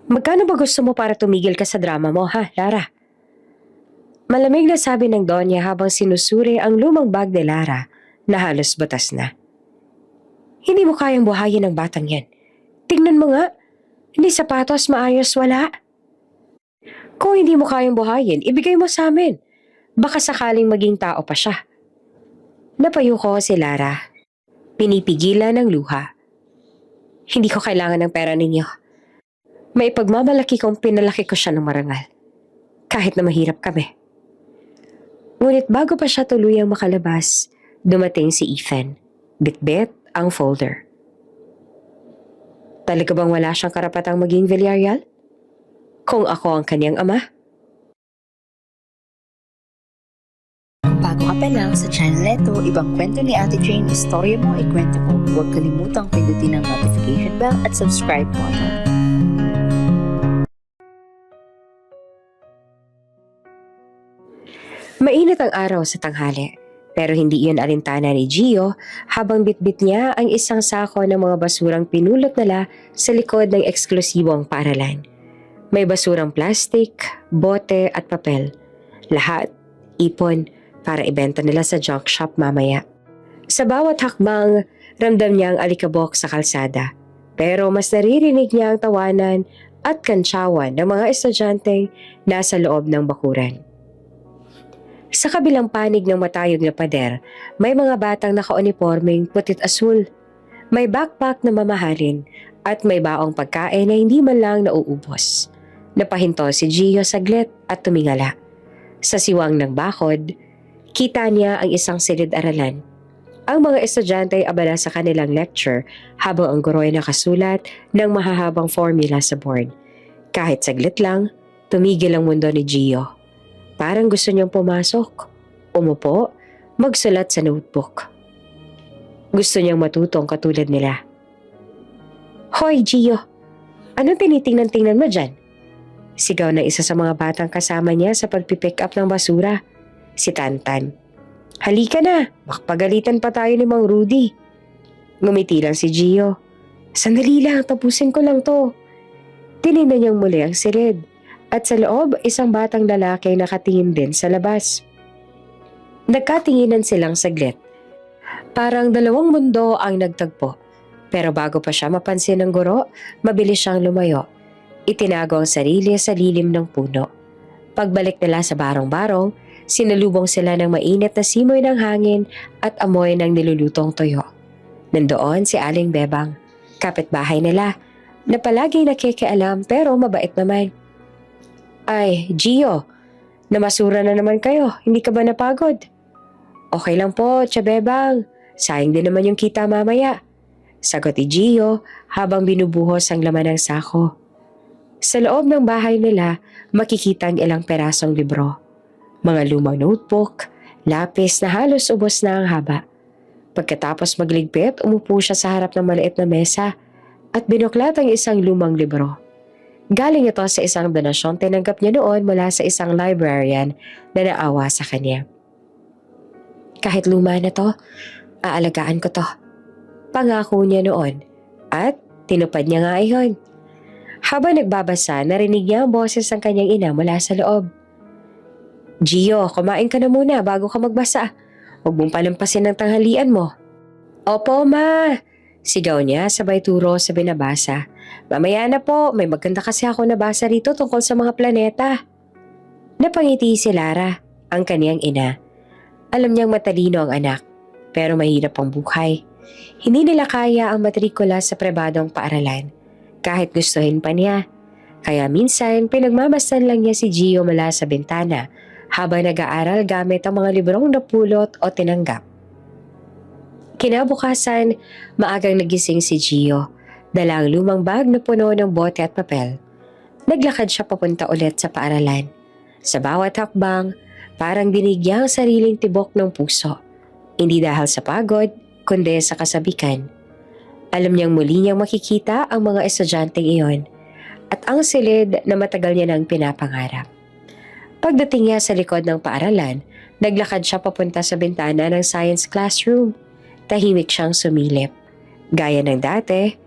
Magkano ba gusto mo para tumigil ka sa drama mo, ha, Lara? Malamig na sabi ng Donya habang sinusuri ang lumang bag ni Lara na halos batas na. Hindi mo kayang buhayin ng batang yan. Tingnan mo nga, hindi sapatos maayos wala. Kung hindi mo kayang buhayin, ibigay mo sa amin. Baka sakaling maging tao pa siya. Napayuko si Lara. Pinipigilan ng luha. Hindi ko kailangan ng pera ninyo. May pagmamalaki kong pinalaki ko siya ng marangal. Kahit na mahirap kami. Ngunit bago pa siya tuluyang makalabas, dumating si Ethan. Bitbit ang folder. Talaga bang wala siyang karapatang maging Villarreal? Kung ako ang kanyang ama? Bago ka pa lang sa channel neto, ibang kwento ni Ate Jane, istorya mo, ikwento ko. Huwag kalimutang pindutin ang notification bell at subscribe button. Mainit ang araw sa tanghali, pero hindi iyon alintana ni Gio habang bitbit niya ang isang sako ng mga basurang pinulot nila sa likod ng eksklusibong paaralan. May basurang plastik, bote at papel. Lahat, ipon, para ibenta nila sa junk shop mamaya. Sa bawat hakbang, ramdam niya ang alikabok sa kalsada. Pero mas naririnig niya ang tawanan at kantsawan ng mga estudyanteng nasa loob ng bakuran. Sa kabilang panig ng matayog na pader, may mga batang nakaunipormeng putit-asul. May backpack na mamahalin at may baong pagkain na hindi man lang nauubos. Napahinto si Gio saglit at tumingala. Sa siwang ng bakod, kita niya ang isang silid-aralan. Ang mga estudyante ay abala sa kanilang lecture habang ang guro ay nakasulat ng mahahabang formula sa board. Kahit saglit lang, tumigil ang mundo ni Gio. Parang gusto niyang pumasok, umupo, magsulat sa notebook. Gusto niyang matutong katulad nila. Hoy, Gio! Anong tinitingnan-tingnan mo dyan? Sigaw na isa sa mga batang kasama niya sa pagpipick up ng basura. Si Tantan. Halika na, makapagalitan pa tayo ni Mang Rudy. Ngumiti lang si Gio. Sandali lang, tapusin ko lang to. Tinignan niyang muli ang silid. At sa loob, isang batang lalaki nakatingin din sa labas. Nagkatinginan silang saglit. Parang dalawang mundo ang nagtagpo. Pero bago pa siya mapansin ng guro, mabilis siyang lumayo. Itinago ang sarili sa lilim ng puno. Pagbalik nila sa barong-barong, sinalubong sila ng mainit na simoy ng hangin at amoy ng nilulutong tuyo. Nandoon si Aling Bebang, kapitbahay nila, na palaging nakikialam pero mabait naman. Ay, Gio, namasura na naman kayo. Hindi ka ba napagod? Okay lang po, Bebang. Sayang din naman yung kita mamaya. Sagot ni Gio habang binubuhos ang laman ng sako. Sa loob ng bahay nila, makikita ang ilang perasong libro. Mga lumang notebook, lapis na halos ubos na ang haba. Pagkatapos magligpit, umupo siya sa harap ng maliit na mesa at binuklat ang isang lumang libro. Galing ito sa isang donasyon tinanggap niya noon mula sa isang librarian na naawa sa kanya. Kahit luma na to, aalagaan ko to. Pangako niya noon at tinupad niya nga iyon. Habang nagbabasa, narinig niya ang boses ng kanyang ina mula sa loob. Gio, kumain ka na muna bago ka magbasa. Huwag mong palampasin ng tanghalian mo. Opo, ma! Sigaw niya sabay turo sa binabasa. Mamaya na po, may maganda kasi ako nabasa rito tungkol sa mga planeta. Napangiti si Lara, ang kaniyang ina. Alam niyang matalino ang anak, pero mahirap ang buhay. Hindi nila kaya ang matrikula sa pribadong paaralan, kahit gustuhin pa niya. Kaya minsan, pinagmamasdan lang niya si Gio mula sa bintana habang nag-aaral gamit ang mga librong napulot o tinanggap. Kinabukasan, maagang nagising si Gio. Dala ang lumang bag na puno ng bote at papel. Naglakad siya papunta ulit sa paaralan. Sa bawat hakbang, parang dinig niya ang sariling tibok ng puso. Hindi dahil sa pagod, kundi sa kasabikan. Alam niyang muli niyang makikita ang mga estudyanteng iyon at ang silid na matagal niya nang pinapangarap. Pagdating niya sa likod ng paaralan, naglakad siya papunta sa bintana ng science classroom. Tahimik siyang sumilip. Gaya ng dati,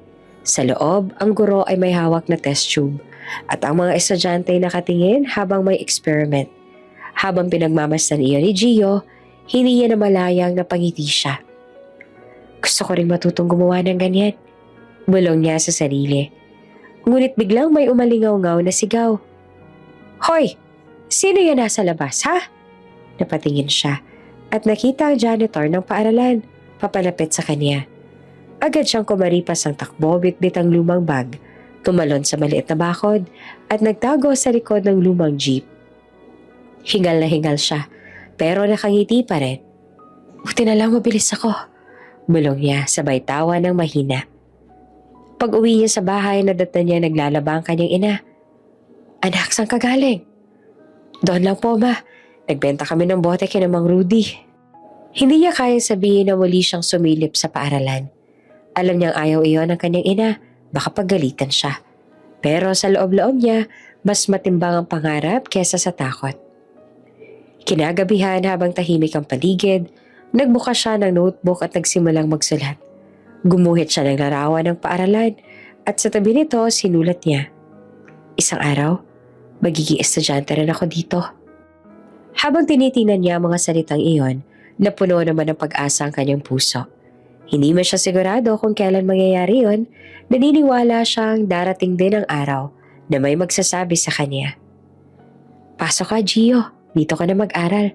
sa loob, ang guro ay may hawak na test tube At ang mga estudyante ay nakatingin habang may experiment. Habang pinagmamasdan iyon ni Gio, hindi niya namalayang napangiti siya. Gusto ko rin matutong gumawa ng ganyan. Bulong niya sa sarili. Ngunit biglang may umalingaw-ngaw na sigaw. Hoy! Sino yan nasa labas, ha? Napatingin siya at nakita ang janitor ng paaralan, papalapit sa kanya. Agad siyang kumaripas ang takbo, bitbit ang lumang bag, tumalon sa maliit na bakod at nagtago sa likod ng lumang jeep. Hingal na hingal siya, pero nakangiti pa rin. Buti na lang mabilis ako, bulong niya sabay tawa ng mahina. Pag uwi niya sa bahay, nadatnan niya naglalaba ang kanyang ina. Anak, saan ka galing? Doon lang po, ma. Nagbenta kami ng bote kina Mang Rudy. Hindi niya kayang sabihin na muli siyang sumilip sa paaralan. Alam niyang ayaw iyon ng kanyang ina, baka pagalitan siya. Pero sa loob-loob niya, mas matimbang ang pangarap kesa sa takot. Kinagabihan habang tahimik ang paligid, nagbukas siya ng notebook at nagsimulang magsulat. Gumuhit siya ng larawan ng paaralan at sa tabi nito sinulat niya. Isang araw, magiging estudyante rin ako dito. Habang tinitingnan niya ang mga salitang iyon, napuno naman ng pag-asa ang kanyang puso. Hindi man siya sigurado kung kailan mangyayari yun, naniniwala siyang darating din ang araw na may magsasabi sa kanya. Pasok ka, Gio. Dito ka na mag-aral.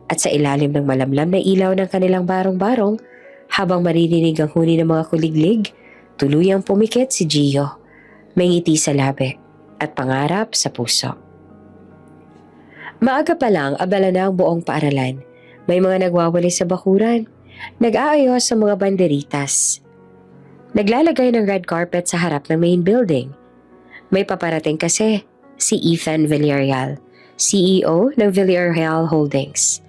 At sa ilalim ng malamlam na ilaw ng kanilang barong-barong, habang maririnig ang huni ng mga kuliglig, tuluyang pumikit si Gio. May ngiti sa labi at pangarap sa puso. Maaga pa lang, abala na ang buong paaralan. May mga nagwawali sa bakuran, nag-aayos sa mga banderitas. Naglalagay ng red carpet sa harap ng main building. May paparating kasi, si Ethan Villarreal, CEO ng Villarreal Holdings.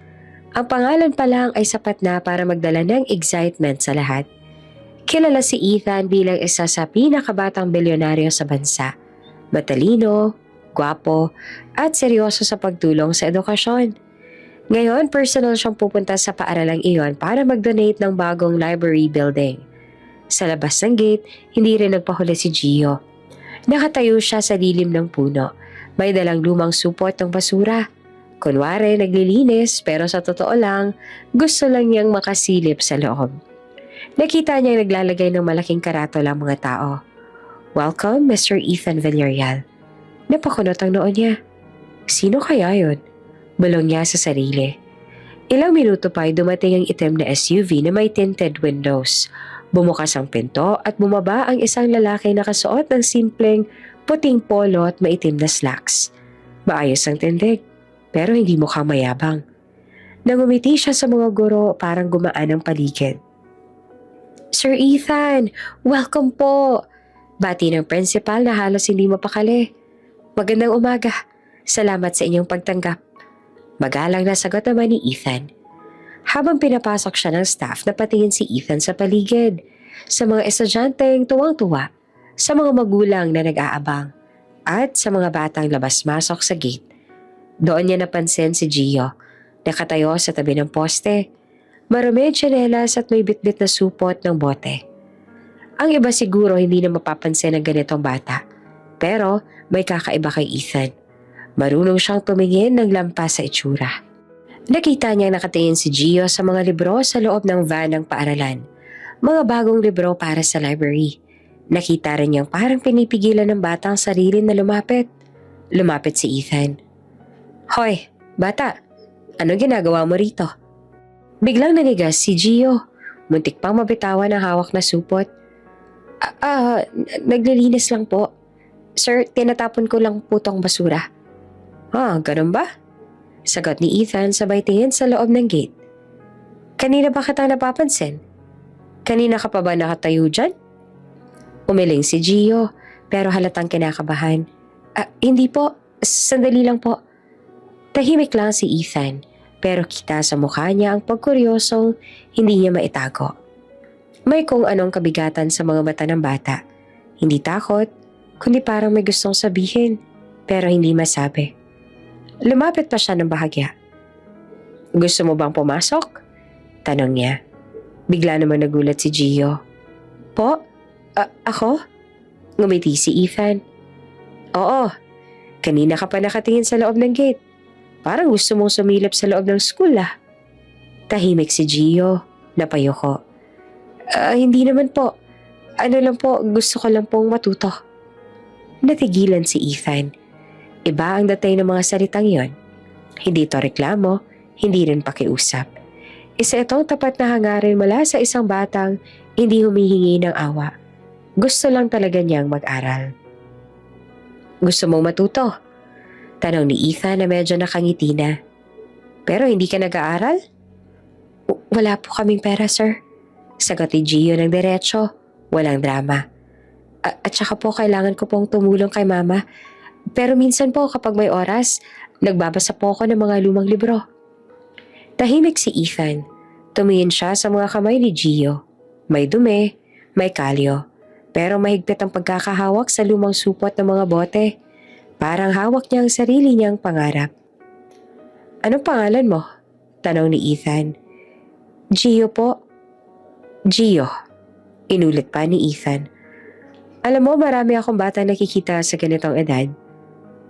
Ang pangalan pa lang ay sapat na para magdala ng excitement sa lahat. Kilala si Ethan bilang isa sa pinakabatang bilyonaryo sa bansa. Matalino, gwapo, at seryoso sa pagtulong sa edukasyon. Ngayon, personal siyang pupunta sa paaralang iyon para mag-donate ng bagong library building. Sa labas ng gate, hindi rin nagpahuli si Gio. Nakatayo siya sa lilim ng puno. May dalang lumang supot ng basura. Kunwari, naglilinis pero sa totoo lang, gusto lang niyang makasilip sa loob. Nakita niya naglalagay ng malaking karatol ang mga tao. Welcome, Mr. Ethan Villarreal. Napakunot ang noo niya. Sino kaya yun? Bulong niya sa sarili. Ilang minuto pa ay dumating ang itim na SUV na may tinted windows. Bumukas ang pinto at bumaba ang isang lalaki na nakasuot ng simpleng puting polo at maitim na slacks. Maayos ang tindig, pero hindi mukhang mayabang. Nangumiti siya sa mga guro parang gumaan ang paligid. Sir Ethan, welcome po! Bati ng principal na halos hindi mapakali. Magandang umaga. Salamat sa inyong pagtanggap. Magalang na sagot naman ni Ethan. Habang pinapasok siya ng staff, napatingin si Ethan sa paligid, sa mga estudyanteng tuwang-tuwa, sa mga magulang na nag-aabang, at sa mga batang labas-masok sa gate. Doon niya napansin si Gio, nakatayo sa tabi ng poste, marumi ang tsinelas at may bitbit na supot ng bote. Ang iba siguro hindi na mapapansin ng ganitong bata, pero may kakaiba kay Ethan. Marunong siyang tumingin ng lampas sa itsura. Nakita niya nakatingin si Gio sa mga libro sa loob ng van ng paaralan. Mga bagong libro para sa library. Nakita rin niyang parang pinipigilan ng bata ang sarili na lumapit. Lumapit si Ethan. Hoy, bata, ano ginagawa mo rito? Biglang nanigas si Gio. Muntik pang mabitawan ang hawak na supot. Naglilinis lang po. Sir, tinatapon ko lang po tong basura. Ganun ba? Sagot ni Ethan sabay tingin sa loob ng gate. Kanina ba kita napapansin? Kanina ka pa ba nakatayo dyan? Umiling si Gio pero halatang kinakabahan. Hindi po. Sandali lang po. Tahimik lang si Ethan pero kita sa mukha niya ang pagkuryosong hindi niya maitago. May kung anong kabigatan sa mga mata ng bata. Hindi takot, kundi parang may gustong sabihin pero hindi masabi. Lumapit pa siya ng bahagya. Gusto mo bang pumasok? Tanong niya. Bigla naman nagulat si Gio. Po? Ako? Ngumiti si Ethan. Oo, kanina ka pa nakatingin sa loob ng gate. Parang gusto mong sumilip sa loob ng school ah. Tahimik si Gio. Napayoko. Hindi naman po. Ano lang po, gusto ko lang pong matuto. Natigilan si Ethan. Iba ang datay ng mga salitang yon. Hindi to reklamo, hindi rin pakiusap. Isa itong tapat na hangarin mula sa isang batang hindi humihingi ng awa. Gusto lang talaga niyang mag-aral. Gusto mong matuto? Tanong ni Ethan na medyo nakangiti na. Pero hindi ka nag-aaral? Wala po kaming pera, sir. Sagot ni Gio ng diretso, walang drama. At saka po kailangan ko pong tumulong kay mama. Pero minsan po kapag may oras, nagbabasa po ako ng mga lumang libro. Tahimik si Ethan. Tumingin siya sa mga kamay ni Gio. May dumi, may kalyo. Pero mahigpit ang pagkakahawak sa lumang supot ng mga bote. Parang hawak niya ang sarili niyang pangarap. Anong pangalan mo? Tanong ni Ethan. Gio po. Gio. Inulit pa ni Ethan. Alam mo, marami akong bata nakikita sa ganitong edad.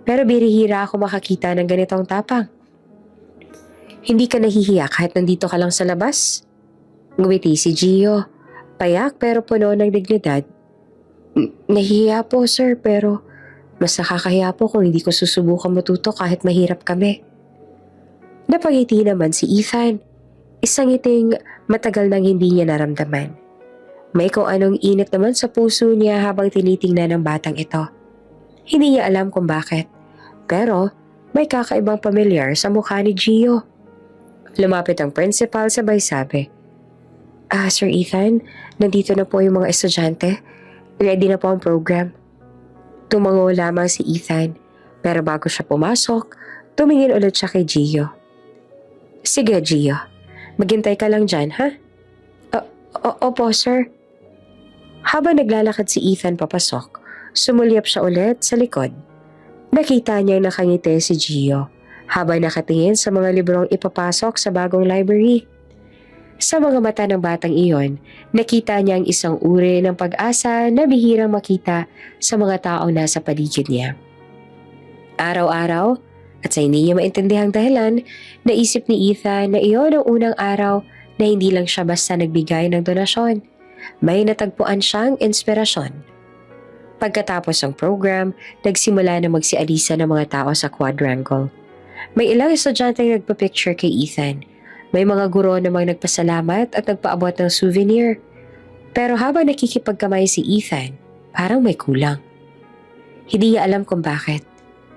Pero birihira ako makakita ng ganitong tapang. Hindi ka nahihiya kahit nandito ka lang sa labas? Ngumiti si Gio. Payak pero puno ng dignidad. Nahihiya po, sir, pero mas nakakahiya po kung hindi ko susubukan matuto kahit mahirap kami. Napangiti naman si Ethan. Isang ngiting matagal nang hindi niya naramdaman. May kung anong init naman sa puso niya habang tinitingnan ng batang ito. Hindi niya alam kung bakit. Pero may kakaibang pamilyar sa mukha ni Gio. Lumapit ang principal sabay sabi, Sir Ethan, nandito na po yung mga estudyante. Ready na po ang program. Tumango lamang si Ethan, pero bago siya pumasok, tumingin ulit siya kay Gio. Sige Gio, maghintay ka lang dyan, ha? Opo, sir. Habang naglalakad si Ethan papasok, sumulyap siya ulit sa likod. Nakita niyang nakangiti si Gio habang nakatingin sa mga librong ipapasok sa bagong library. Sa mga mata ng batang iyon, nakita niya ang isang uri ng pag-asa na bihirang makita sa mga taong nasa paligid niya. Araw-araw, at sa hindi niya maintindihang dahilan, naisip ni Ethan na iyon ang unang araw na hindi lang siya basta nagbigay ng donasyon. May natagpuan siyang inspirasyon. Pagkatapos ng program, nagsimula na magsialisa ng mga tao sa quadrangle. May ilang estudyante ang nagpa-picture kay Ethan. May mga guro namang nagpasalamat at nagpaabot ng souvenir. Pero habang nakikipagkamay si Ethan, parang may kulang. Hindi niya alam kung bakit.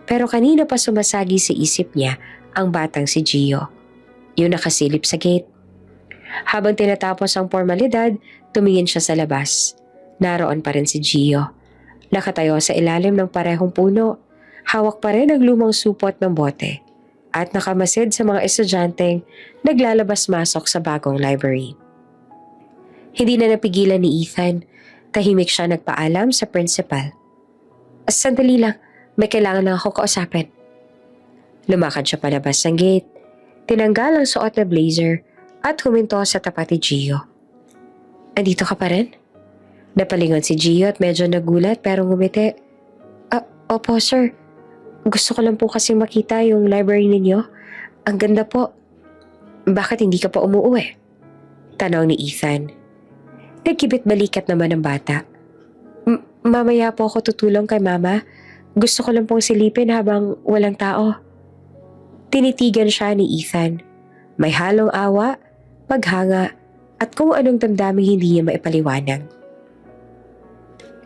Pero kanina pa sumasagi sa isip niya ang batang si Gio. Yung nakasilip sa gate. Habang tinatapos ang formalidad, tumingin siya sa labas. Naroon pa rin si Gio. Nakatayo sa ilalim ng parehong puno. Hawak pa rin ang lumang supot ng bote. At nakamasid sa mga estudyanteng naglalabas-masok sa bagong library. Hindi na napigilan ni Ethan. Tahimik siya nagpaalam sa principal. Sandali lang, may kailangan lang ako kausapin. Lumakad siya palabas ng gate. Tinanggal ang suot na blazer at huminto sa tapat ni Gio. Andito ka pa rin? Napalingon si Gio at medyo nagulat pero ngumiti. Opo sir. Gusto ko lang po kasi makita yung library ninyo. Ang ganda po. Bakit hindi ka pa umuwi? Tanong ni Ethan. Nagkibit balikat naman ng bata. Mamaya po ako tutulong kay mama. Gusto ko lang pong silipin habang walang tao. Tinitigan siya ni Ethan. May halong awa, paghanga, at kung anong damdaming hindi niya maipaliwanag.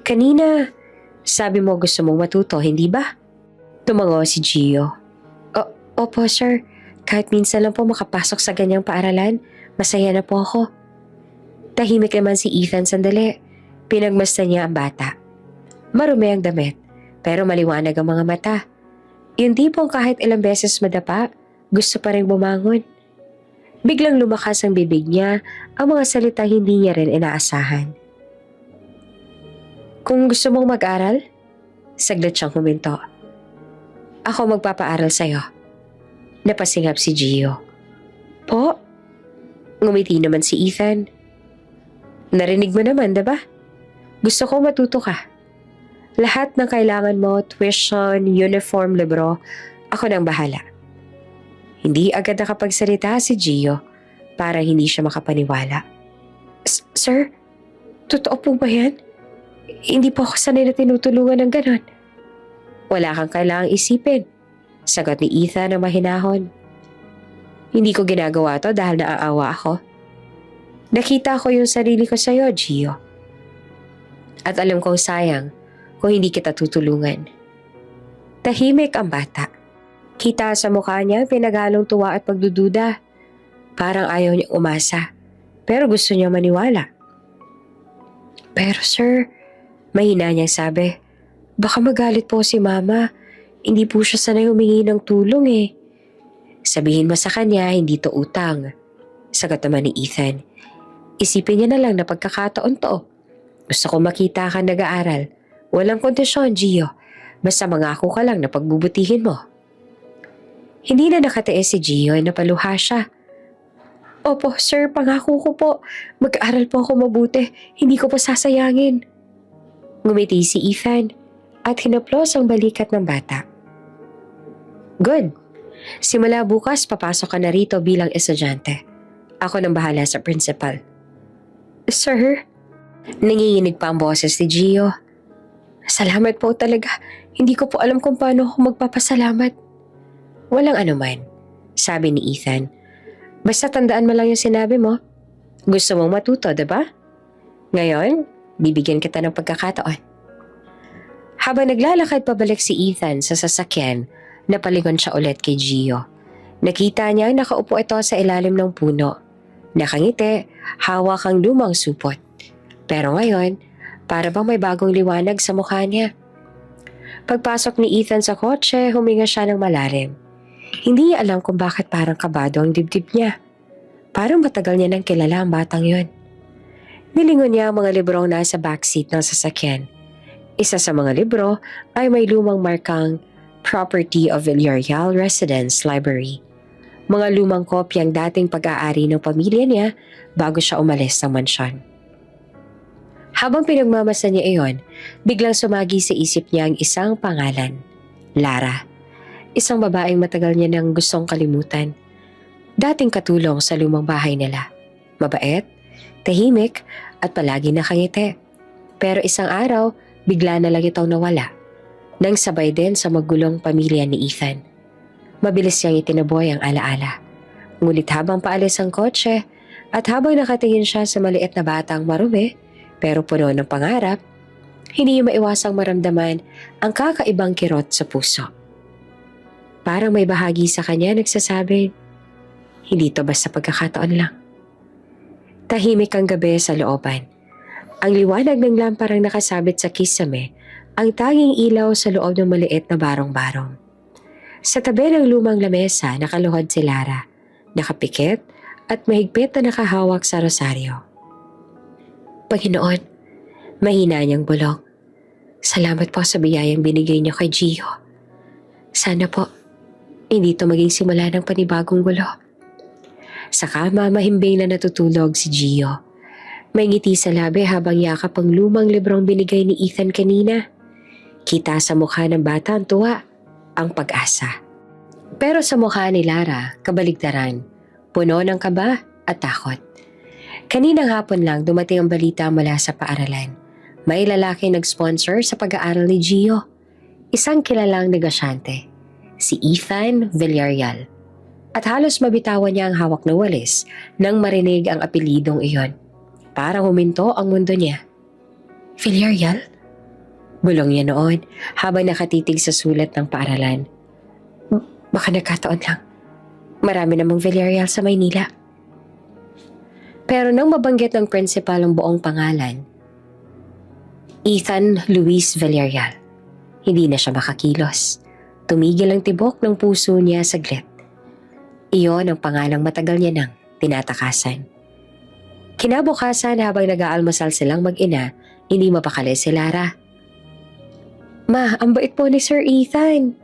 Kanina, sabi mo gusto mong matuto, hindi ba? Tumango si Gio. Opo sir, kahit minsan lang po makapasok sa ganyang paaralan, masaya na po ako. Tahimik naman si Ethan sandali. Pinagmasdan niya ang bata. Marumi ang damit, pero maliwanag ang mga mata. Yung tipong kahit ilang beses madapa, gusto pa rin bumangon. Biglang lumakas ang bibig niya, ang mga salita hindi niya rin inaasahan. Kung gusto mong mag-aral, saglit siyang huminto. Ako magpapaaral sa'yo. Napasingap si Gio. Po? Ngumiti naman si Ethan. Narinig mo naman, diba? Gusto ko matuto ka. Lahat ng kailangan mo, tuition, uniform, libro, ako nang bahala. Hindi agad nakapagsalita si Gio para hindi siya makapaniwala. Sir, totoo po ba yan? Hindi po ako sanay na tinutulungan ng ganon. Wala kang kailangang isipin, sagot ni Ethan na mahinahon. Hindi ko ginagawa to dahil naaawa ako. Nakita ko yung sarili ko sa'yo, Gio. At alam kong sayang kung hindi kita tutulungan. Tahimik ang bata. Kita sa mukha niya pinaghalong tuwa at pagdududa. Parang ayaw niyang umasa, pero gusto niya maniwala. Pero sir, mahina niyang sabi, baka magalit po si mama. Hindi po siya sanay humingi ng tulong eh. Sabihin mo sa kanya, hindi to utang. Sagot naman ni Ethan. Isipin niya na lang na pagkakataon to. Gusto ko makita ka nag-aaral. Walang kondisyon, Gio. Basta mangako ka lang na pagbubutihin mo. Hindi na nakatiis si Gio ay napaluha siya. Opo, sir, pangako ko po. Mag-aaral po ako mabuti. Hindi ko po sasayangin. Ngumiti si Ethan at hinaplos ang balikat ng bata. Good. Simula bukas, papasok ka na rito bilang estudyante. Ako nang bahala sa principal. Sir? Nanginginig pa ang boses ni Gio. Salamat po talaga. Hindi ko po alam kung paano ako magpapasalamat. Walang anuman, sabi ni Ethan. Basta tandaan mo lang yung sinabi mo. Gusto mong matuto, diba? Ngayon, bibigyan kita ng pagkakataon. Habang naglalakad pabalik si Ethan sa sasakyan, napalingon siya ulit kay Gio. Nakita niya nakaupo ito sa ilalim ng puno. Nakangiti, hawak ang lumang supot. Pero ngayon, para bang may bagong liwanag sa mukha niya. Pagpasok ni Ethan sa kotse, huminga siya ng malalim. Hindi niya alam kung bakit parang kabado ang dibdib niya. Parang matagal niya nang kilala ang batang yon. Nilingon niya ang mga librong nasa backseat ng sasakyan. Isa sa mga libro ay may lumang markang Property of Villarreal Residence Library. Mga lumang kopyang dating pag-aari ng pamilya niya bago siya umalis ng mansyon. Habang pinagmamasa niya iyon, biglang sumagi sa isip niya ang isang pangalan, Lara. Isang babaeng matagal niya nang gustong kalimutan. Dating katulong sa lumang bahay nila. Mabait, tahimik at palagi nakangiti. Pero isang araw, bigla na lang itong nawala. Nang sabay din sa magulong pamilya ni Ethan. Mabilis niyang itinaboy ang alaala. Ngunit habang paalis ang kotse at habang nakatingin siya sa maliit na batang marumi pero puno ng pangarap, hindi niya maiwasang maramdaman ang kakaibang kirot sa puso. Parang may bahagi sa kanya nagsasabi, hindi to basta pagkakataon lang. Tahimik ang gabi sa looban. Ang liwanag ng lamparang nakasabit sa kisame ang tanging ilaw sa loob ng maliit na barong-barong. Sa tabi ng lumang lamesa nakaluhod si Lara, nakapikit at mahigpit na nakahawak sa rosaryo. Panginoon, mahina niyang bulong. Salamat po sa biyayang binigay niyo kay Gio. Sana po, hindi to maging simula ng panibagong gulo. Sa kama, mahimbing na natutulog si Gio. May ngiti sa labi habang yakap ang lumang librong binigay ni Ethan kanina. Kita sa mukha ng bata ang tuwa, ang pag-asa. Pero sa mukha ni Lara, kabaligtaran, puno ng kaba at takot. Kaninang hapon lang dumating ang balita mula sa paaralan. May lalaki nag-sponsor sa pag-aaral ni Gio. Isang kilalang negosyante, si Ethan Villarreal. At halos mabitawan niya ang hawak na walis nang marinig ang apelidong iyon. Parang huminto ang mundo niya. Villarreal? Bulong niya noon habang nakatitig sa sulat ng paaralan. Baka nagkataon lang. Marami namang Villarreal sa Maynila. Pero nang mabanggit ng principal ang buong pangalan, Ethan Luis Villarreal, hindi na siya makakilos. Tumigil ang tibok ng puso niya saglit. Iyon ang pangalang matagal niya nang tinatakasan. Kinabukasan habang nag-aalmusal silang mag-ina, hindi mapakali si Lara. Ma, ang bait po ni Sir Ethan.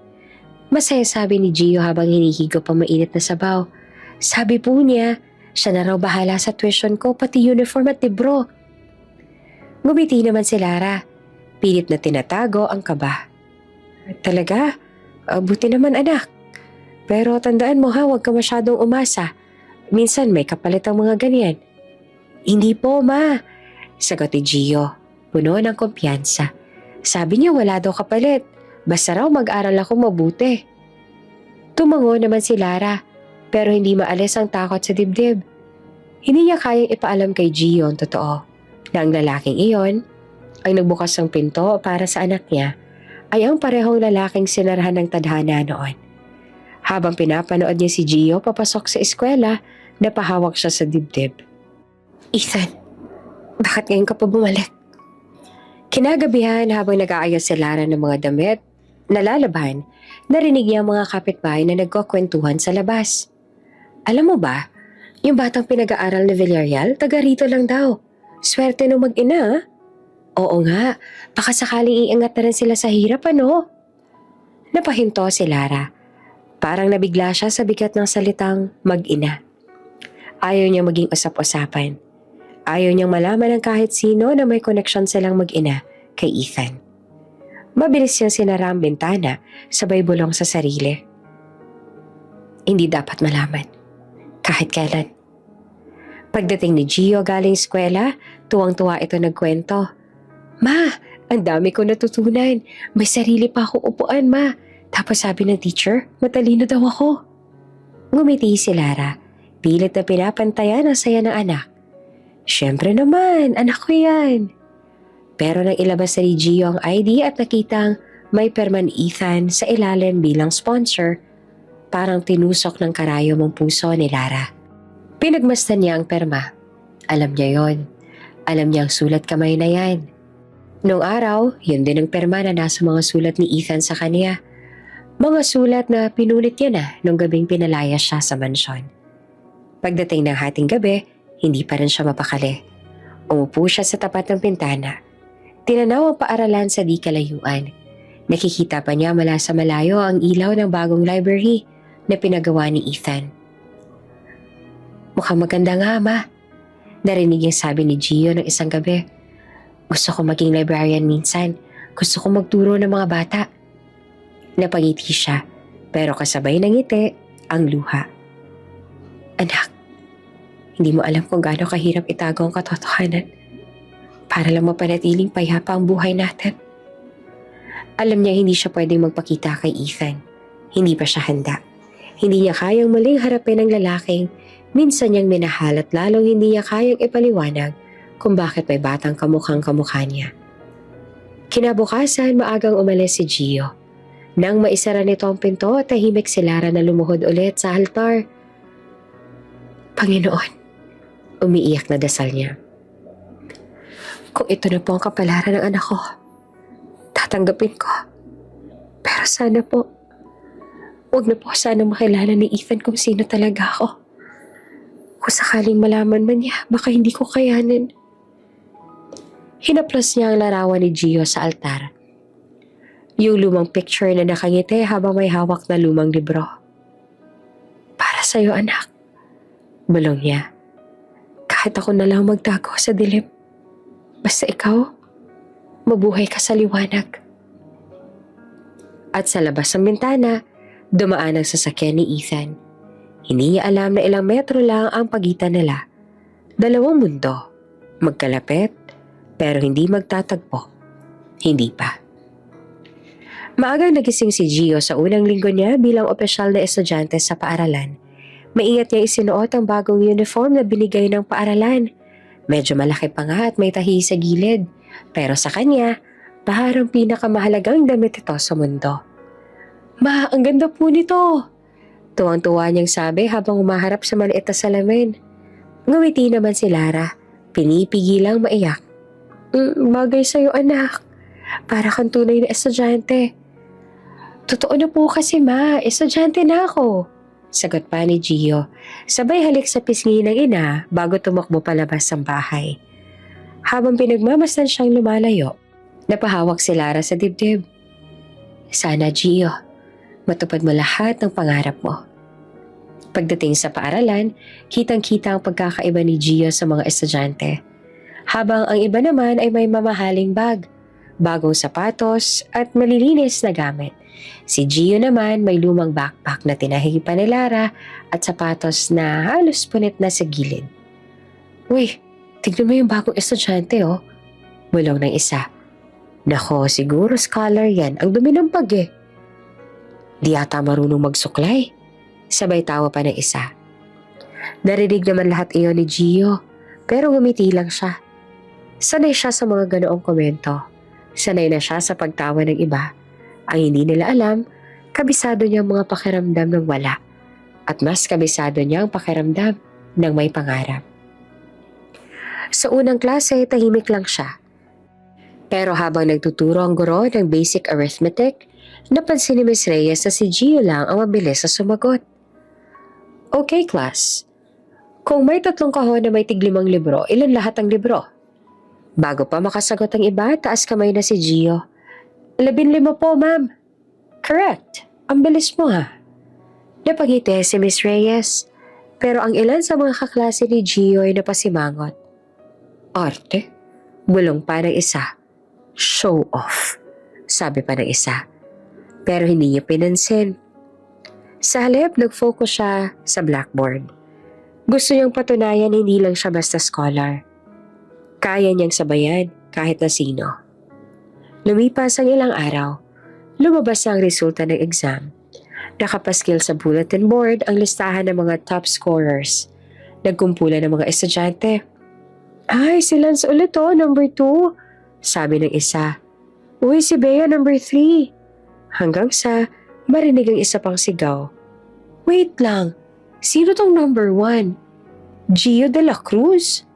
Masaya sabi ni Gio habang hinihigop ang mainit na sabaw. Sabi po niya, siya na raw bahala sa tuition ko pati uniform at libro. Ngumiti naman si Lara. Pilit na tinatago ang kaba. Talaga? Buti naman anak. Pero tandaan mo ha, huwag ka masyadong umasa. Minsan may kapalit ang mga ganyan. Hindi po ma, sagot ni Gio, puno ng kumpiyansa. Sabi niya wala daw kapalit, basta raw mag-aral ako mabuti. Tumango naman si Lara, pero hindi maalis ang takot sa dibdib. Hindi niya kayang ipaalam kay Gio ang totoo, na ang lalaking iyon, ang nagbukas ng pinto para sa anak niya, ay ang parehong lalaking sinarahan ng tadhana noon. Habang pinapanood niya si Gio papasok sa eskwela, napahawak siya sa dibdib. Ethan, bakit ngayon ka pa bumalik? Kinagabihan habang nag-aayos si Lara ng mga damit, nalalaban, narinig niya ang mga kapitbahay na nagkukwentuhan sa labas. Alam mo ba, yung batang pinag-aaral ni Villarreal, taga rito lang daw. Swerte nung mag-ina. Oo nga, baka sakaling iangat na rin sila sa hirap ano? Napahinto si Lara. Parang nabigla siya sa bigat ng salitang mag-ina. Ayaw niya maging usap-usapan. Ayaw niyang malaman ng kahit sino na may koneksyon silang mag-ina kay Ethan. Mabilis niyang sinara ang bintana, sabay bulong sa sarili. Hindi dapat malaman. Kahit kailan. Pagdating ni Gio galing eskwela, tuwang-tuwa ito nagkwento. Ma, ang dami ko natutunan. May sarili pa akong upuan, ma. Tapos sabi ng teacher, matalino daw ako. Ngumiti si Lara. Pilit na pinapantayan ang saya ng anak. Siyempre naman, anak ko yan. Pero nang ilabas ni Gio ang ID at nakitang may perman Ethan sa ilalim bilang sponsor, parang tinusok ng karayom ang puso ni Lara. Pinagmasdan niya ang perma. Alam niya yon. Alam niya ang sulat kamay na yan. Noong araw, yun din ang perma na nasa mga sulat ni Ethan sa kanya. Mga sulat na pinulit niya na nung gabing pinalaya siya sa mansyon. Pagdating ng hating gabi, hindi pa rin siya mapakali. Umupo siya sa tapat ng pintana. Tinanaw ang paaralan sa di kalayuan. Nakikita pa niya mula sa malayo ang ilaw ng bagong library na pinagawa ni Ethan. Mukhang maganda nga, ma. Narinig yung sabi ni Gio ng isang gabi. Gusto ko maging librarian minsan. Gusto ko magturo ng mga bata. Napangiti siya, pero kasabay ng ngiti ang luha. Anak, hindi mo alam kung gaano kahirap itago ang katotohanan para lang mapanatiling payapa ang buhay natin. Alam niya hindi siya pwedeng magpakita kay Ethan. Hindi pa siya handa. Hindi niya kayang muling harapin ang lalaking minsan niyang minahal at lalong hindi niya kayang ipaliwanag kung bakit may batang kamukhang kamukha niya. Kinabukasan, maagang umalis si Gio. Nang maisara nito ang pinto, tahimik si Lara na lumuhod ulit sa altar. Panginoon, umiiyak na dasal niya. Kung ito na po ang kapalaran ng anak ko, tatanggapin ko. Pero sana po, huwag na po sana makilala ni Ethan kung sino talaga ako. Kung sakaling malaman man niya, baka hindi ko kayanin. Hinaplos niya ang larawan ni Gio sa altar. Yung lumang picture na nakangiti habang may hawak na lumang libro. Para sa'yo, anak. Bulong niya. Kahit ako na lang magtago sa dilim. Basta ikaw, mabuhay ka sa liwanag. At sa labas ng bintana, dumaan ang sasakyan ni Ethan. Hindi niya alam na ilang metro lang ang pagitan nila. Dalawang mundo. Magkalapit, pero hindi magtatagpo. Hindi pa. Maagang nagising si Gio sa unang linggo niya bilang opisyal na estudyante sa paaralan. Maingat niya isinuot ang bagong uniform na binigay ng paaralan. Medyo malaki pa nga at may tahi sa gilid. Pero sa kanya, parang pinakamahalagang damit ito sa mundo. Ma, ang ganda po nito! Tuwang-tuwa niyang sabi habang umaharap sa maliit na salamin. Ngumiti naman si Lara. Pinipigilang maiyak. Bagay sa'yo anak. Para kang tunay na estudyante. Totoo na po kasi ma, estudyante na ako. Sagot pa ni Gio. Sabay halik sa pisngi ng ina bago tumakbo palabas ng bahay. Habang pinagmamasdan siyang lumalayo, napahawak si Lara sa dibdib. Sana Gio, matupad mo lahat ng pangarap mo. Pagdating sa paaralan, kitang-kita ang pagkakaiba ni Gio sa mga estudyante. Habang ang iba naman ay may mamahaling bag, bagong sapatos at malilinis na gamit. Si Gio naman may lumang backpack na tinahi pa ni Lara at sapatos na halos punit na sa gilid. Uy, tignan mo yung bagong estudyante oh. Bulong ng isa. Nako, siguro scholar yan. Ang dumi ng pag eh. Di ata marunong magsuklay. Sabay tawa pa ng isa. Narinig naman lahat iyon ni Gio, pero ngumiti lang siya. Sanay siya sa mga ganoong komento. Sanay na siya sa pagtawa ng iba. Ang hindi nila alam, kabisado niya ang mga pakiramdam ng wala. At mas kabisado niya ang pakiramdam ng may pangarap. Sa unang klase, tahimik lang siya. Pero habang nagtuturo ang guro ng basic arithmetic, napansin ni Miss Reyes na si Gio lang ang mabilis sa sumagot. Okay, class. Kung may 3 kahon na may tig-5 libro, ilan lahat ang libro? Bago pa makasagot ang iba, taas kamay na si Gio. 15 po, ma'am. Correct. Ang bilis mo ha. Napangiti si Miss Reyes, pero ang ilan sa mga kaklase ni Gio ay napasimangot. Arte? Bulong pa ng isa. Show off, sabi pa ng isa. Pero hindi niya pinansin. Sa halip, nag-focus siya sa blackboard. Gusto niyang patunayan hindi lang siya basta scholar. Kaya niyang sabayan kahit na sino. Lumipas ang ilang araw. Lumabas ang resulta ng exam. Nakapaskil sa bulletin board ang listahan ng mga top scorers. Nagkumpulan ng mga estudyante. Ay, si Lance ulit number 2. Sabi ng isa. Uy, si Bea number 3. Hanggang sa marinig ang isa pang sigaw. Wait lang, sino tong number 1? Gio de la Cruz?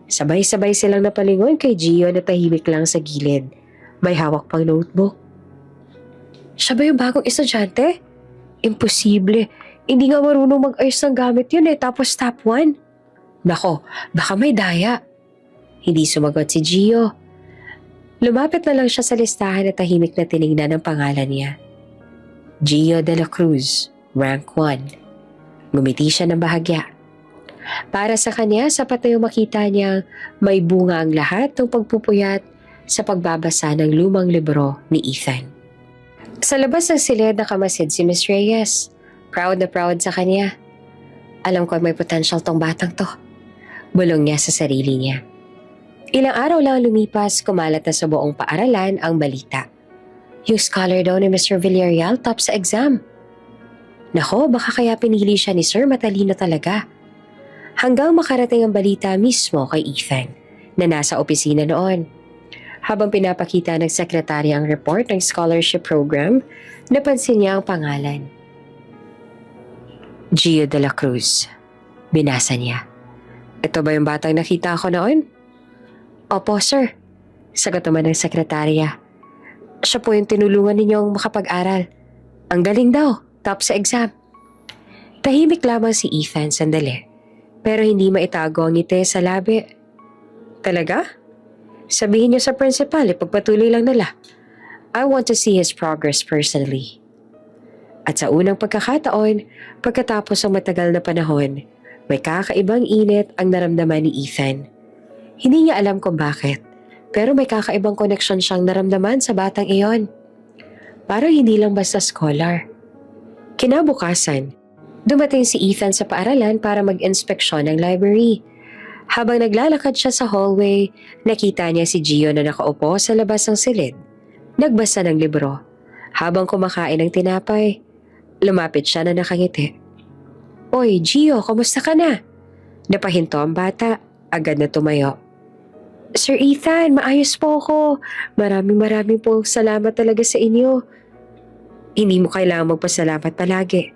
Sabay-sabay silang napalingon kay Gio na tahimik lang sa gilid. May hawak pang notebook. Siya ba yung bagong estudyante? Imposible. Hindi nga marunong mag-ayos ng gamit yun tapos top 1. Nako, baka may daya. Hindi sumagot si Gio. Lumapit na lang siya sa listahan at tahimik na tiningnan ang pangalan niya. Gio de la Cruz, rank 1. Ngumiti siya ng bahagya. Para sa kanya, sapat na yung makita niyang may bunga ang lahat ng pagpupuyat sa pagbabasa ng lumang libro ni Ethan. Sa labas ng silid nakamasid si Miss Reyes. Proud na proud sa kanya. Alam ko may potential tong batang to. Bulong niya sa sarili niya. Ilang araw lang lumipas, kumalat na sa buong paaralan ang balita. Yung scholar daw ni Mr. Villarreal top sa exam. Nako, baka kaya pinili siya ni Sir matalino talaga. Hanggang makarating ang balita mismo kay Ethan, na nasa opisina noon. Habang pinapakita ng sekretary ang report ng scholarship program, napansin niya ang pangalan. Gio de la Cruz. Binasa niya. Ito ba yung batang nakita ko noon? Opo, sir. Sagot naman ng sekretarya. Siya po yung tinulungan ninyong makapag-aral. Ang galing daw, top sa exam. Tahimik lamang si Ethan sandali, pero hindi maitago ang ngiti sa labi. Talaga? Sabihin niyo sa principal, ipagpatuloy lang nila. I want to see his progress personally. At sa unang pagkakataon, pagkatapos ng matagal na panahon, may kakaibang init ang naramdaman ni Ethan. Hindi niya alam kung bakit, pero may kakaibang koneksyon siyang naramdaman sa batang iyon. Parang hindi lang basta scholar. Kinabukasan, dumating si Ethan sa paaralan para mag-inspeksyon ng library. Habang naglalakad siya sa hallway, nakita niya si Gio na nakaupo sa labas ng silid. Nagbasa ng libro. Habang kumakain ng tinapay, lumapit siya na nakangiti. Oy, Gio, kumusta ka na? Napahinto ang bata, agad na tumayo. Sir Ethan, maayos po ako. Maraming po salamat talaga sa inyo. Hindi mo kailangang magpasalamat palagi,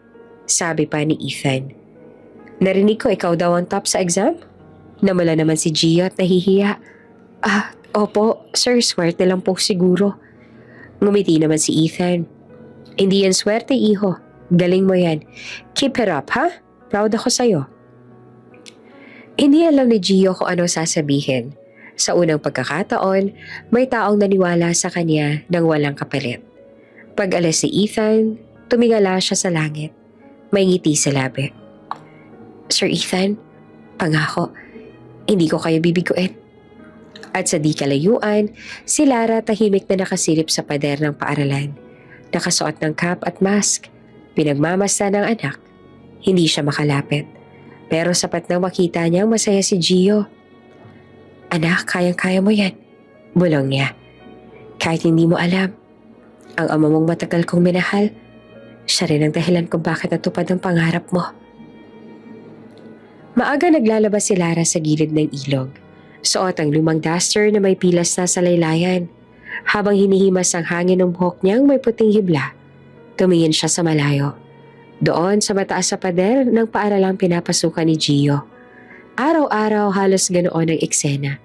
sabi pa ni Ethan. Narinig ko ikaw daw ang top sa exam? Namala naman si Gio at nahihiya. Opo, sir, swerte lang po siguro. Ngumiti naman si Ethan. Hindi yan swerte, iho. Galing mo yan. Keep it up, ha? Proud ako sa'yo. Hindi alam ni Gio kung ano sasabihin. Sa unang pagkakataon, may taong naniwala sa kanya nang walang kapalit. Pag alas si Ethan, tumingala siya sa langit. May ngiti sa labi. Sir Ethan, pangako, hindi ko kayo bibiguin. At sa di kalayuan, si Lara tahimik na nakasilip sa pader ng paaralan. Nakasuot ng cap at mask. Pinagmamasdan ng anak. Hindi siya makalapit. Pero sapat nang makita niyang masaya si Gio. Anak, kayang-kaya mo yan. Bulong niya. Kahit hindi mo alam, ang ama mong matagal kong minahal, siya rin ang dahilan kung bakit natupad ang pangarap mo. Maaga naglalabas si Lara sa gilid ng ilog. Suot ang lumang duster na may pilas na sa laylayan. Habang hinihimas ang hangin ng buhok niyang may puting hibla, tumingin siya sa malayo. Doon sa mataas sa pader ng paaralang pinapasukan ni Gio. Araw-araw halos ganoon ang eksena.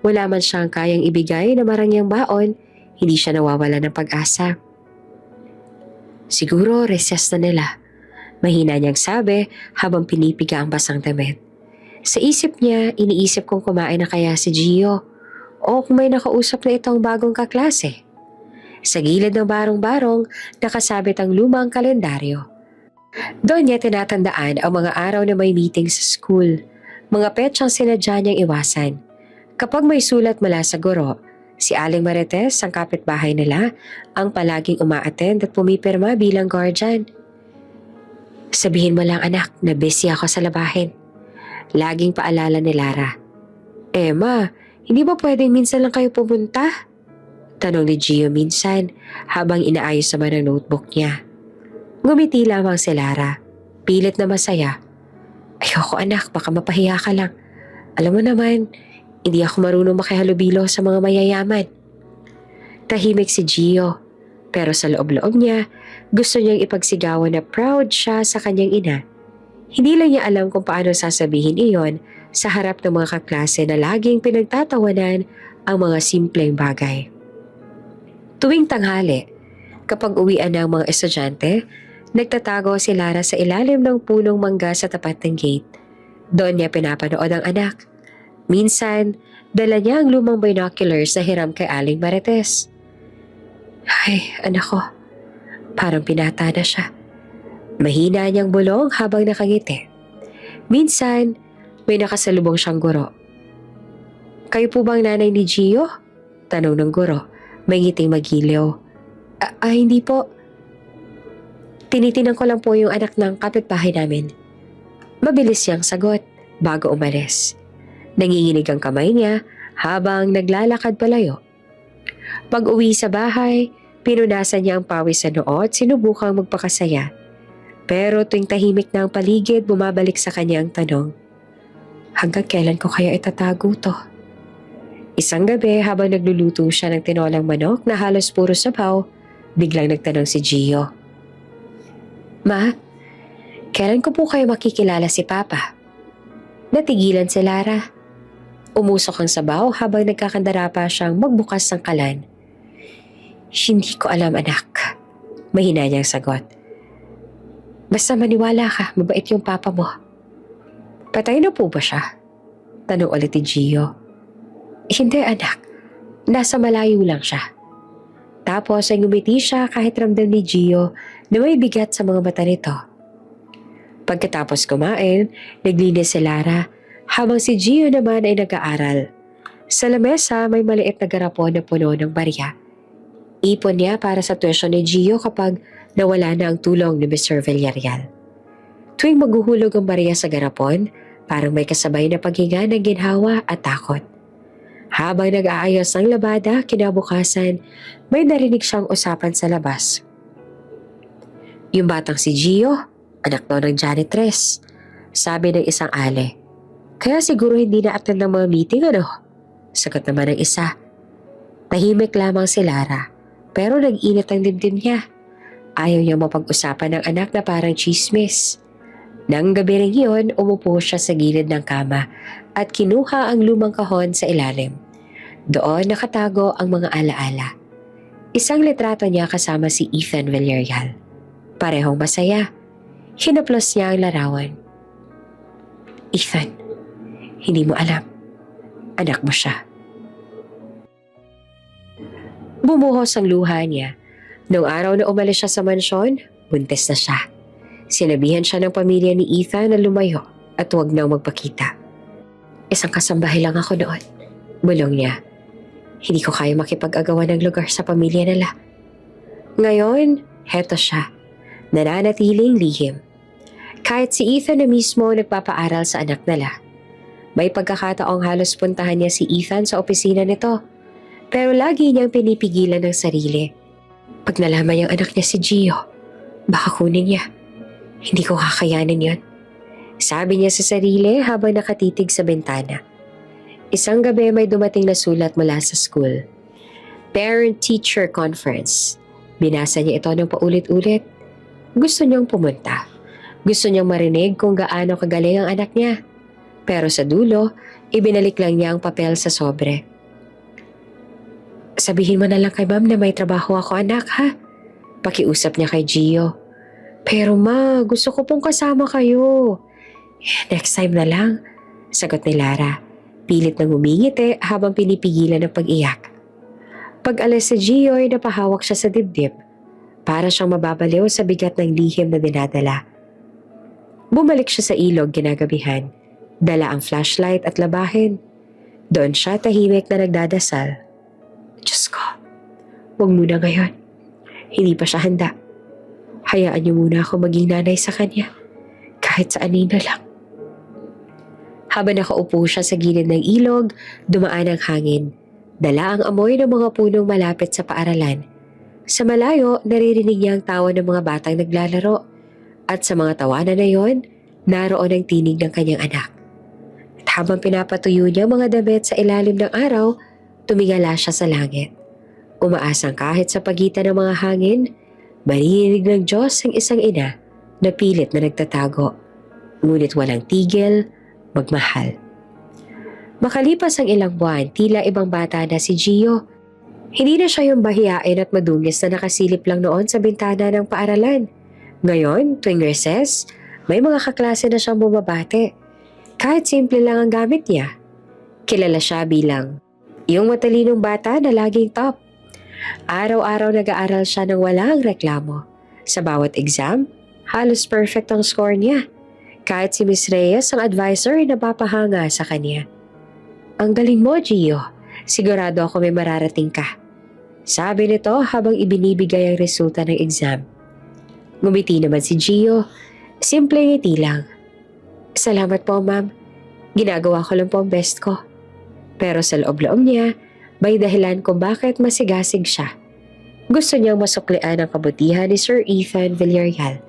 Wala man siyang kayang ibigay na marangyang baon, hindi siya nawawala ng pag-asa. Siguro recess na nila. Mahina niyang sabi habang pinipiga ang basang damit. Sa isip niya, iniisip kung kumain na kaya si Gio o kung may nakausap na itong bagong kaklase. Sa gilid ng barong-barong, nakasabit ang lumang kalendaryo. Doon niya tinatandaan ang mga araw na may meeting sa school, mga petsang sinadya niyang iwasan. Kapag may sulat mula sa guro, si Aling Marites, ang kapitbahay nila, ang palaging umaattend at pumipirma bilang guardian. Sabihin mo lang anak na busy ako sa labahin. Laging paalala ni Lara. Ma, hindi ba pwedeng minsan lang kayo pumunta? Tanong ni Gio minsan habang inaayos naman ang notebook niya. Ngumiti lamang si Lara. Pilit na masaya. Ayoko anak, baka mapahiya ka lang. Alam mo naman, hindi ako marunong makihalubilo sa mga mayayaman. Tahimik si Gio, pero sa loob-loob niya, gusto niyang ipagsigawan na proud siya sa kanyang ina. Hindi lang niya alam kung paano sasabihin iyon sa harap ng mga kaklase na laging pinagtatawanan ang mga simpleng bagay. Tuwing tanghali, kapag uwian ng mga estudyante, nagtatago si Lara sa ilalim ng punong mangga sa tapat ng gate. Doon niya pinapanood ang anak. Minsan, dala niya ang lumang binoculars na hiram kay Aling Marites. Ay, anak ko, parang pinata na siya. Mahina niyang bulong habang nakangiti. Minsan, may nakasalubong siyang guro. Kayo po bang nanay ni Gio? Tanong ng guro. May ngiting magiliw. Hindi po. Tinitinan ko lang po yung anak ng kapitbahay namin. Mabilis siyang sagot bago umalis. Nanginginig ang kamay niya habang naglalakad palayo. Pag-uwi sa bahay, pinunasan niya ang pawis sa noo at sinubukang magpakasaya. Pero tuwing tahimik na ang paligid, bumabalik sa kanya ang tanong, hanggang kailan ko kaya itatago to? Isang gabi habang nagluluto siya ng tinolang manok na halos puro sabaw, biglang nagtanong si Gio. Ma, kailan ko po kayo makikilala si Papa? Natigilan si Lara. Umusok ang sabaw habang nagkakandara pa siyang magbukas ng kalan. Hindi ko alam anak. Mahina niyang sagot. Basta maniwala ka, mabait yung papa mo. Patay na po ba siya? Tanong ulit ni Gio. Hindi anak, nasa malayo lang siya. Tapos ay ngumiti siya kahit ramdam ni Gio na may bigat sa mga mata nito. Pagkatapos kumain, naglinis si Lara habang si Gio naman ay nag-aaral. Sa lamesa may maliit na garapon na puno ng barya. Ipon niya para sa tuition ni Gio kapag nawala na ang tulong ni Mr. Villarreal. Tuwing maghuhulog ang barya sa garapon, parang may kasabay na paghinga ng ginhawa at takot. Habang nag-aayos ng labada, kinabukasan, may narinig siyang usapan sa labas. Yung batang si Gio, anak daw ng janitress, sabi ng isang ale. Kaya siguro hindi na-attend ng mga meeting ano? Sagot naman ng isa. Tahimik lamang si Lara, pero nag-init ang dibdib niya. Ayaw niya mapag-usapan ng anak na parang chismis. Nang gabi rin yun, umupo siya sa gilid ng kama at kinuha ang lumang kahon sa ilalim. Doon nakatago ang mga alaala. Isang litrato niya kasama si Ethan Villarreal. Parehong masaya. Hinaplos niya ang larawan. Ethan, hindi mo alam. Anak mo siya. Bumuhos ang luha niya. Noong araw na umalis siya sa mansyon, buntis na siya. Sinabihan siya ng pamilya ni Ethan na lumayo at huwag na magpakita. Isang kasambahay lang ako noon. Bulong niya. Hindi ko kaya makipag-agawan ng lugar sa pamilya nila. Ngayon, heto siya, nananatiling lihim. Kahit si Ethan na mismo nagpapaaral sa anak nila. May pagkakataong halos puntahan niya si Ethan sa opisina nito. Pero lagi niyang pinipigilan ng sarili. Pag nalaman niyang anak niya si Gio, baka kunin niya. Hindi ko kakayanin yon. Sabi niya sa sarili habang nakatitig sa bintana. Isang gabi may dumating na sulat mula sa school. Parent-teacher conference. Binasa niya ito ng paulit-ulit. Gusto niyang pumunta. Gusto niyang marinig kung gaano kagaling ang anak niya. Pero sa dulo, ibinalik lang niya ang papel sa sobre. Sabihin mo na lang kay ma'am na may trabaho ako anak ha. Pakiusap niya kay Gio. Pero ma, gusto ko pong kasama kayo. Next time na lang, sagot ni Lara. Pilit nang umingiti habang pinipigilan ng pag-iyak. Pag alis sa Gio ay napahawak siya sa dibdib. Para siyang mababaliw sa bigat ng lihim na dinadala. Bumalik siya sa ilog ginagabihan. Dala ang flashlight at labahin. Doon siya tahimik na nagdadasal. Diyos ko, huwag muna ngayon. Hindi pa siya handa. Hayaan niyo muna ako maging nanay sa kanya. Kahit sa anino lang. Habang nakaupo siya sa gilid ng ilog, dumaan ang hangin. Dala ang amoy ng mga punong malapit sa paaralan. Sa malayo, naririnig niya ang tawa ng mga batang naglalaro. At sa mga tawanan na yon, naroon ang tinig ng kanyang anak. At habang pinapatuyo niya mga damit sa ilalim ng araw, tumingala siya sa langit. Umaasang kahit sa pagitan ng mga hangin, marinig ng Diyos ang isang ina na pilit na nagtatago. Ngunit walang tigil, magmahal. Makalipas ang ilang buwan, tila ibang bata na si Gio. Hindi na siya yung bahiyain at madungis na nakasilip lang noon sa bintana ng paaralan. Ngayon, tuwing recess, may mga kaklase na siyang bumabate. Kahit simple lang ang gamit niya. Kilala siya bilang yung matalinong bata na laging top. Araw-araw nag-aaral siya ng walang reklamo. Sa bawat exam, halos perfect ang score niya. Kahit si Miss Reyes ang advisor ay napapahanga sa kanya. Ang galing mo, Gio. Sigurado ako may mararating ka. Sabi nito habang ibinibigay ang resulta ng exam. Ngumiti naman si Gio. Simple ngiti lang. Salamat po, ma'am. Ginagawa ko lang po ang best ko. Pero sa loob-loob niya, may dahilan kung bakit masigasig siya. Gusto niyang masuklian ang kabutihan ni Sir Ethan Villarreal,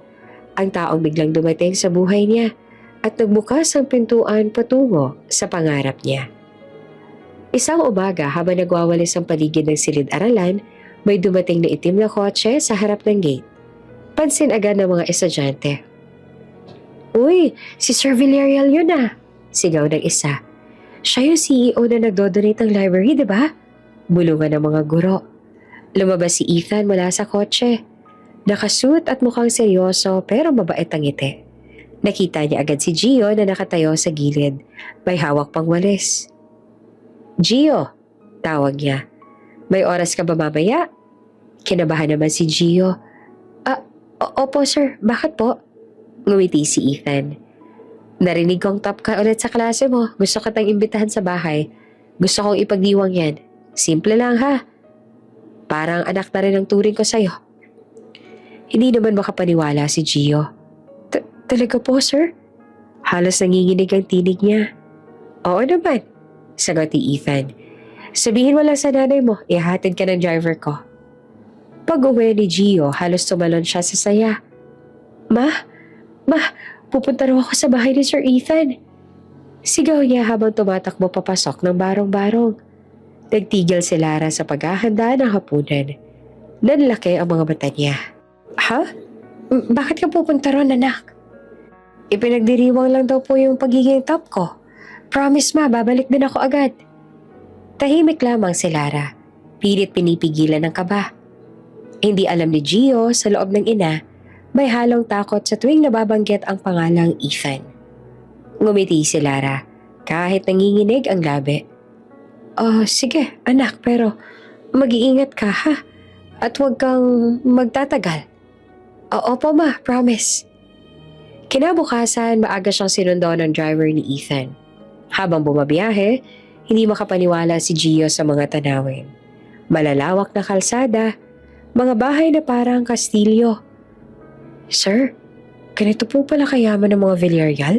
ang taong biglang dumating sa buhay niya at nagbukas ang pintuan patungo sa pangarap niya. Isang umaga habang nagwawalis ang paligid ng silid-aralan, may dumating na itim na kotse sa harap ng gate. Pansin agad ng mga estudyante. Uy, si Sir Villarreal yun ah, sigaw ng isa. Siya yung CEO na nagdodonate ng library, di ba? Bulungan ng mga guro. Lumabas si Ethan mula sa kotse. Nakasuit at mukhang seryoso pero mabait ang ngiti. Nakita niya agad si Gio na nakatayo sa gilid. May hawak pang walis. Gio, tawag niya. May oras ka ba mamaya? Kinabahan naman si Gio. Opo sir, bakit po? Ngumiti si Ethan. Narinig kong top ka ulit sa klase mo. Gusto ka tang imbitahan sa bahay. Gusto kong ipagdiwang yan. Simple lang ha. Parang anak na rin ang turing ko sa'yo. Hindi naman makapaniwala si Gio. Talaga po, sir? Halos nanginginig ang tinig niya. Oo naman, sagot ni Ethan. Sabihin mo lang sa nanay mo, ihatid ka ng driver ko. Pag-uwi ni Gio, halos tumalon siya sa saya. Ma, pupunta raw ako sa bahay ni Sir Ethan. Sigaw niya habang tumatakbo papasok ng barong-barong. Nagtigil si Lara sa paghahanda ng hapunan. Nanlaki ang mga mata niya. Ha? Bakit ka pupunta ron, anak? Ipinagdiriwang lang daw po yung pagiging top ko. Promise ma, babalik din ako agad. Tahimik lamang si Lara. Pilit pinipigilan ng kaba. Hindi alam ni Gio sa loob ng ina, may halong takot sa tuwing nababanggit ang pangalang Ethan. Ngumiti si Lara, kahit nanginginig ang labi. Sige anak, pero mag-iingat ka ha? At huwag kang magtatagal. Opo ma, promise. Kinabukasan, maaga siyang sinundo ng driver ni Ethan. Habang bumabiyahe, Hindi makapaniwala si Gio sa mga tanawin. Malalawak na kalsada, mga bahay na parang kastilyo. Sir, ganito po pala kayaman ng mga Villarreal?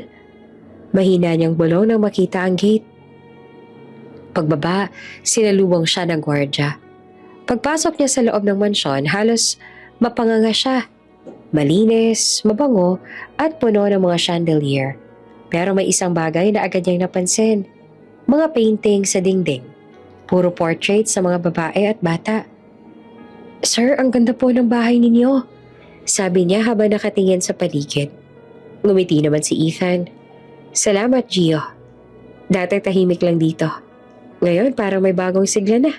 Mahina niyang bulong nang makita ang gate. Pagbaba, sinalubong siya ng gwardya. Pagpasok niya sa loob ng mansyon, halos mapanganga siya. Malinis, mabango, at puno ng mga chandelier. Pero may isang bagay na agad niyang napansin. Mga painting sa dingding. Puro portraits sa mga babae at bata. Sir, ang ganda po ng bahay ninyo, sabi niya habang nakatingin sa paligid. Ngumiti naman si Ethan. Salamat, Gio. Dati tahimik lang dito. Ngayon parang may bagong sigla na.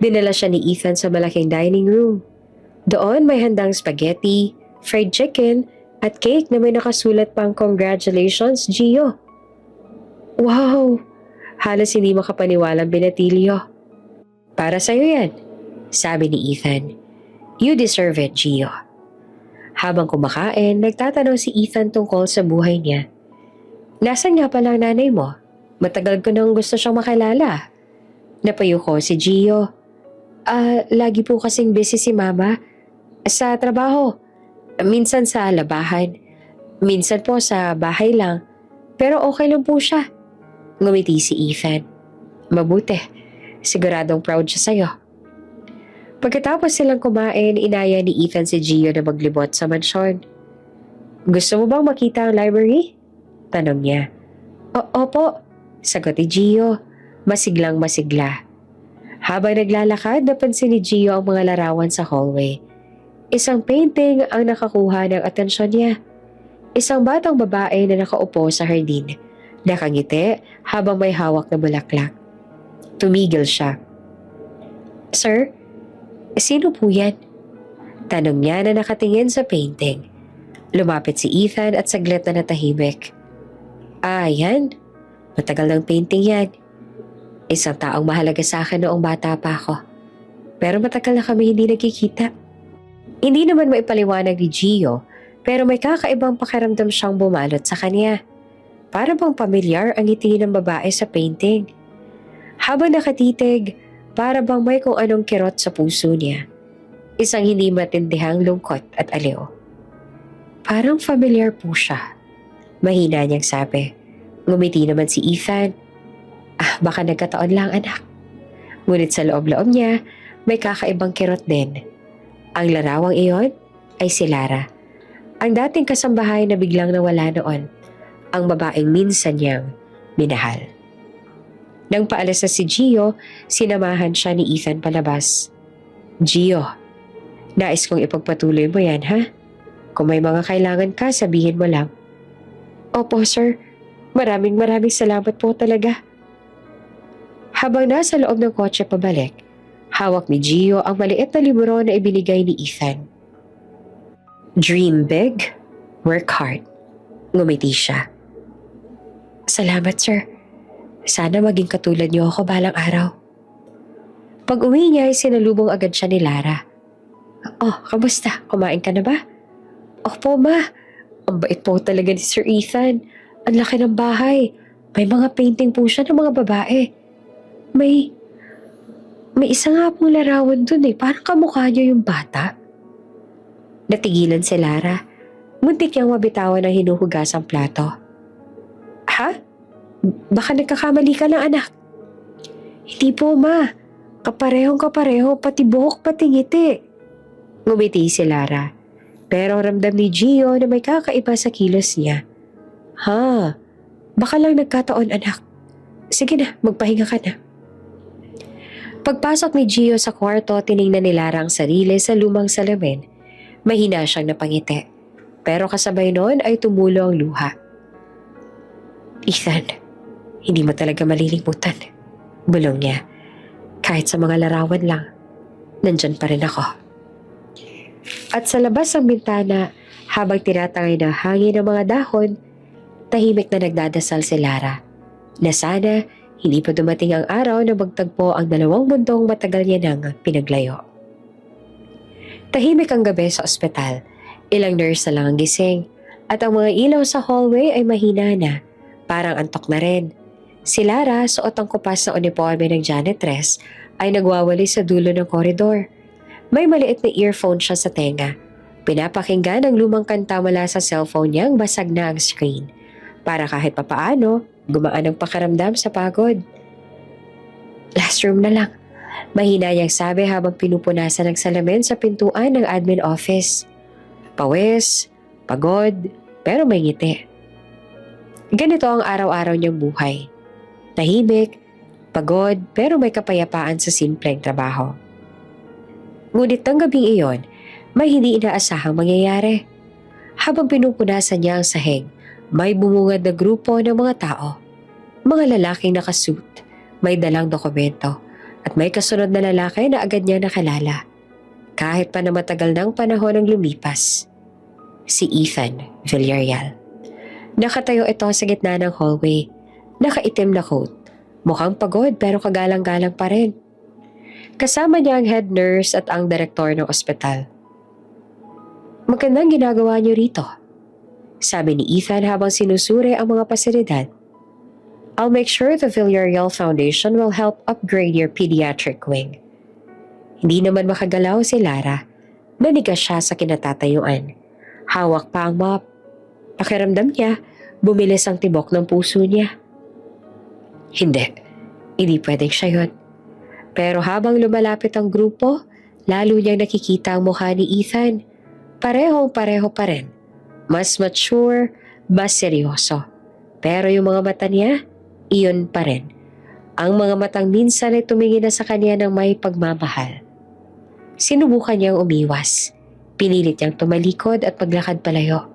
Dinala siya ni Ethan sa malaking dining room. Doon may handang spaghetti, fried chicken, at cake na may nakasulat pang congratulations, Gio. Wow! Halos hindi makapaniwalang binatilyo. Para sa'yo yan, sabi ni Ethan. You deserve it, Gio. Habang kumakain, nagtatanong si Ethan tungkol sa buhay niya. Nasaan nga pala ang nanay mo? Matagal ko nang gusto siyang makilala. Napayuko si Gio. Lagi po kasing busy si mama. Sa trabaho. Minsan sa labahan. Minsan po sa bahay lang. Pero okay lang po siya. Ngumiti si Ethan. Mabuti. Siguradong proud siya sa'yo. Pagkatapos silang kumain, inaya ni Ethan si Gio na maglibot sa mansyon. Gusto mo bang makita ang library? Tanong niya. Opo, sagot ni Gio. Masiglang masigla. Habang naglalakad, napansin ni Gio ang mga larawan sa hallway. Isang painting ang nakakuha ng atensyon niya. Isang batang babae na nakaupo sa hardin. Nakangiti habang may hawak na bulaklak. Tumigil siya. Sir, sino po yan? Tanong niya na nakatingin sa painting. Lumapit si Ethan at saglit na natahimik. Yan. Matagal ng painting yan. Isang taong mahalaga sa akin noong bata pa ako. Pero matagal na kami hindi nagkikita. Hindi naman maipaliwanag ni Gio, pero may kakaibang pakiramdam siyang bumalot sa kanya. Para bang pamilyar ang ngiti ng babae sa painting. Habang nakatitig, para bang may kung anong kirot sa puso niya. Isang hindi matindihang lungkot at aliw. Parang familiar po siya. Mahina niyang sabi. Ngumiti naman si Ethan. Baka nagkataon lang anak. Ngunit sa loob-loob niya, may kakaibang kirot din. Ang larawang iyon ay si Lara. Ang dating kasambahay na biglang nawala noon. Ang babaeng minsan niyang minahal. Nang paalis na si Gio, sinamahan siya ni Ethan palabas. Gio, nais kong ipagpatuloy mo yan, ha? Kung may mga kailangan ka, sabihin mo lang. Opo, sir. Maraming salamat po talaga. Habang nasa loob ng kotse pabalik, hawak ni Gio ang maliit na libro na ibinigay ni Ethan. Dream big, work hard. Ngumiti siya. Salamat, sir. Sana maging katulad niyo ako balang araw. Pag uwi niya ay sinalubong agad siya ni Lara. Kamusta? Kumain ka na ba? Opo, ma. Ang bait po talaga ni Sir Ethan. Ang laki ng bahay. May mga painting po siya ng mga babae. May isa nga pong larawan dun Parang kamukha niyo yung bata. Natigilan si Lara. Muntik niyang mabitawan ang hinuhugasang plato. Ha? Baka nagkakamali ka lang, anak. Hindi po, ma. Kaparehong-kapareho, pati buhok, pati ngiti. Ngumiti si Lara. Pero ramdam ni Gio na may kakaiba sa kilos niya. Baka lang nagkataon, anak. Sige na, magpahinga ka na. Pagpasok ni Gio sa kwarto, tiningnan ni Lara ang sarili sa lumang salamin. Mahina siyang napangiti. Pero kasabay noon ay tumulo ang luha. Ethan, hindi mo talaga malilimutan. Bulong niya. Kahit sa mga larawan lang, nandyan pa rin ako. At sa labas ng bintana, habang tinatangay ng hangin ng mga dahon, tahimik na nagdadasal si Lara. Na sana hindi pa dumating ang araw na magtagpo ang dalawang mundong matagal niya nang pinaglayo. Tahimik ang gabi sa ospital. Ilang nurse na lang ang gising. At ang mga ilaw sa hallway ay mahina na. Parang antok na rin. Si Lara, suot ang kupas na uniforme ng janitress, ay nagwawali sa dulo ng koridor. May maliit na earphone siya sa tenga. Pinapakinggan ang lumang kanta mula sa cellphone niyang basag na ang screen. Para kahit papaano, gumaan ang pakaramdam sa pagod. Last room na lang. Mahina niyang sabi habang pinupunasan ng salamin sa pintuan ng admin office. Pawis, pagod, pero may ngiti. Ganito ang araw-araw niyang buhay. Tahimik, pagod, pero may kapayapaan sa simpleng trabaho. Ngunit ng gabing iyon, may hindi inaasahang mangyayari. Habang pinupunasan niya ang sahig, may bumungad na grupo ng mga tao. Mga lalaking nakasuit, may dalang dokumento, at may kasunod na lalaki na agad niya nakilala. Kahit pa na matagal ng panahon ang lumipas. Si Ethan Villarreal. Nakatayo ito sa gitna ng hallway. Nakaitim na coat. Mukhang pagod pero kagalang-galang pa rin. Kasama niya ang head nurse at ang direktor ng ospital. Magandang ginagawa niyo rito, sabi ni Ethan habang sinusuri ang mga pasilidad. I'll make sure the Villarreal Foundation will help upgrade your pediatric wing. Hindi naman makagalaw si Lara. Nanigas siya sa kinatatayuan. Hawak pa ang mop. Pakiramdam niya, bumilis ang tibok ng puso niya. Hindi pwedeng siya yun. Pero habang lumalapit ang grupo, lalo niyang nakikita ang mukha ni Ethan. Parehong-pareho pa rin. Mas mature, mas seryoso. Pero yung mga mata niya, iyon pa rin. Ang mga matang minsan ay tumingin na sa kanya ng may pagmamahal. Sinubukan niyang umiwas. Pinilit niyang tumalikod at maglakad palayo.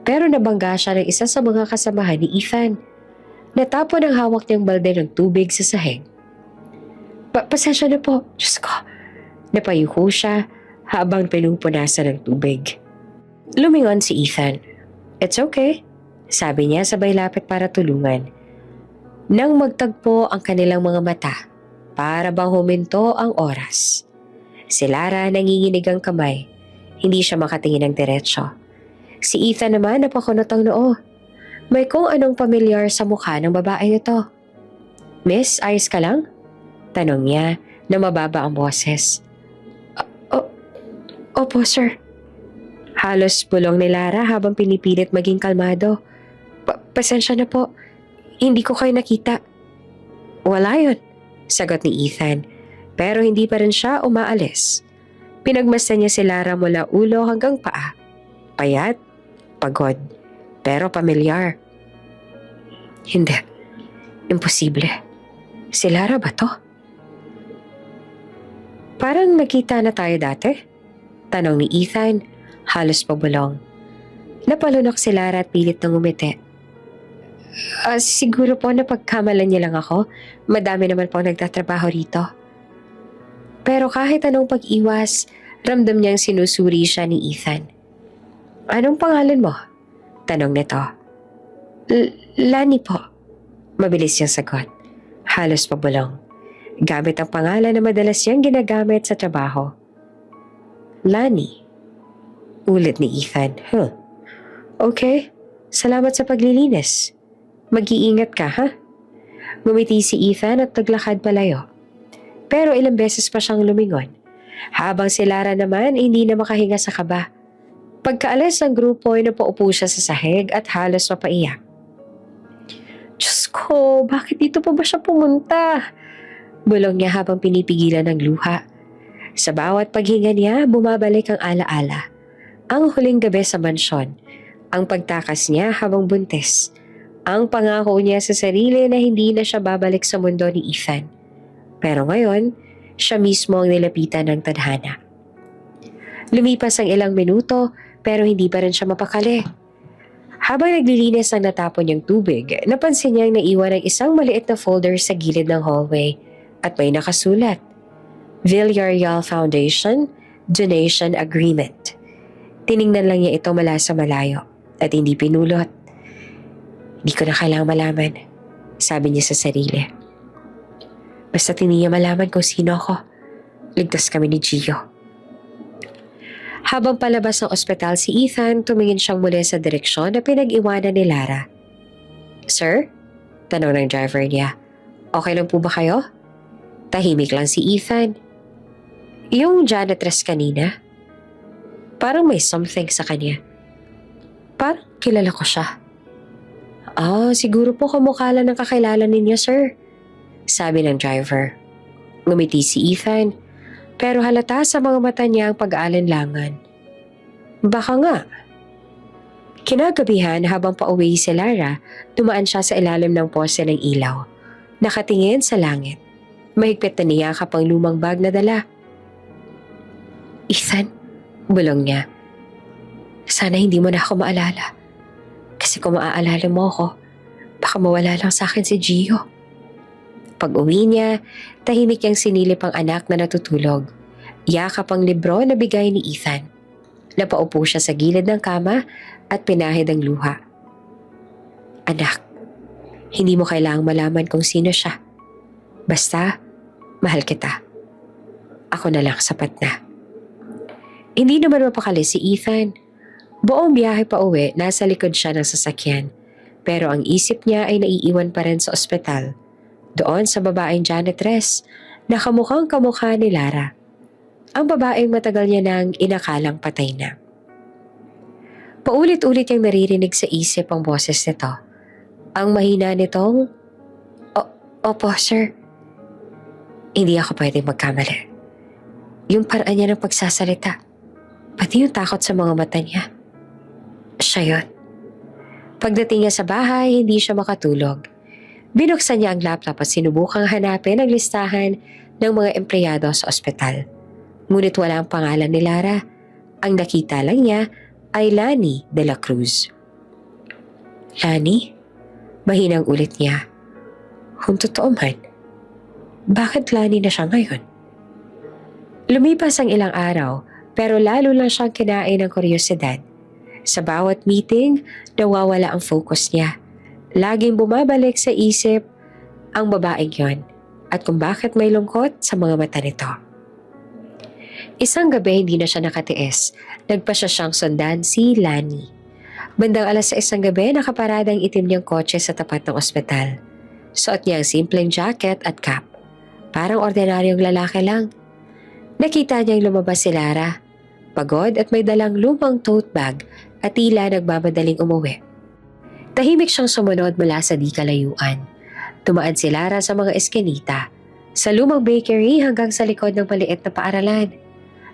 Pero nabangga siya ng isa sa mga kasamahan ni Ethan. Natapon ang hawak niyang balde ng tubig sa sahig. Pasensya na po, Diyos ko. Napayuko siya habang pinupunasan ng tubig. Lumingon si Ethan. It's okay, sabi niya sabay lapit para tulungan. Nang magtagpo ang kanilang mga mata, para bang huminto ang oras. Si Lara nanginginig ang kamay. Hindi siya makatingin ng diretsyo. Si Ethan naman napakunot ang noo. May kung anong pamilyar sa mukha ng babaeng ito. Miss, ayos ka lang? Tanong niya na mababa ang boses. Opo, sir. Halos bulong ni Lara habang pinipilit maging kalmado. Pasensya na po. Hindi ko kayo nakita. Wala yun, sagot ni Ethan. Pero hindi pa rin siya umaalis. Pinagmasdan niya si Lara mula ulo hanggang paa. Payat, pagod, pero pamilyar. Hindi. Imposible. Si Lara ba to? Parang nakita na tayo dati? Tanong ni Ethan, halos pabulong. Napalunok si Lara at pilit ng umiti. Siguro po napagkamalan niya lang ako. Madami naman po nagtatrabaho rito. Pero kahit anong pag-iwas, ramdam niyang sinusuri siya ni Ethan. Anong pangalan mo? Tanong nito. Lani po. Mabilis niyang sagot. Halos pabulong. Gamit ang pangalan na madalas niyang ginagamit sa trabaho. Lani. Ulit ni Ethan. Okay. Salamat sa paglilinis. Mag-iingat ka, ha? Ngumiti si Ethan at naglakad palayo. Pero ilang beses pa siyang lumingon. Habang si Lara naman hindi na makahinga sa kaba. Pagkaalis ng grupo ay napaupo siya sa sahig at halos mapaiyak. Diyos ko, bakit dito pa ba siya pumunta? Bulong niya habang pinipigilan ng luha. Sa bawat paghinga niya, bumabalik ang alaala. Ang huling gabi sa mansyon. Ang pagtakas niya habang buntis. Ang pangako niya sa sarili na hindi na siya babalik sa mundo ni Ethan. Pero ngayon, siya mismo ang nilapitan ng tadhana. Lumipas ang ilang minuto pero hindi pa rin siya mapakali. Habang naglilinis ang natapon niyang tubig, napansin niyang naiwan ang isang maliit na folder sa gilid ng hallway at may nakasulat. Villarreal Foundation Donation Agreement. Tiningnan lang niya ito mula sa malayo at hindi pinulot. Hindi ko na kailangang malaman, sabi niya sa sarili. Basta hindi niya malaman kung sino ako. Ligtas kami ni Gio. Habang palabas ng ospital si Ethan, tumingin siyang muli sa direksyon na pinag-iwanan ni Lara. Sir? Tanong ng driver niya. Okay lang po ba kayo? Tahimik lang si Ethan. Yung janitress kanina, parang may something sa kanya. Parang kilala ko siya. Siguro po kamukha lang ng kakilala ninyo, sir. Sabi ng driver. Ngumiti si Ethan, pero halata sa mga mata niya ang pag-aalinlangan. Baka nga. Kinagabihan habang pauwi si Lara, dumaan siya sa ilalim ng pose ng ilaw. Nakatingin sa langit. Mahigpit na niyakap ang lumang bag na dala. Ethan, bulong niya. Sana hindi mo na ako maalala. Kasi kung maaalala mo ako, baka mawala lang sa akin si Gio. Pag uwi niya, tahimik niyang sinilip ang anak na natutulog. Yakap ang libro na bigay ni Ethan. Napaupo siya sa gilid ng kama at pinahid ang luha. Anak, hindi mo kailangang malaman kung sino siya. Basta, mahal kita. Ako na lang sapat na. Hindi naman mapakali si Ethan. Buong biyahe pa uwi, nasa likod siya ng sasakyan. Pero ang isip niya ay naiiwan pa rin sa ospital. Doon sa babaeng janitress, na kamukhang kamukha ni Lara. Ang babaeng matagal niya nang inakalang patay na. Paulit-ulit niyang naririnig sa isip ang boses nito. Ang mahina nitong, Opo, sir. Hindi ako pwedeng magkamali. Yung paraan niya ng pagsasalita, pati yung takot sa mga mata niya. Siya yun. Pagdating niya sa bahay, hindi siya makatulog. Binuksan niya ang laptop at sinubukang hanapin ang listahan ng mga empleyado sa ospital. Ngunit wala ang pangalan ni Lara. Ang nakita lang niya ay Lani de la Cruz. Lani? Mahinang ulit niya. Kung totoo man, bakit Lani na siya ngayon? Lumipas ang ilang araw pero lalo lang siyang kinain ng kuryosidad. Sa bawat meeting, nawawala ang focus niya. Laging bumabalik sa isip ang babaeng yon at kung bakit may lungkot sa mga mata nito. Isang gabi hindi na siya nakatiis. Nagpasya siyang sundan si Lani. Bandang 6:00 ng gabi, nakaparada ang itim niyang kotse sa tapat ng ospital. Suot niya ang simpleng jacket at cap. Parang ordinaryong lalaki lang. Nakita niyang lumabas si Lara. Pagod at may dalang lumang tote bag at tila nagmamadaling umuwi. Tahimik siyang sumunod mula sa di kalayuan. Tumaan si Lara sa mga eskinita, sa lumang bakery hanggang sa likod ng maliit na paaralan.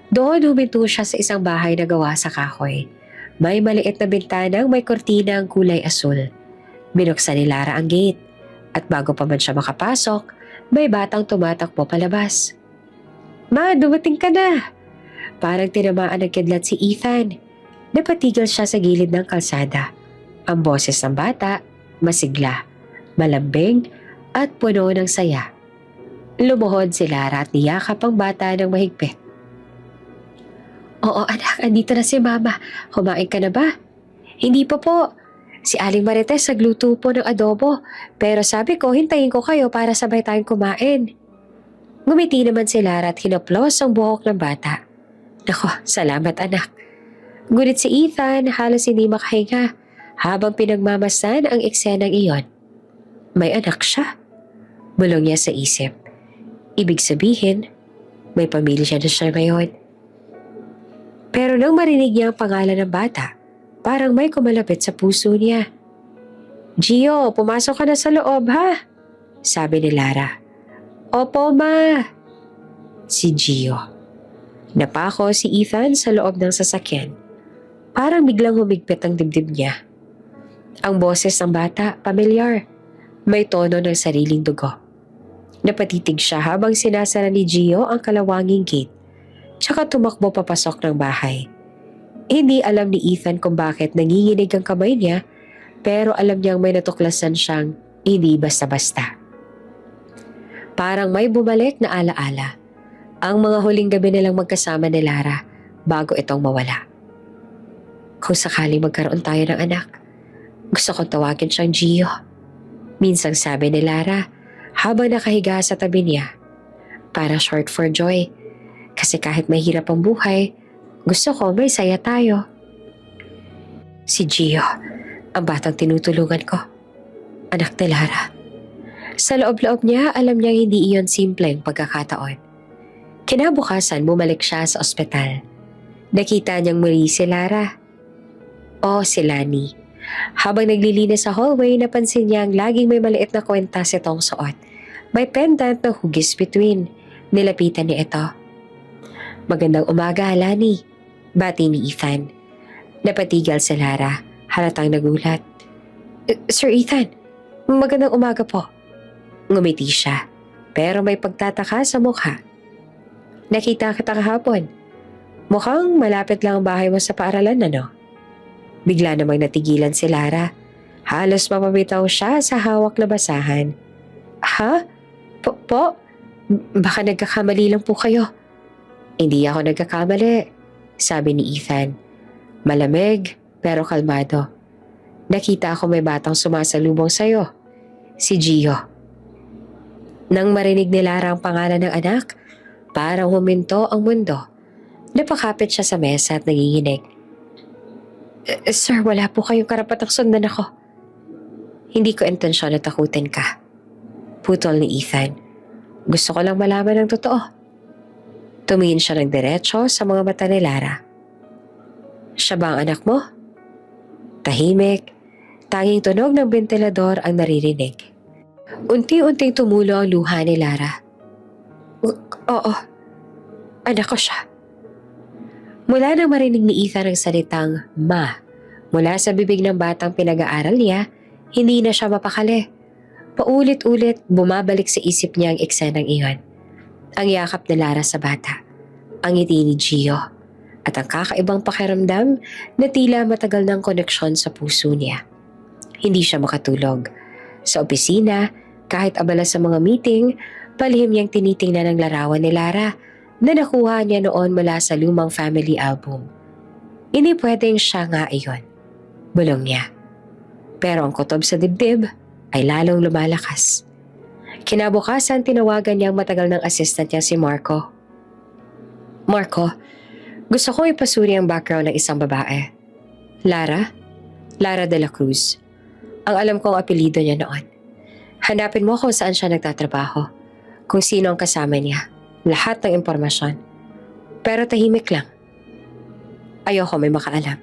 Doon huminto siya sa isang bahay na gawa sa kahoy. May maliit na bintanang may kortinang kulay asul. Binuksan ni Lara ang gate at bago pa man siya makapasok, may batang tumatakbo palabas. Ma, dumating ka na! Parang tinamaan ng kidlat si Ethan. Napatigil siya sa gilid ng kalsada. Ang boses ng bata, masigla, malambing at puno ng saya. Lumuhod si Lara at niyakap ang bata ng mahigpit. Oo anak, andito na si mama. Kumain ka na ba? Hindi pa po. Si Aling Marites nagluto po ng adobo. Pero sabi ko, hintayin ko kayo para sabay tayong kumain. Ngumiti naman si Lara at hinaplos ang buhok ng bata. Nako, salamat anak. Ngunit si Ethan halos hindi makahinga habang pinagmamasan ang eksenang iyon. May anak siya. Bulong niya sa isip. Ibig sabihin, may pamilya na siya ngayon. Pero nang marinig niya ang pangalan ng bata, parang may kumalapit sa puso niya. Gio, pumasok ka na sa loob ha? Sabi ni Lara. Opo ma. Si Gio. Napako si Ethan sa loob ng sasakyan. Parang biglang humigpit ang dibdib niya. Ang boses ng bata, pamilyar. May tono ng sariling dugo. Napatitig siya habang sinasara ni Gio ang kalawanging gate. Tsaka tumakbo papasok ng bahay. Hindi alam ni Ethan kung bakit nanginginig ang kamay niya, pero alam niyang may natuklasan siyang hindi basta-basta. Parang may bumalik na alaala. Ang mga huling gabi nilang magkasama ni Lara bago itong mawala. Kung sakaling magkaroon tayo ng anak, gusto kong tawagin siyang Gio. Minsang sabi ni Lara habang nakahiga sa tabi niya. Para short for joy. Kasi kahit mahirap ang buhay, gusto ko may saya tayo. Si Gio, ang batang tinutulungan ko. Anak ni Lara. Sa loob-loob niya, alam niyang hindi iyon simpleng pagkakataon. Kinabukasan, bumalik siya sa ospital. Nakita niyang muli si Lara. O si Lani. Habang naglilinis sa hallway, napansin niyang laging may maliit na kwintas itong suot. May pendant na hugis between. Nilapitan niya ito. Magandang umaga, Lani. Bati ni Ethan. Napatigal si Lara. Halatang nagulat. Sir Ethan, magandang umaga po. Ngumiti siya, pero may pagtataka sa mukha. Nakita kita kahapon. Mukhang malapit lang ang bahay mo sa paaralan, ano? Bigla namang natigilan si Lara. Halos mapabitaw siya sa hawak na basahan. Ha? Po? Baka nagkakamali lang po kayo. Hindi ako nagkakamali, sabi ni Ethan. Malamig, pero kalmado. Nakita ko may batang sumasalubong sa'yo. Si Gio. Nang marinig ni Lara ang pangalan ng anak, parang huminto ang mundo. Napakapit siya sa mesa at nanginginig. Sir, wala po kayong karapatang sundan ako. Hindi ko intensyon na takutin ka. Putol ni Ethan. Gusto ko lang malaman ang totoo. Tumingin siya ng diretso sa mga mata ni Lara. Siya ba ang anak mo? Tahimik, tanging tunog ng bentilador ang naririnig. Unti-unting tumulo ang luha ni Lara. Oo, anak ko siya. Mula nang marinig ni Ethan ang salitang ma mula sa bibig ng batang pinag-aaral niya, hindi na siya mapakali. Paulit-ulit bumabalik sa isip niya ang eksenang iyon. Ang yakap ni Lara sa bata, ang ngiti ni Gio, at ang kakaibang pakiramdam na tila matagal ng koneksyon sa puso niya. Hindi siya makatulog. Sa opisina, kahit abala sa mga meeting, palihim niyang tinitingnan ang larawan ni Lara na nakuha niya noon mula sa lumang family album. Hindi pwedeng siya nga iyon. Bulong niya. Pero ang kutob sa dibdib ay lalong lumalakas. Kinabukasan, tinawagan niya ang matagal ng assistant niya si Marco. Marco, gusto kong ipasuri ang background ng isang babae. Lara? Lara de la Cruz. Ang alam kong apelido niya noon. Hanapin mo kung saan siya nagtatrabaho, kung sino ang kasama niya, lahat ng impormasyon. Pero tahimik lang. Ayoko may makaalam.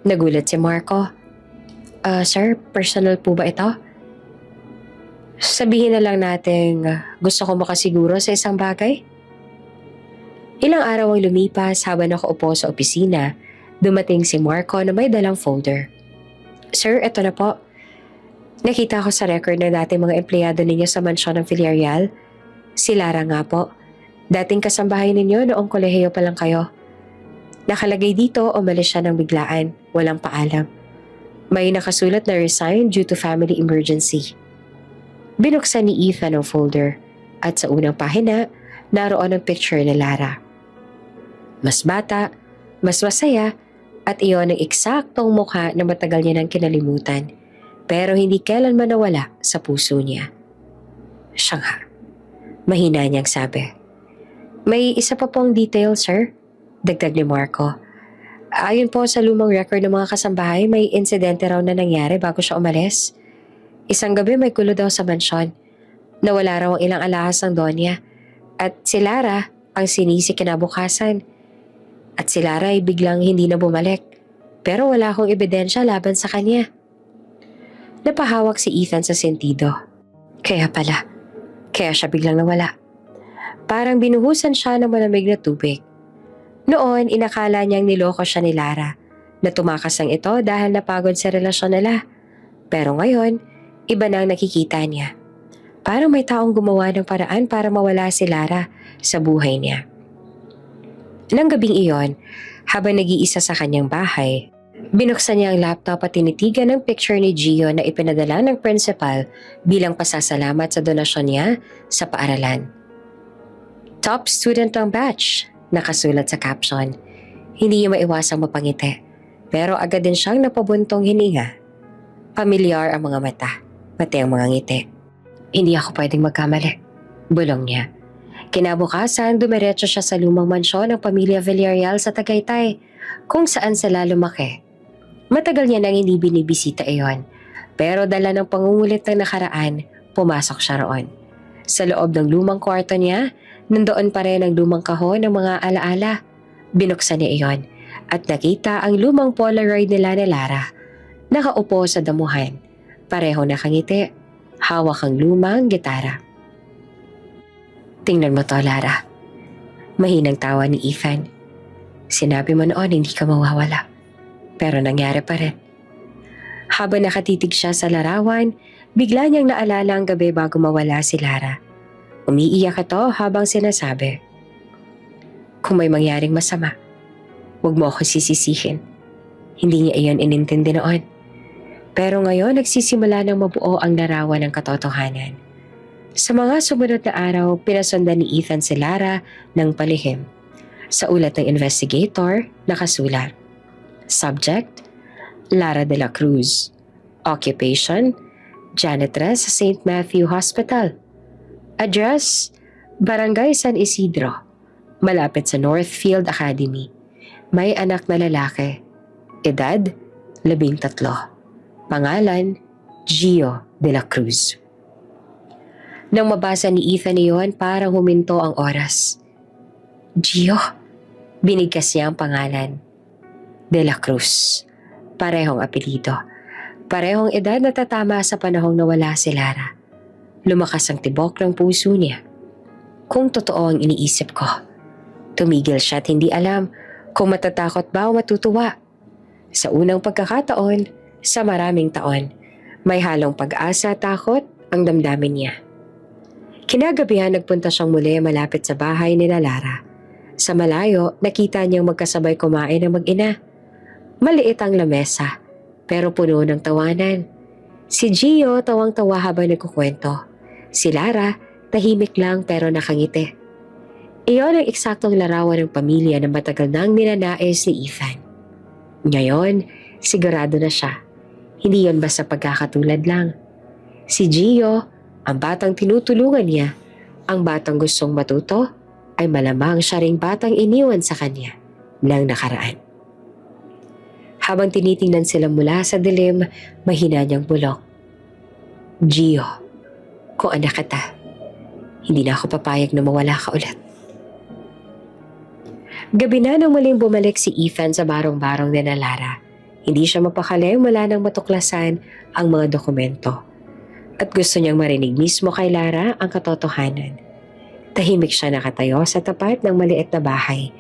Nagulat si Marco. Sir, personal po ba ito? Sabihin na lang natin gusto ko makasiguro sa isang bagay. Ilang araw ang lumipas habang nakaupo sa opisina, dumating si Marco na may dalang folder. Sir, eto na po. Nakita ko sa record na dating mga empleyado ninyo sa mansyon ng Villarreal. Si Lara nga po. Dating kasambahay ninyo noong kolehiyo pa lang kayo. Nakalagay dito umalis siya ng biglaan, walang paalam. May nakasulat na resign due to family emergency. Binuksan ni Ethan ang folder at sa unang pahina, naroon ang picture ni Lara. Mas bata, mas masaya, at iyon ang eksaktong mukha na matagal niya nang kinalimutan, pero hindi kailanman nawala sa puso niya. Siya nga. Mahina niyang sabi. May isa pa pong detail, sir, dagdag ni Marco. Ayon po sa lumang record ng mga kasambahay, may insidente raw na nangyari bago siya umalis. Isang gabi may gulo daw sa mansyon. Nawala raw ang ilang alahas ng Donya. At si Lara ang sinisi kinabukasan. At si Lara ay biglang hindi na bumalik. Pero wala akong ebidensya laban sa kanya. Napahawak si Ethan sa sentido. Kaya pala. Kaya siya biglang nawala. Parang binuhusan siya ng malamig na tubig. Noon, inakala niyang niloko siya ni Lara. Na tumakas ang ito dahil napagod sa relasyon nila. Pero ngayon, iba na ang nakikita niya. Parang may taong gumawa ng paraan para mawala si Lara sa buhay niya. Nang gabing iyon, habang nag-iisa sa kanyang bahay, binuksan niya ang laptop at tinitigan ang picture ni Gio na ipinadala ng principal bilang pasasalamat sa donasyon niya sa paaralan. Top student ng batch, nakasulat sa caption. Hindi niya maiwasang mapangiti, pero agad din siyang napabuntong hininga. Pamilyar ang mga mata, pati ang mga ngiti. Hindi ako pwedeng magkamali, bulong niya. Kinabukasan, dumiretso siya sa lumang mansyon ng pamilya Villarreal sa Tagaytay, kung saan sila lumaki. Matagal niya nang hindi binibisita iyon, pero dala ng pangungulit ng nakaraan, pumasok siya roon. Sa loob ng lumang kwarto niya, nandoon pa rin ang lumang kahon ng mga alaala. Binuksan niya iyon at nakita ang lumang Polaroid nila ni Lara. Nakaupo sa damuhan, pareho nakangiti, hawak ang lumang gitara. Tingnan mo to, Lara. Mahinang tawa ni Ethan. Sinabi mo noon hindi ka mawawala, pero nangyari pa rin. Habang nakatitig siya sa larawan, bigla niyang naalala ang gabi bago mawala si Lara. Umiiyak ito habang sinasabi, "Kung may mangyaring masama, huwag mo ako sisisihin." Hindi niya iyon inintindi noon. Pero ngayon nagsisimula ng mabuo ang larawan ng katotohanan. Sa mga sumunod na araw, pinasundan ni Ethan si Lara ng palihim. Sa ulat ng investigator, nakasulat, Subject, Lara de la Cruz. Occupation, janitress sa St. Matthew Hospital. Address, Barangay San Isidro, malapit sa Northfield Academy. May anak na lalaki. Edad, 13. Pangalan, Gio de la Cruz. Nang mabasa ni Ethan iyon, parang huminto ang oras. Gio, binigkas niya ang pangalan. De la Cruz. Parehong apelido. Parehong edad na tatama sa panahong nawala si Lara. Lumakas ang tibok ng puso niya. Kung totoo ang iniisip ko. Tumigil siya at hindi alam kung matatakot ba o matutuwa. Sa unang pagkakataon, sa maraming taon, may halong pag-asa at takot ang damdamin niya. Kinagabihan nagpunta siyang muli malapit sa bahay ni Lara. Sa malayo, nakita niyang magkasabay kumain ng mag-ina. Maliit ang lamesa, pero puno ng tawanan. Si Gio tawang-tawa habang nagkukwento. Si Lara, tahimik lang pero nakangiti. Iyon ang eksaktong larawan ng pamilya na matagal nang ninanais ni Ethan. Ngayon, sigurado na siya. Hindi yon basta pagkakatulad lang. Si Gio, ang batang tinutulungan niya, ang batang gustong matuto, ay malamang siya ring batang iniwan sa kanya ng nakaraan. Habang tinitingnan sila mula sa dilim, mahina niyang bulong. Gio, kung anak kita, hindi na ako papayag na mawala ka ulit. Gabi na nang muling bumalik si Ethan sa barong-barong ni Lara. Hindi siya mapakali mula nang matuklasan ang mga dokumento. At gusto niyang marinig mismo kay Lara ang katotohanan. Tahimik siya nakatayo sa tapat ng maliit na bahay.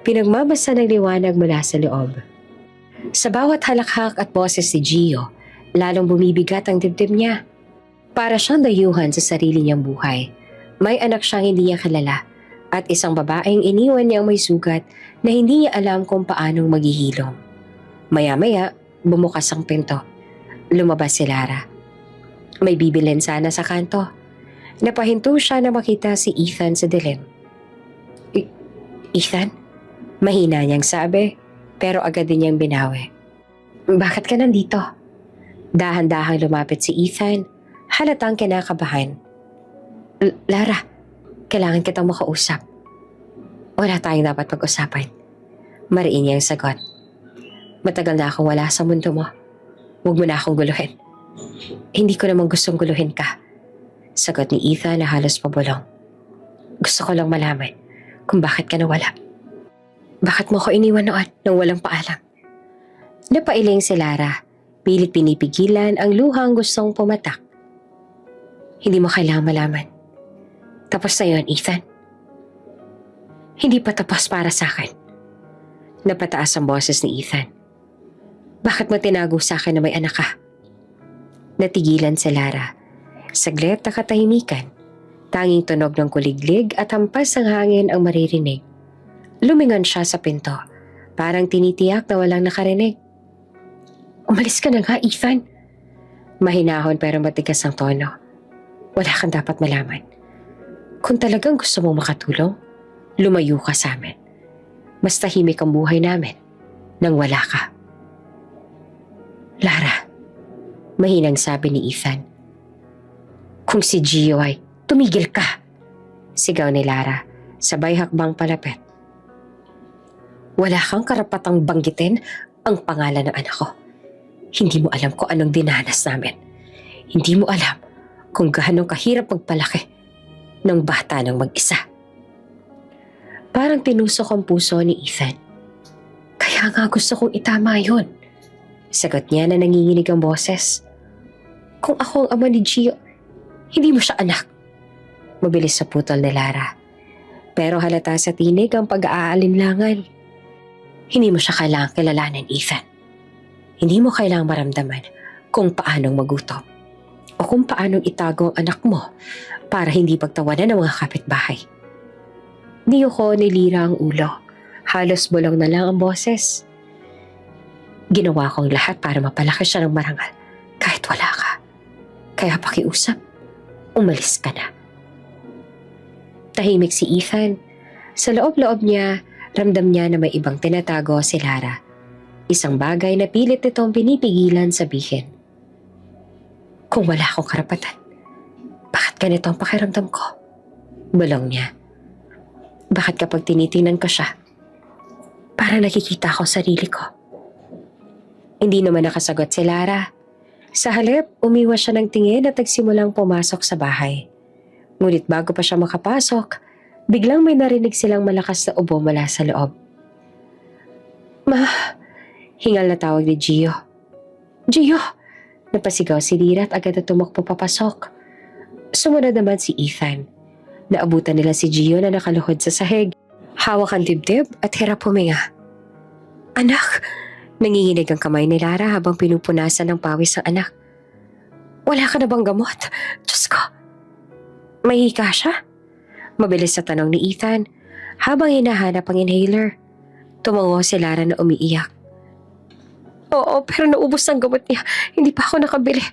Pinagmamasa ng liwanag mula sa loob. Sa bawat halakhak at boses si Gio, lalong bumibigat ang dibdib niya. Para siyang dayuhan sa sarili niyang buhay. May anak siyang hindi niya kilala at isang babaeng iniwan niyang may sugat na hindi niya alam kung paanong maghihilom. Maya-maya, bumukas ang pinto. Lumabas si Lara. May bibilin sana sa kanto. Napahinto siya na makita si Ethan sa dilim. Ethan? Mahina niyang sabi, pero agad din niyang binawi. Bakit ka nandito? Dahan-dahang lumapit si Ethan, halatang kinakabahan. Lara, kailangan kitang makausap. Wala tayong dapat pag-usapan. Mariin niyang sagot. Matagal na akong wala sa mundo mo. Huwag mo na akong guluhin. Hindi ko naman gustong guluhin ka. Sagot ni Ethan na halos pabulong. Gusto ko lang malaman kung bakit ka nawala. Bakit mo ko iniwan noon nang walang paalam? Napailing si Lara. Pilit pinipigilan ang luhang gustong pumatak. Hindi mo kailangang malaman. Tapos na yun, Ethan. Hindi pa tapos para sa akin. Napataas ang boses ni Ethan. Bakit mo tinago sa akin na may anak ka? Natigilan si Lara. Saglit na katahimikan. Tanging tunog ng kuliglig at hampas ng hangin ang maririnig. Lumingon siya sa pinto. Parang tinitiyak na walang nakarinig. Umalis ka na nga, Ethan. Mahinahon pero matigas ang tono. Wala kang dapat malaman. Kung talagang gusto mong makatulong, lumayo ka sa amin. Mas tahimik ang buhay namin nang wala ka. Lara, mahinang sabi ni Ethan. Kung si Gio ay, tumigil ka! Sigaw ni Lara, sabay hakbang palapit. Wala kang karapatang banggitin ang pangalan ng anak ko. Hindi mo alam kung anong dinanas namin. Hindi mo alam kung gaano kahirap magpalaki ng bata ng mag-isa. Parang tinusok ang puso ni Ethan. Kaya nga gusto kong itama yun. Sagot niya na nanginginig ang boses. Kung ako ang ama ni Gio, hindi mo siya anak. Mabilis sa putol ni Lara. Pero halata sa tinig ang pag-aalinlangan. Hindi mo siya kailangang kilalanin, Ethan. Hindi mo kailangang maramdaman kung paanong magutom o kung paanong itago ang anak mo para hindi pagtawanan ng mga kapitbahay. Di ako nilira ang ulo. Halos bulong na lang ang boses. Ginawa kong lahat para mapalaki siya ng marangal kahit wala ka. Kaya pakiusap, umalis ka na. Tahimik si Ethan. Sa loob-loob niya, ramdam niya na may ibang tinatago si Lara. Isang bagay na pilit nitong pinipigilan sabihin. Kung wala akong karapatan, bakit ganito ang pakiramdam ko? Bulong niya. Bakit kapag tinitingnan ko siya, parang nakikita ko sarili ko? Hindi naman nakasagot si Lara. Sa halip, umiwas siya ng tingin at nagsimulang pumasok sa bahay. Ngunit bago pa siya makapasok, biglang may narinig silang malakas na ubo mula sa loob. Ma, hingal na tawag ni Gio. Gio! Napasigaw si Lira at agad na tumakbo papasok. Sumunod naman si Ethan. Naabutan nila si Gio na nakaluhod sa sahig. Hawak ang dibdib at hirap huminga. Anak! Nanginginig ang kamay ni Lara habang pinupunasan ng pawis ang anak. Wala ka na bang gamot? Diyos ko! May hika siya? Mabilis sa tanong ni Ethan habang hinahanap ang inhaler. Tumango si Lara na umiiyak. Oo, pero naubos ang gamot niya. Hindi pa ako nakabili.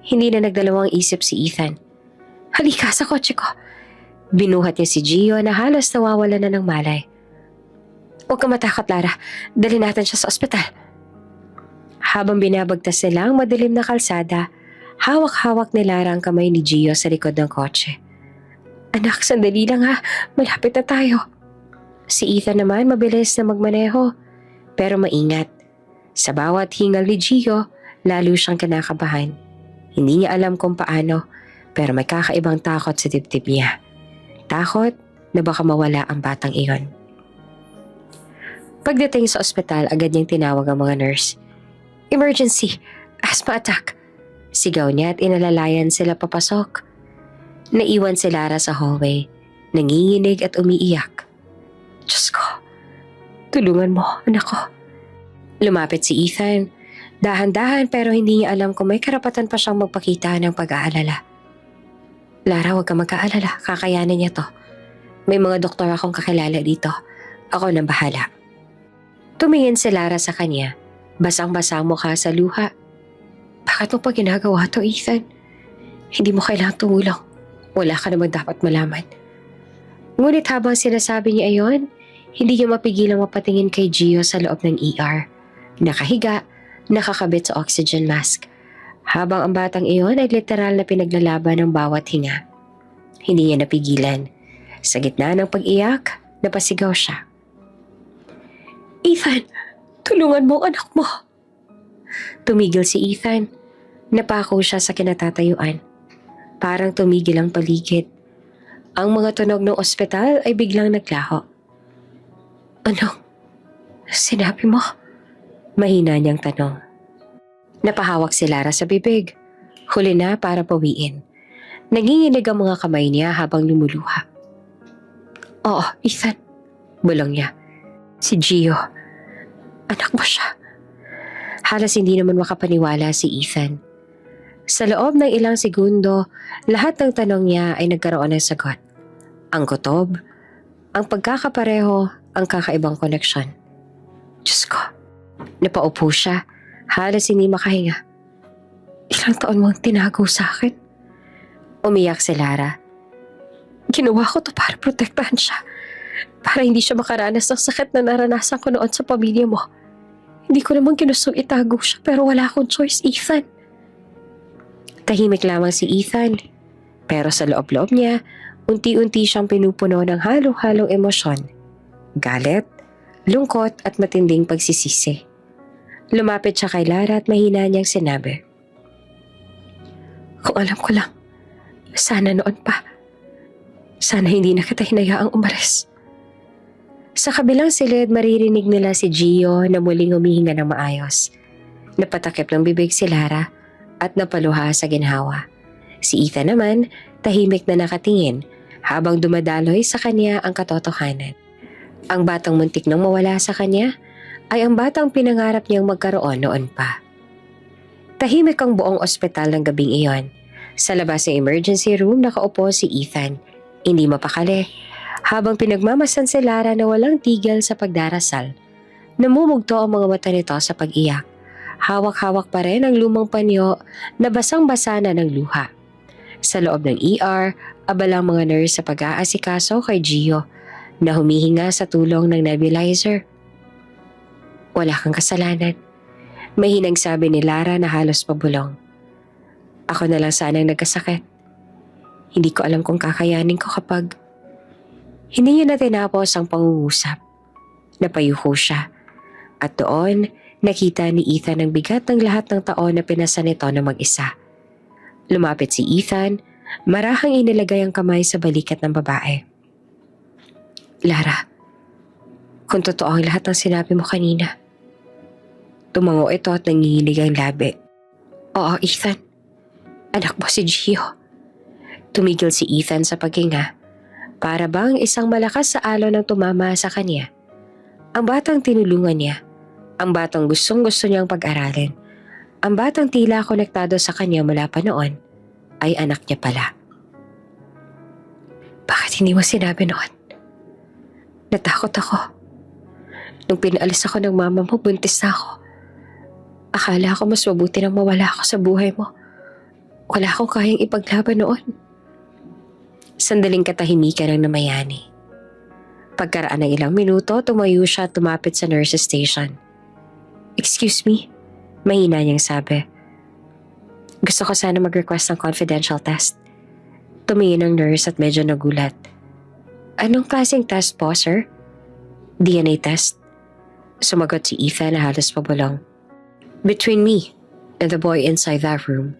Hindi na nagdalawang isip si Ethan. Halika sa kotse ko. Binuhat niya si Gio na halos nawawala na ng malay. Huwag ka matakot, Lara. Dali natin siya sa ospital. Habang binabagtas nila ang madilim na kalsada, hawak-hawak ni Lara ang kamay ni Gio sa likod ng kotse. Anak, sandali lang ha. Malapit na tayo. Si Ethan naman mabilis na magmaneho, pero maingat. Sa bawat hingal ni Gio, lalo siyang kinakabahan. Hindi niya alam kung paano, pero may kakaibang takot sa dibdib niya. Takot na baka mawala ang batang iyon. Pagdating sa ospital, agad niyang tinawag ang mga nurse. Emergency! Asthma attack! Sigaw niya at inalalayan sila papasok. Naiwan si Lara sa hallway, nanginginig at umiiyak. Diyos ko, tulungan mo, anak ko. Lumapit si Ethan. Dahan-dahan pero hindi niya alam kung may karapatan pa siyang magpakita ng pag-aalala. Lara, huwag ka magkaalala. Kakayanin niya to. May mga doktor akong kakilala dito. Ako nang bahala. Tumingin si Lara sa kanya. Basang-basa ang mukha sa luha. Bakit mo pa ginagawa to, Ethan? Hindi mo kailangang tumulong. Wala ka naman dapat malaman. Ngunit habang sinasabi niya ayon, hindi niya mapigilang mapatingin kay Gio sa loob ng ER. Nakahiga, nakakabit sa oxygen mask. Habang ang batang iyon ay literal na pinaglalaban ng bawat hinga. Hindi niya napigilan. Sa gitna ng pag-iyak, napasigaw siya. Ethan, tulungan mo ang anak mo. Tumigil si Ethan. Napako siya sa kinatatayuan. Parang tumigil ang paligid. Ang mga tunog ng ospital ay biglang naglaho. Ano? Sinabi mo? Mahina niyang tanong. Napahawak si Lara sa bibig. Huli na para pawiin. Nanginginig ang mga kamay niya habang lumuluha. Oo, Ethan. Bulong niya. Si Gio. Anak mo siya. Halos hindi naman makapaniwala si Ethan. Sa loob ng ilang segundo, lahat ng tanong niya ay nagkaroon ng sagot. Ang kutob, ang pagkakapareho, ang kakaibang koneksyon. Diyos ko, napaupo siya. Halos hindi makahinga. Ilang taon mo ang tinago sa akin? Umiyak si Lara. Ginawa ko to para protektahan siya. Para hindi siya makaranas ng sakit na naranasan ko noon sa pamilya mo. Hindi ko naman ginustong itago siya pero wala akong choice, Ethan. Tahimik lamang si Ethan. Pero sa loob-loob niya, unti-unti siyang pinupuno ng halo-halong emosyon. Galit, lungkot at matinding pagsisisi. Lumapit siya kay Lara at mahina niyang sinabi. Kung alam ko lang, Sana noon pa. Sana hindi na kita hinayaang umalis. Sa kabilang silid, maririnig nila si Gio na muling humihinga ng maayos. Napatakip ng bibig si Lara at napaluha sa ginhawa. Si Ethan naman, tahimik na nakatingin habang dumadaloy sa kanya ang katotohanan. Ang batang muntik nang mawala sa kanya ay ang batang pinangarap niyang magkaroon noon pa. Tahimik ang buong ospital ng gabing iyon. Sa labas ng emergency room nakaupo si Ethan, hindi mapakali, habang pinagmamasan si Lara na walang tigil sa pagdarasal. Namumugto ang mga mata nito sa pag-iyak. Hawak-hawak pa rin ang lumang panyo na basang-basa na ng luha. Sa loob ng ER, abalang mga nurse sa pag-aasikaso kay Gio na humihinga sa tulong ng nebulizer. Wala kang kasalanan. Mahinang sabi ni Lara na halos pabulong. Ako na lang sanang nagkasakit. Hindi ko alam kung kakayanin ko kapag... Hindi niya na tinapos ang pangungusap. Napayuko siya. At doon, nakita ni Ethan ang bigat ng lahat ng taon na pinasa nito na mag-isa. Lumapit si Ethan, marahang inilagay ang kamay sa balikat ng babae. Lara, kung totoo ang lahat ng sinabi mo kanina. Tumango ito at nanginginig ang labi. Oo, Ethan. Anak mo si Gio. Tumigil si Ethan sa paghinga. Para bang isang malakas sa alon ang tumama sa kanya. Ang batang tinulungan niya. Ang batang gustong-gusto niyang pag-aralin. Ang batang tila konektado sa kanya mula pa noon ay anak niya pala. Bakit hindi mo sinabi noon? Natakot ako. Nung pinaalis ako ng mama mo, buntis na ako. Akala ko mas mabuti nang mawala ako sa buhay mo. Wala akong kayang ipaglaban noon. Sandaling katahimikan ang namayani. Pagkaraan ng ilang minuto, tumayo siya at tumapit sa nurse's station. Excuse me, mahina niyang sabi. Gusto ko sana mag-request ng confidential test. Tumingin ang nurse at medyo nagulat. Anong klaseng test po, sir? DNA test. Sumagot si Ethan na halos pabulong. Between me and the boy inside that room.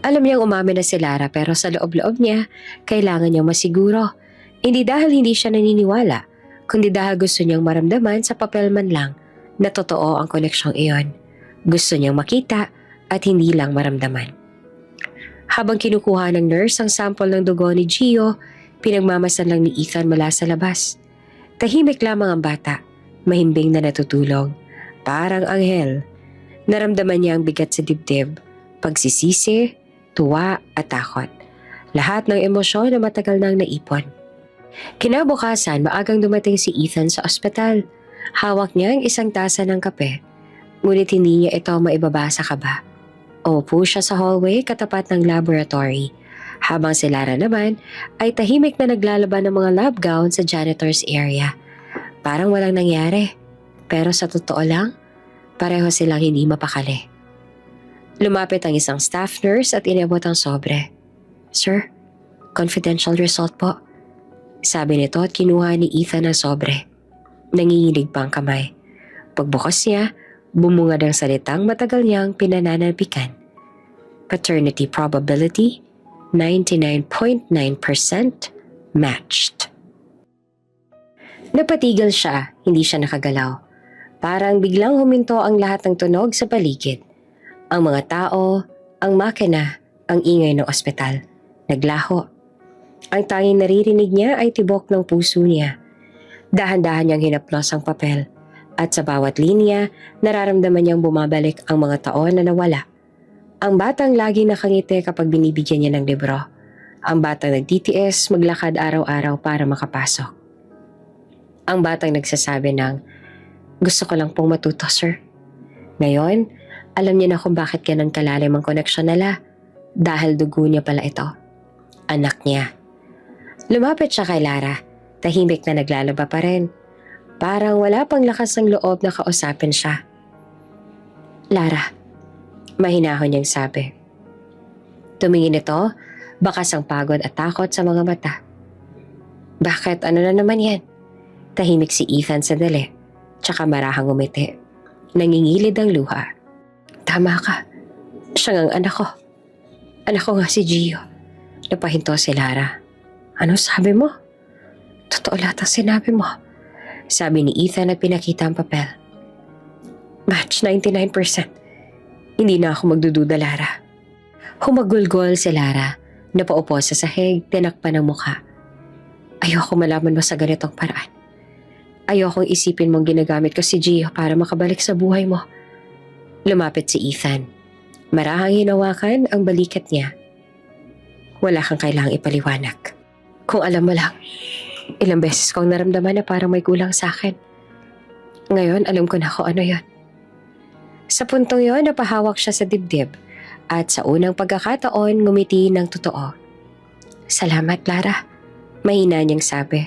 Alam niyang umamin na si Lara pero sa loob-loob niya, kailangan niyang masiguro. Hindi dahil hindi siya naniniwala, kundi dahil gusto niyang maramdaman sa papel man lang na totoo ang koneksyong iyon. Gusto niyang makita at hindi lang maramdaman. Habang kinukuha ng nurse ang sample ng dugo ni Gio, pinagmamasan lang ni Ethan mula sa labas. Tahimik lamang ang bata, mahimbing na natutulog. Parang anghel. Naramdaman niya ang bigat sa dibdib, pagsisisi, tuwa at takot. Lahat ng emosyon na matagal nang naipon. Kinabukasan, maagang dumating si Ethan sa ospital. Hawak niya ang isang tasa ng kape, ngunit hindi niya ito maibaba sa kaba. Umupo siya sa hallway katapat ng laboratory, habang si Lara naman ay tahimik na naglalaban ng mga lab gown sa janitor's area. Parang walang nangyari, pero sa totoo lang, pareho silang hindi mapakali. Lumapit ang isang staff nurse at inabot ang sobre. Sir, confidential result po. Sabi nito at kinuha ni Ethan ang sobre. Nanginginig pa ang kamay. Pagbukas niya, bumungad ang salitang matagal niyang pinananabikan. Paternity probability, 99.9% matched. Napatigil siya, hindi siya nakagalaw. Parang biglang huminto ang lahat ng tunog sa paligid. Ang mga tao, ang makina, ang ingay ng ospital. Naglaho. Ang tanging naririnig niya ay tibok ng puso niya. Dahan-dahan niyang hinaplos ang papel. At sa bawat linya, nararamdaman niyang bumabalik ang mga taon na nawala. Ang batang laging nakangiti kapag binibigyan niya ng libro. Ang batang nagtitiis maglakad araw-araw para makapasok. Ang batang nagsasabi ng, gusto ko lang pong matuto, sir. Ngayon, alam niya na kung bakit ganang kalalim ang koneksyon nila. Dahil dugo niya pala ito. Anak niya. Lumapit siya kay Lara. Tahimik na naglalaba pa rin. Parang wala pang lakas ng loob na kausapin siya. Lara, mahinahon niyang sabi. Tumingin ito, bakas ang pagod at takot sa mga mata. Bakit? Ano na naman yan? Tahimik si Ethan sandali, tsaka marahang umiti. Nangingilid ang luha. Tama ka. Siya ang anak ko. Anak ko nga si Gio. Napahinto si Lara. Ano sabi mo? Totoo lahat ang sinabi mo. Sabi ni Ethan at pinakita ang papel. Match 99%. Hindi na ako magdududa, Lara. Humagulgol si Lara. Napaupo sa sahig, tinakpan ang mukha. Ayoko malaman mo sa ganitong paraan. Ayokong isipin mong ginagamit ko si Gio para makabalik sa buhay mo. Lumapit si Ethan. Marahang hinawakan ang balikat niya. Wala kang kailangang ipaliwanag. Kung alam mo lang, ilang beses kong naramdaman na parang may kulang sa akin. Ngayon, alam ko na kung ano yon. Sa puntong yon, napahawak siya sa dibdib at sa unang pagkakataon, ngumiti ng totoo. Salamat, Lara. Mahina niyang sabi.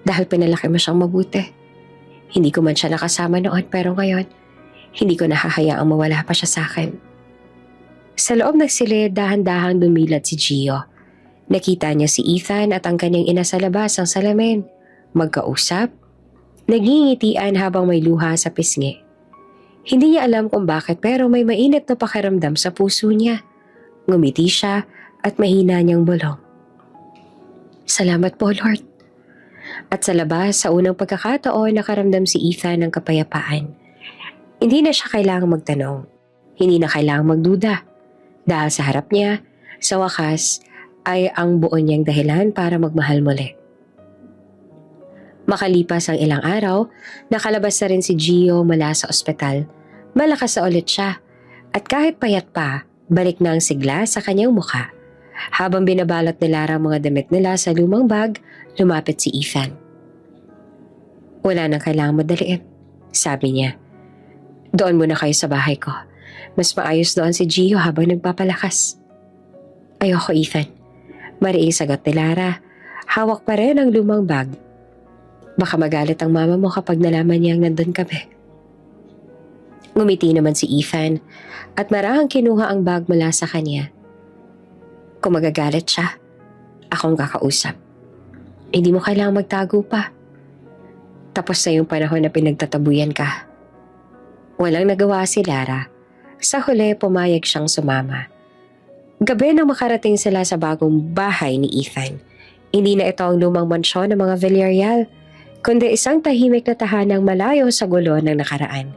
Dahil pinalaki mo siyang mabuti. Hindi ko man siya nakasama noon pero ngayon, hindi ko nahahayaang mawala pa siya sa akin. Sa loob ng silid, dahan-dahang dumilat si Gio. Nakita niya si Ethan at ang kanyang ina sa labas ang salamin. Magkausap, nagingitian habang may luha sa pisngi. Hindi niya alam kung bakit pero may mainit na pakiramdam sa puso niya. Ngumiti siya at mahina niyang bulong. Salamat po, Lord. At sa labas, sa unang pagkakataon, nakaramdam si Ethan ng kapayapaan. Hindi na siya kailangang magtanong. Hindi na kailangang magduda. Dahil sa harap niya, sa wakas, ay ang buo niyang dahilan para magmahal muli. Makalipas ang ilang araw, nakalabas na rin si Gio mula sa ospital. Malakas na ulit siya. At kahit payat pa, balik na ang sigla sa kanyang mukha. Habang binabalot ni Lara ang mga damit nila sa lumang bag, lumapit si Ethan. Wala nang kailangang madaliin, sabi niya. Doon muna kayo sa bahay ko. Mas maayos doon si Gio habang nagpapalakas. Ayoko, Ethan. Mariing sagot ni Lara. Hawak pa rin ang lumang bag. Baka magalit ang mama mo kapag nalaman niyang nandun kami. Ngumiti naman si Ethan at marahang kinuha ang bag mula sa kanya. Kung magagalit siya, akong kakausap. Hindi mo kailangang magtago pa. Tapos na yung panahon na pinagtatabuyan ka. Walang nagawa si Lara. Sa huli, pumayag siyang sumama. Gabi nang makarating sila sa bagong bahay ni Ethan. Hindi na ito ang lumang mansyon ng mga Villarreal, kundi isang tahimik na tahanang malayo sa gulo ng nakaraan.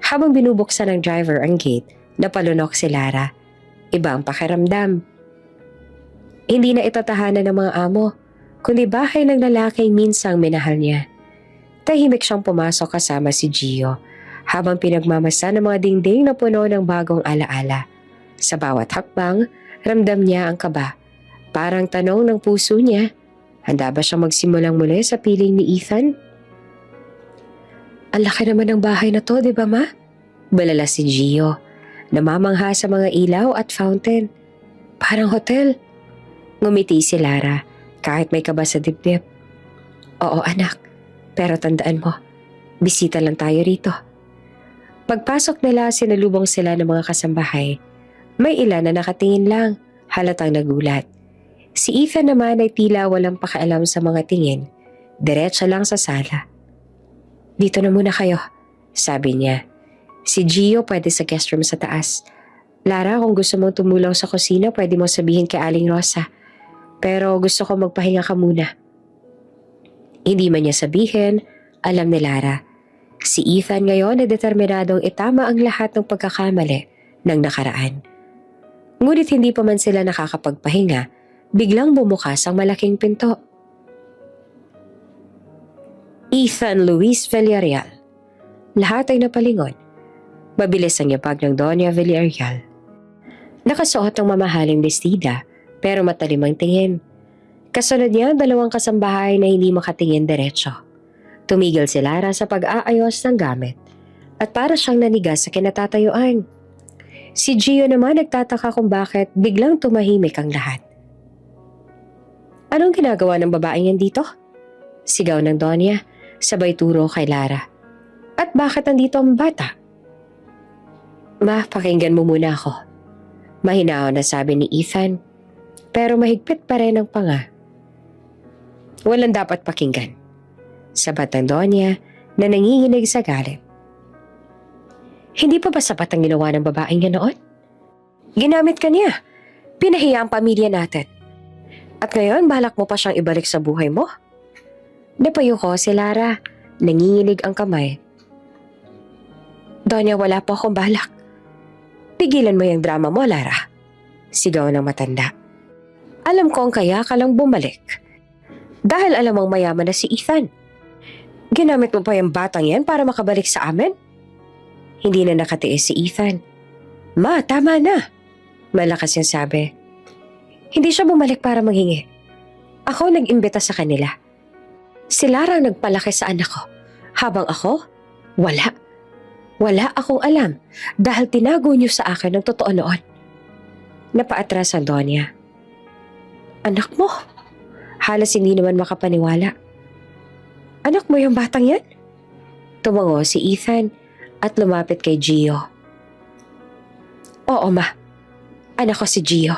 Habang binubuksan ng driver ang gate, napalunok si Lara. Iba ang pakiramdam. Hindi na ito tahanan ng mga amo, kundi bahay ng lalaking minsang minahal niya. Tahimik siyang pumasok kasama si Gio, habang pinagmamasa ng mga dingding na puno ng bagong alaala. Sa bawat hakbang, ramdam niya ang kaba. Parang tanong ng puso niya, handa ba siyang magsimulang muli sa piling ni Ethan? Ang laki naman ng bahay na to, di ba ma? Balala si Gio, namamangha sa mga ilaw at fountain. Parang hotel. Ngumiti si Lara kahit may kaba sa dibdib. Oo anak, pero tandaan mo, bisita lang tayo rito. Pagpasok nila, sinalubong sila ng mga kasambahay. May ilan na nakatingin lang, halatang nagulat. Si Ethan naman ay tila walang pakialam sa mga tingin. Diretso lang sa sala. Dito na muna kayo, sabi niya. Si Gio pwede sa guest room sa taas. Lara, kung gusto mong tumulong sa kusina, pwede mo sabihin kay Aling Rosa. Pero gusto ko magpahinga ka muna. Hindi man niya sabihin, alam ni Lara. Si Ethan ngayon ay determinadong itama ang lahat ng pagkakamali ng nakaraan. Ngunit hindi pa man sila nakakapagpahinga, biglang bumukas ang malaking pinto. Ethan Luis Villarreal. Lahat ay napalingon. Mabilis ang yapag ng Doña Villarreal. Nakasuot ng mamahaling bestida, pero matalim ang tingin. Kasunod niya ang dalawang kasambahay na hindi makatingin diretso. Tumigil si Lara sa pag-aayos ng gamit at para siyang nanigas sa kinatatayuan. Si Gio naman nagtataka kung bakit biglang tumahimik ang lahat. Anong ginagawa ng babaeng yan dito? Sigaw ng Donya, sabay turo kay Lara. At bakit nandito ang bata? Ma, pakinggan mo muna ako. Mahinahon na sabi ni Ethan, pero mahigpit pa rin ang panga. Walang dapat pakinggan. Sabat ng Donya na nanginginig sa galit. Hindi pa ba sapat ang ginawa ng babaeng niya noon? Ginamit ka niya. Pinahiya ang pamilya natin. At ngayon, balak mo pa siyang ibalik sa buhay mo? Napayo ko si Lara. Nanginginig ang kamay. Donya, wala po akong balak. Pigilan mo yung drama mo, Lara. Sigaw ng matanda. Alam ko ang kaya ka lang bumalik. Dahil alam mong mayaman na si Ethan. Ginamit mo pa yung batang yan para makabalik sa amin? Hindi na nakatiis si Ethan. Ma, tama na. Malakas yung sabi. Hindi siya bumalik para manghingi. Ako nag-imbita sa kanila. Si Lara ang nagpalaki sa anak ko. Habang ako, wala. Wala akong alam dahil tinago niyo sa akin ng totoo noon. Napaatras ang Donya. Anak mo? Halos hindi naman makapaniwala. Anak mo yung batang yan? Tumango si Ethan at lumapit kay Gio. Oo, ma. Anak ko si Gio.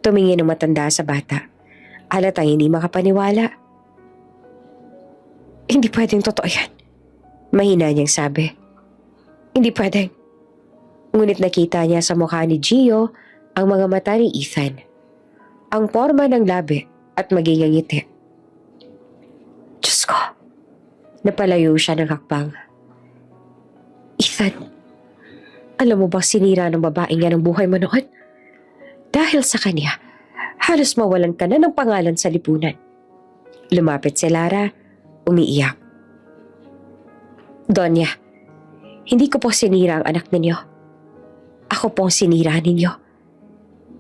Tumingin ang matanda sa bata. Halatang hindi makapaniwala. Hindi pwedeng totoo yan. Mahina niyang sabi. Hindi pwedeng. Ngunit nakita niya sa mukha ni Gio ang mga mata ni Ethan. Ang forma ng labi at maging ngiti. Diyos ko. Napalayo siya ng hakbang. Ethan, alam mo bang sinira ng babaeng yan ang buhay mo noon? Dahil sa kanya, halos mawalan ka na ng pangalan sa lipunan. Lumapit si Lara, umiiyak. Donya, hindi ko po sinira ang anak ninyo. Ako pong sinira ninyo.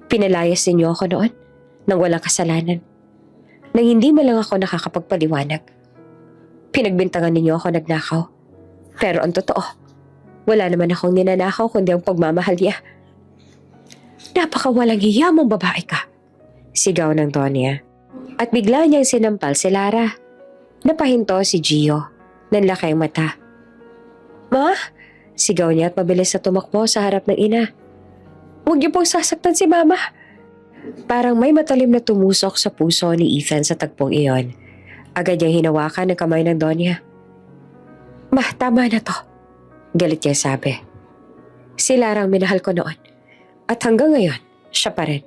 Pinalayas ninyo ako noon nang walang kasalanan. Nang hindi man lang ako nakakapagpaliwanag. Pinagbintangan ninyo ako nagnakaw. Pero ang totoo, wala naman akong ninanakaw kundi ang pagmamahal niya. Napakawalang hiya mong babae ka. Sigaw ng Donya. At bigla niyang sinampal si Lara. Napahinto si Gio. Nanlaki ang mata. Ma? Sigaw niya at mabilis na tumakbo sa harap ng ina. Huwag niyo pong sasaktan si Mama. Parang may matalim na tumusok sa puso ni Ethan sa tagpong iyon. Agad niyang hinawakan ang kamay ng Donya. Ma, tama na to. Galit niya sabi. Si Lara ang minahal ko noon. At hanggang ngayon, siya pa rin.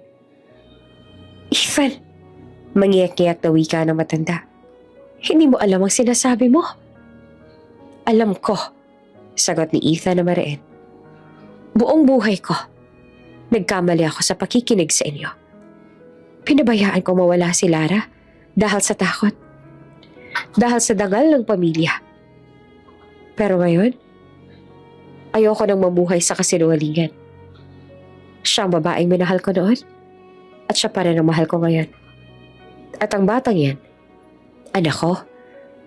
Ethan, mangiyak-iyak na wika ng matanda. Hindi mo alam ang sinasabi mo. Alam ko, sagot ni Ethan na mariin. Buong buhay ko, nagkamali ako sa pakikinig sa inyo. Pinabayaan ko mawala si Lara dahil sa takot. Dahil sa dangal ng pamilya. Pero ngayon, ayoko nang mabuhay sa kasinungalingan. Siya ang babaeng minahal ko noon at siya pa rin ang mahal ko ngayon. At ang batang yan, anak ko,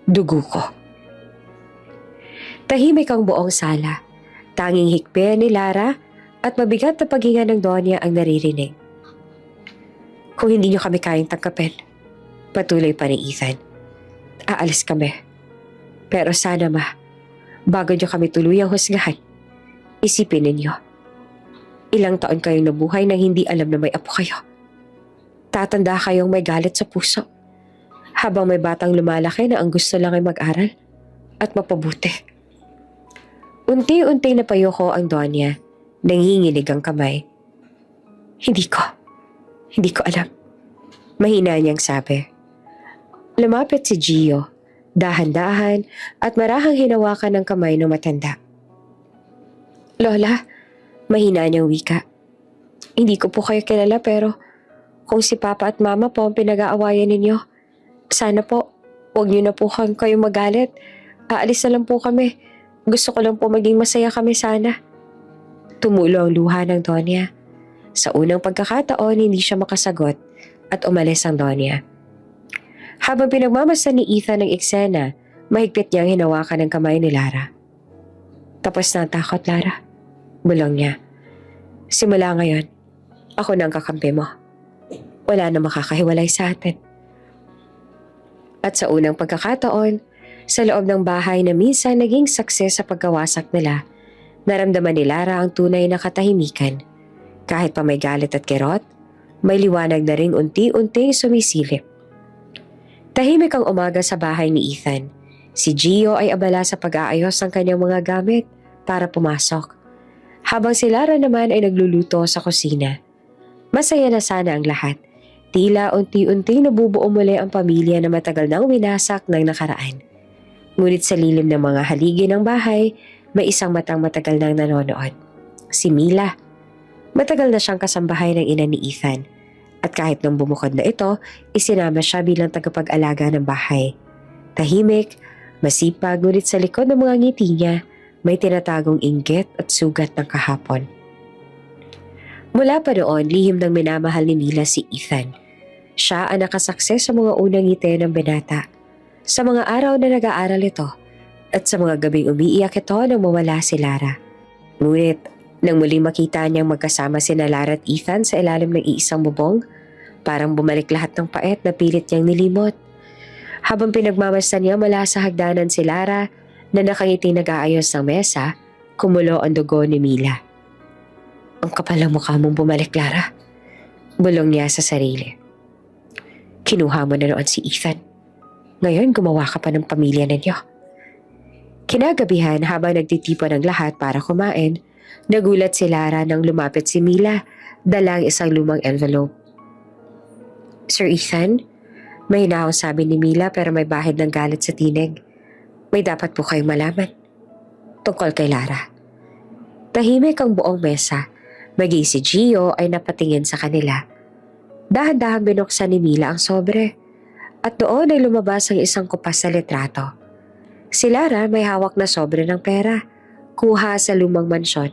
dugo ko. Tahimik ang buong sala. Tanging hikbi ni Lara at mabigat na paghinga ng Donya ang naririnig. Kung hindi niyo kami kayang tangkapin, patuloy pa ni Ethan. Aalis kami. Pero sana bago niyo kami tuluyang husgahan, isipin ninyo. Ilang taon kayong nabuhay nang hindi alam na may apo kayo. Tatanda kayong may galit sa puso. Habang may batang lumalaki na ang gusto lang ay mag-aral at mapabuti. Unti-unti napayo ko ang Donya. Nanginginig ang kamay. Hindi ko alam. Mahina niyang sabi. Lumapit si Gio, dahan-dahan at marahang hinawakan ng kamay ng matanda. Lola, mahina niyang wika. Hindi ko po kayo kilala pero kung si Papa at Mama po ang pinag-aawayan ninyo, sana po, huwag niyo na po kayong magalit. Aalis na lang po kami. Gusto ko lang po maging masaya kami sana. Tumulo ang luha ng Donya. Sa unang pagkakataon, hindi siya makasagot at umalis ang Donya. Habang pinagmamasdan ni Ethan ang eksena, mahigpit niyang hinawakan ang kamay ni Lara. Tapos na ang takot, Lara. Bulong niya. Simula ngayon, ako na ang kakampi mo. Wala na makakahiwalay sa atin. At sa unang pagkakataon, sa loob ng bahay na minsan naging success sa pagkawasak nila, naramdaman ni Lara ang tunay na katahimikan. Kahit pa may galit at kirot, may liwanag na ring unti-unting sumisilip. Tahimik ang umaga sa bahay ni Ethan. Si Gio ay abala sa pag-aayos ng kanyang mga gamit para pumasok. Habang si Lara naman ay nagluluto sa kusina. Masaya na sana ang lahat. Tila unti-unting nabubuo muli ang pamilya na matagal nang winasak ng nakaraan. Ngunit sa lilim ng mga haligi ng bahay, may isang matang matagal nang nanonood. Si Mila. Matagal na siyang kasambahay ng ina ni Ethan. At kahit nang bumukod na ito, isinama siya bilang tagapag-alaga ng bahay. Tahimik, masipag, ngunit sa likod ng mga ngiti niya, may tinatagong inggit at sugat ng kahapon. Mula pa noon, lihim ng minamahal ni Mila si Ethan. Siya ang nakasakses sa mga unang ngiti ng binata. Sa mga araw na nag-aaral ito, at sa mga gabing umiiyak ito nang mawala si Lara. Ngunit, nang muling makita niyang magkasama sina Lara at Ethan sa ilalim ng iisang bubong, parang bumalik lahat ng pait na pilit niyang nilimot. Habang pinagmamasdan niya mula sa hagdanan si Lara na nakangiti nag-aayos ng mesa, kumulo ang dugo ni Mila. Ang kapal ng mukha mong bumalik, Lara. Bulong niya sa sarili. Kinuha mo na noon si Ethan. Ngayon gumawa ka pa ng pamilya ninyo. Kinagabihan habang nagtitipon ang lahat para kumain, nagulat si Lara nang lumapit si Mila, dala ang isang lumang envelope. Sir Ethan, may hinahong sabi ni Mila pero may bahid ng galit sa tinig. May dapat po kayong malaman. Tungkol kay Lara. Tahimik ang buong mesa. Maging si Gio ay napatingin sa kanila. Dahan-dahan binuksan ni Mila ang sobre. At doon ay lumabas ang isang kupas sa litrato. Si Lara may hawak na sobre ng pera. Kuha sa lumang mansyon.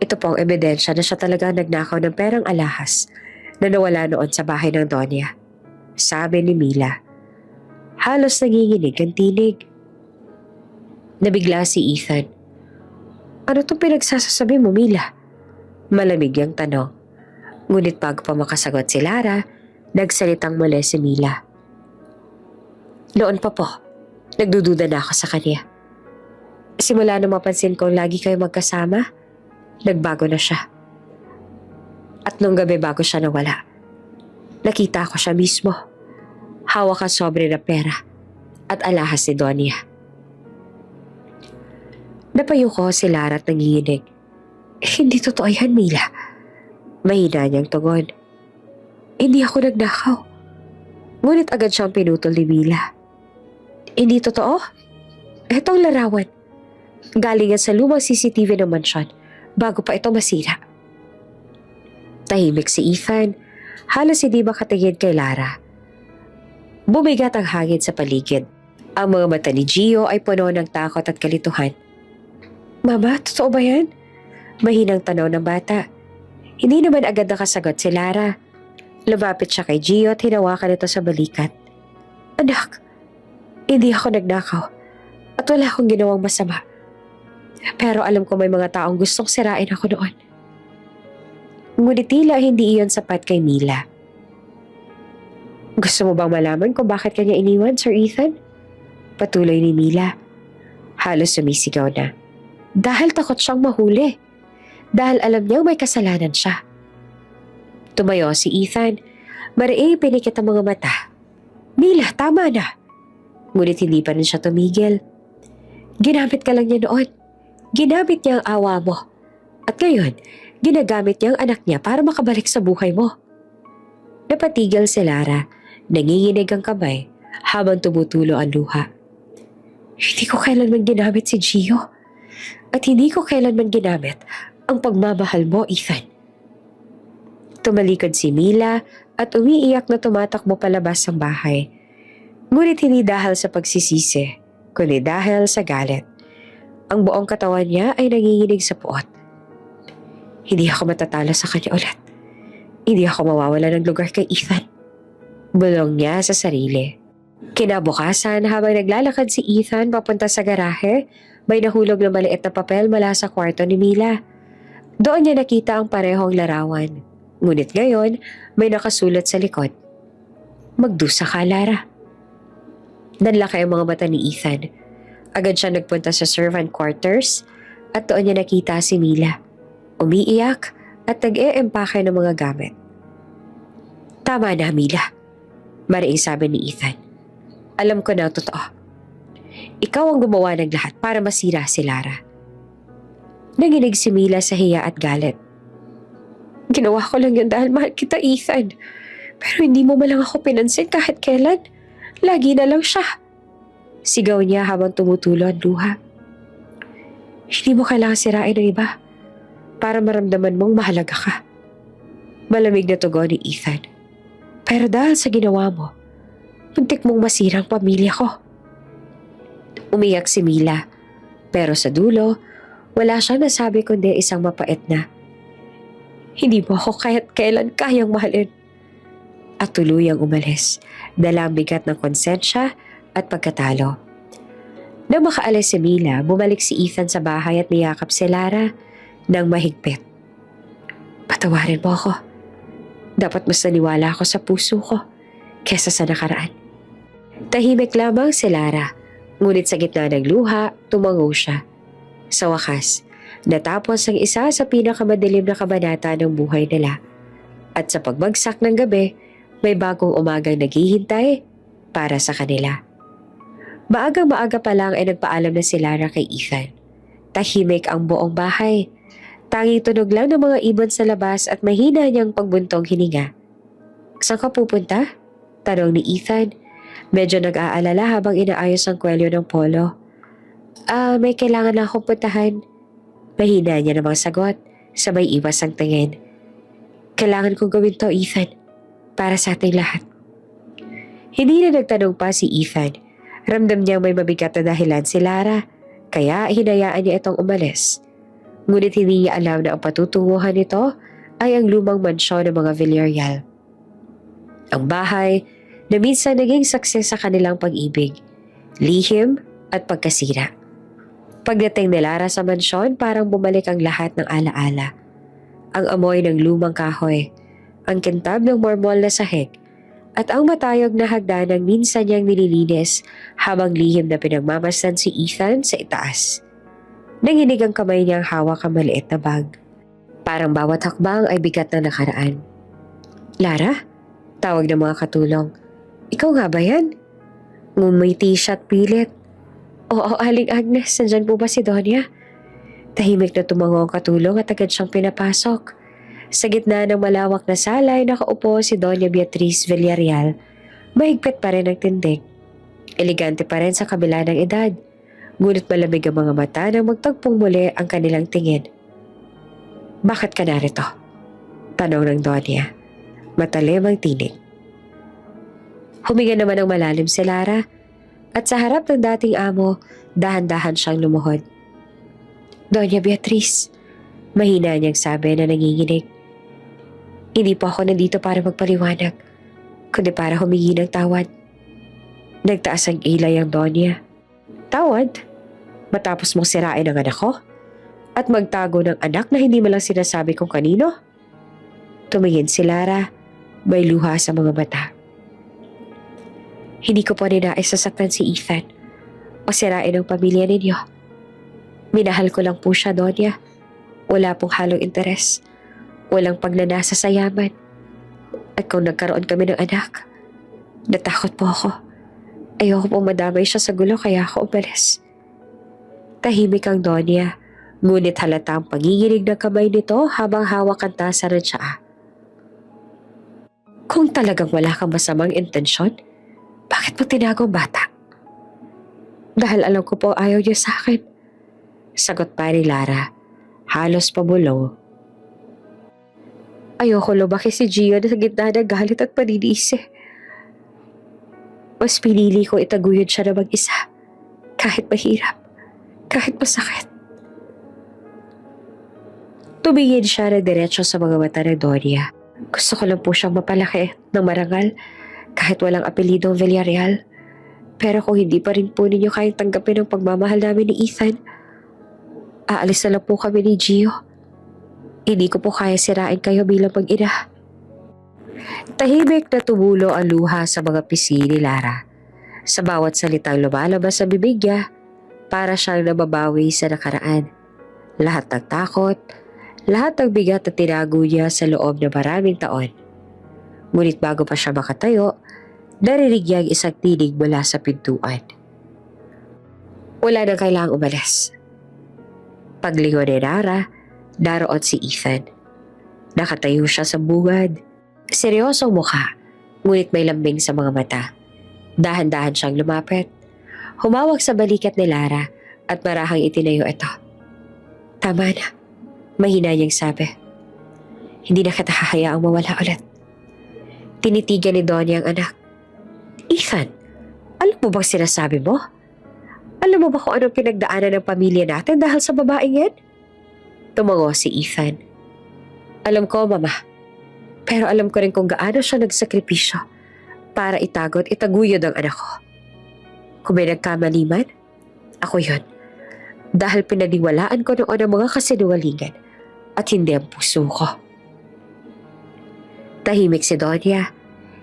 Ito po ang ebidensya na siya talaga nagnakaw ng perang alahas na nawala noon sa bahay ng Donya. Sabi ni Mila. Halos nanginginig ang tinig. Nabigla si Ethan. Ano itong pinagsasasabi mo, Mila? Malamig ang tanong. Ngunit bago pa makasagot si Lara, nagsalitang muli si Mila. Noon pa po, nagdududa na ako sa kanya. Simula nung mapansin kong lagi kayo magkasama, nagbago na siya. At nung gabi bago siya nawala, nakita ko siya mismo. Hawak ang sobre na pera at alahas ni Donya. Napayo ko si Lara at nanginginig. Hindi totoo yan, Mila. Mahina niyang tugon. Hindi ako nagnakaw. Ngunit agad siyang pinutol ni Mila. Hindi totoo? Etong larawan. Galing yan sa lumang CCTV ng mansyon bago pa ito masira. Tahimik si Ethan. Halos hindi makatingin kay Lara. Bumigat ang hangin sa paligid. Ang mga mata ni Gio ay puno ng takot at kalituhan. Mama, totoo ba yan? Mahinang tanaw ng bata. Hindi naman agad nakasagot si Lara. Lumapit siya kay Gio at hinawakan ito sa balikat. Anak, hindi ako nagnakaw at wala akong ginawang masama. Pero alam ko may mga taong gustong sirain ako noon. Ngunit tila hindi iyon sapat kay Mila. Gusto mo bang malaman kung bakit kanya iniwan, Sir Ethan? Patuloy ni Mila. Halos sumisigaw na. Dahil takot siyang mahuli. Dahil alam niyang may kasalanan siya. Tumayo si Ethan. Mariing pinikit ang mga mata. Mila, tama na. Ngunit hindi pa rin siya tumigil. Ginamit ka lang niya noon. Ginamit niya ang awa mo. At ngayon, ginagamit niya ang anak niya para makabalik sa buhay mo. Napatigil si Lara. Nanginginig ang kamay habang tumutulo ang luha. Hindi ko kailanman ginamit si Gio. At hindi ko kailanman ginamit ang pagmamahal mo, Ethan. Tumalikod si Mila at umiiyak na tumatakbo palabas ng bahay. Ngunit hindi dahil sa pagsisisi, kundi dahil sa galit. Ang buong katawan niya ay nanginginig sa puot. Hindi ako matatalo sa kanya ulit. Hindi ako mawawala ng lugar kay Ethan. Bulong niya sa sarili. Kinabukasan habang naglalakad si Ethan papunta sa garahe, may nahulog na maliit na papel mula sa kwarto ni Mila. Doon niya nakita ang parehong larawan. Ngunit ngayon, may nakasulat sa likod. Magdusa ka, Lara. Nanlaki ang mga mata ni Ethan. Agad siya nagpunta sa servant quarters at doon niya nakita si Mila. Umiiyak at nag-e-empake ng mga gamit. Tama na, Mila. Mariing sabi ni Ethan. Alam ko na ang totoo. Ikaw ang gumawa ng lahat para masira si Lara. Nanginig si Mila sa hiya at galit. Ginawa ko lang yun dahil mahal kita, Ethan. Pero hindi mo malang ako pinansin kahit kailan. Lagi na lang siya. Sigaw niya habang tumutulo ang luha. Hindi mo kailangan sirain ng iba para maramdaman mong mahalaga ka. Malamig na tugon ni Ethan. Pero dahil sa ginawa mo, muntik mong masirang pamilya ko. Umiyak si Mila. Pero sa dulo, wala siyang nasabi kundi isang mapait na, hindi mo ako kahit kailan kayang mahalin. At tuluyang umalis, dala ang bigat ng konsensya at pagkatalo. Nang makaalis si Mila, bumalik si Ethan sa bahay at niyakap si Lara ng mahigpit. Patawarin mo ako. Dapat mas naniwala ako sa puso ko kesa sa nakaraan. Tahimik lamang si Lara, ngunit sa gitna ng luha, tumango siya. Sa wakas, natapos ang isa sa pinakamadilim na kabanata ng buhay nila. At sa pagbagsak ng gabi, may bagong umagang naghihintay para sa kanila. Maagang-maaga pa lang ay nagpaalam na si Lara kay Ethan. Tahimik ang buong bahay. Tanging tunog lang ng mga ibon sa labas at mahina niyang pagbuntong hininga. Saan ka pupunta? Tanong ni Ethan. Medyo nag-aalala habang inaayos ang kwelyo ng polo. May kailangan na akong puntahan. Mahina niya namang sagot, sabay iwas ang tingin. Kailangan kong gawin to, Ethan, para sa ating lahat. Hindi na nagtanong pa si Ethan. Ramdam niyang may mabigat na dahilan si Lara, kaya hinayaan niya itong umalis. Ngunit hindi niya alam na ang patutunguhan nito ay ang lumang mansyon ng mga Villarreal. Ang bahay na minsan naging success sa kanilang pag-ibig, lihim at pagkasira. Pagdating ni Lara sa mansyon, parang bumalik ang lahat ng alaala. Ang amoy ng lumang kahoy, ang kintab ng marmol na sahig, at ang matayog na hagdanang minsan niyang nililinis habang lihim na pinagmamasdan si Ethan sa itaas. Nanginig ang kamay niyang hawak ang maliit na bag. Parang bawat hakbang ay bigat na nakaraan. Lara? Tawag ng mga katulong. Ikaw nga ba yan? Ngumiti siya at pilit. Oo, Aling Agnes, nandyan po ba si Donya? Tahimik na tumango ang katulong at agad siyang pinapasok. Sa gitna ng malawak na sala ay nakaupo si Doña Beatriz Villarreal. Mahigpit pa rin ang tindig. Elegante pa rin sa kabila ng edad. Ngunit malamig ang mga mata nang magtagpong muli ang kanilang tingin. Bakit ka narito? Tanong ng Donya. Matalim ang tinig. Huminga naman ng malalim si Lara at sa harap ng dating amo, dahan-dahan siyang lumuhod. Doña Beatriz, mahina niyang sabi na nanginginig. Hindi po ako nandito para magpaliwanag, kundi para humingi ng tawad. Nagtaas ang ilay ang Donya. Tawad? Matapos mong sirain ang anak ko? At magtago ng anak na hindi mo lang sinasabi kung kanino? Tumingin si Lara, may luha sa mga mata. Hindi ko po ninais sasaktan si Ethan o sirain ang pamilya ninyo. Minahal ko lang po siya, Donya. Wala pong halong interes. Walang pagnanasa sa yaman. At kung nagkaroon kami ng anak, natakot po ako. Ayoko pong madamay siya sa gulo kaya ako umalis. Tahimik ang Donya, ngunit halata ang panginginig ng kamay nito habang hawak ang tasa ng tsaa. Kung talagang wala kang masamang intensyon, bakit mo tinago ang bata? Dahil alam ko po ayaw niya sa akin. Sagot pa ni Lara, halos pabulong. Ayoko lumaki si Gio na sa gitna ng galit at paninisi. Mas pinili ko itaguyod siya na mag-isa. Kahit mahirap, kahit masakit. Tumingin siya na diretso sa mga mata ng Donya. Gusto ko lang po siyang mapalaki ng marangal kahit walang apelidong Villarreal. Pero kung hindi pa rin po ninyo kayang tanggapin ang pagmamahal namin ni Ethan, aalis na lang po kami ni Gio. Hindi ko po kaya sirain kayo bilang mag-ina. Tahimik na tumulo ang luha sa mga pisngi ni Lara. Sa bawat salitang lumalabas sa bibig niya, para siyang nababawi sa nakaraan. Lahat ng takot, lahat ng bigat na tinago niya sa loob ng maraming taon. Ngunit bago pa siya makatayo, narinig niya ang isang tinig mula sa pintuan. Wala nang kailangang umalis. Paglingon ni Lara, naroon si Ethan. Nakatayo siya sa bungad. Seryosong mukha, ngunit may lambing sa mga mata. Dahan-dahan siyang lumapit. Humawak sa balikat ni Lara at marahang itinayo ito. Tama na, mahina niyang sabi. Hindi na kita hahayaang mawala ulit. Tinitigan ni Donya ang anak. Ethan, alam mo bang sinasabi mo? Alam mo ba kung anong pinagdaanan ng pamilya natin dahil sa babaeng yan? Tumango si Ethan. Alam ko, Mama. Pero alam ko rin kung gaano siya nagsakripisyo para itago at itaguyod ang anak ko. Kung may nagkamali man, ako yun. Dahil pinaniwalaan ko noon ang mga kasinungalingan at hindi ang puso ko. Tahimik si Donya.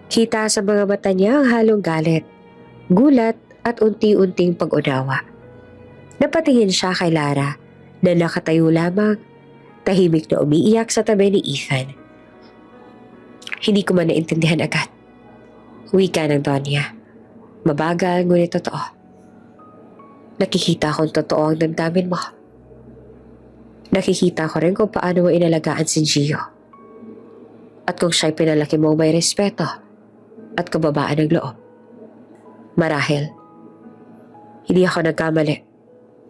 Kita sa mga mata niya ang halong galit, gulat at unti-unting pag-unawa. Napatingin siya kay Lara na nakatayo lamang, tahimik na umiiyak sa tabi ni Ethan. Hindi ko man naintindihan agad. Wika ng Donya. Mabagal ngunit totoo. Nakikita kong totoo ang damdamin mo. Nakikita ko rin kung paano mo inalagaan si Gio. At kung siya'y pinalaki mo may respeto at kababaan ng loob. Marahil, hindi ako nagkamali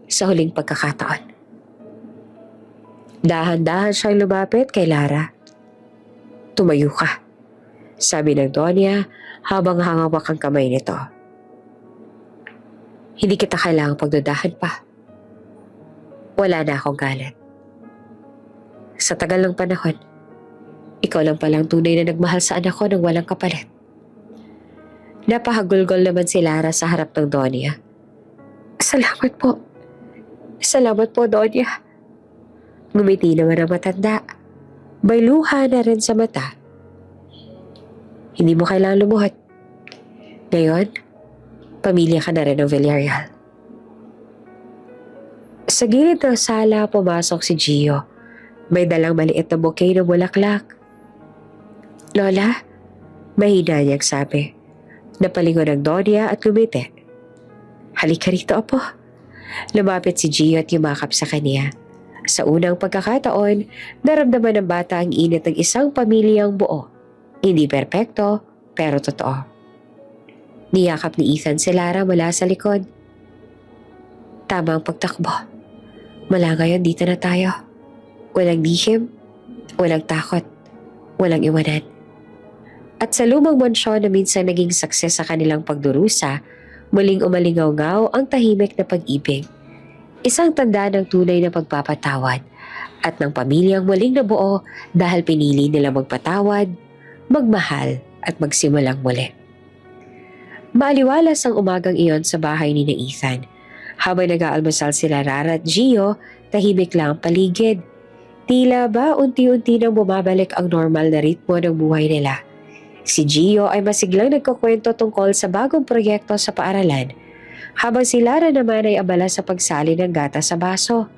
sa huling pagkakataon. Dahan-dahan siyang lumapit kay Lara. Tumayo ka, sabi ng Donya habang hangawak ang kamay nito. Hindi kita kailangang pagdudahan pa. Wala na akong galit. Sa tagal ng panahon, ikaw lang palang tunay na nagmahal sa anak ko nang walang kapalit. Napahagulgol naman si Lara sa harap ng Donya. Salamat po. Salamat po, Donya. Ngumiti naman ang matanda. May luha na rin sa mata. Hindi mo kailangang lumuhod. Ngayon, pamilya ka na rin ng Villarreal. Sa gilid ng sala, pumasok si Gio. May dalang maliit na bouquet ng bulaklak. Lola, mahina niyang sabi. Napalingon ng Donya at lumiti. Halika rito, apo. Lumapit si Gio at yumakap sa kanya. Sa unang pagkakataon, naramdaman ng bata ang init ng isang pamilyang buo. Hindi perpekto, pero totoo. Niyakap ni Ethan si Lara mula sa likod. Tama ang pagtakbo. Mula ngayon dito na tayo. Walang lihim, walang takot, walang iwanan. At sa lumang mansyon na minsan naging success sa kanilang pagdurusa, muling umalingaw-ngaw ang tahimik na pag-ibig. Isang tanda ng tunay na pagpapatawad at ng pamilyang muling nabuo dahil pinili nila magpatawad, magmahal at magsimulang muli. Maaliwalas ang umagang iyon sa bahay ni Ethan. Habang nag-aalmusal sila Lara at Gio, tahimik lang ang paligid. Tila ba unti-unti nang bumabalik ang normal na ritmo ng buhay nila. Si Gio ay masiglang nagkukwento tungkol sa bagong proyekto sa paaralan, habang si Lara naman ay abala sa pagsali ng gata sa baso.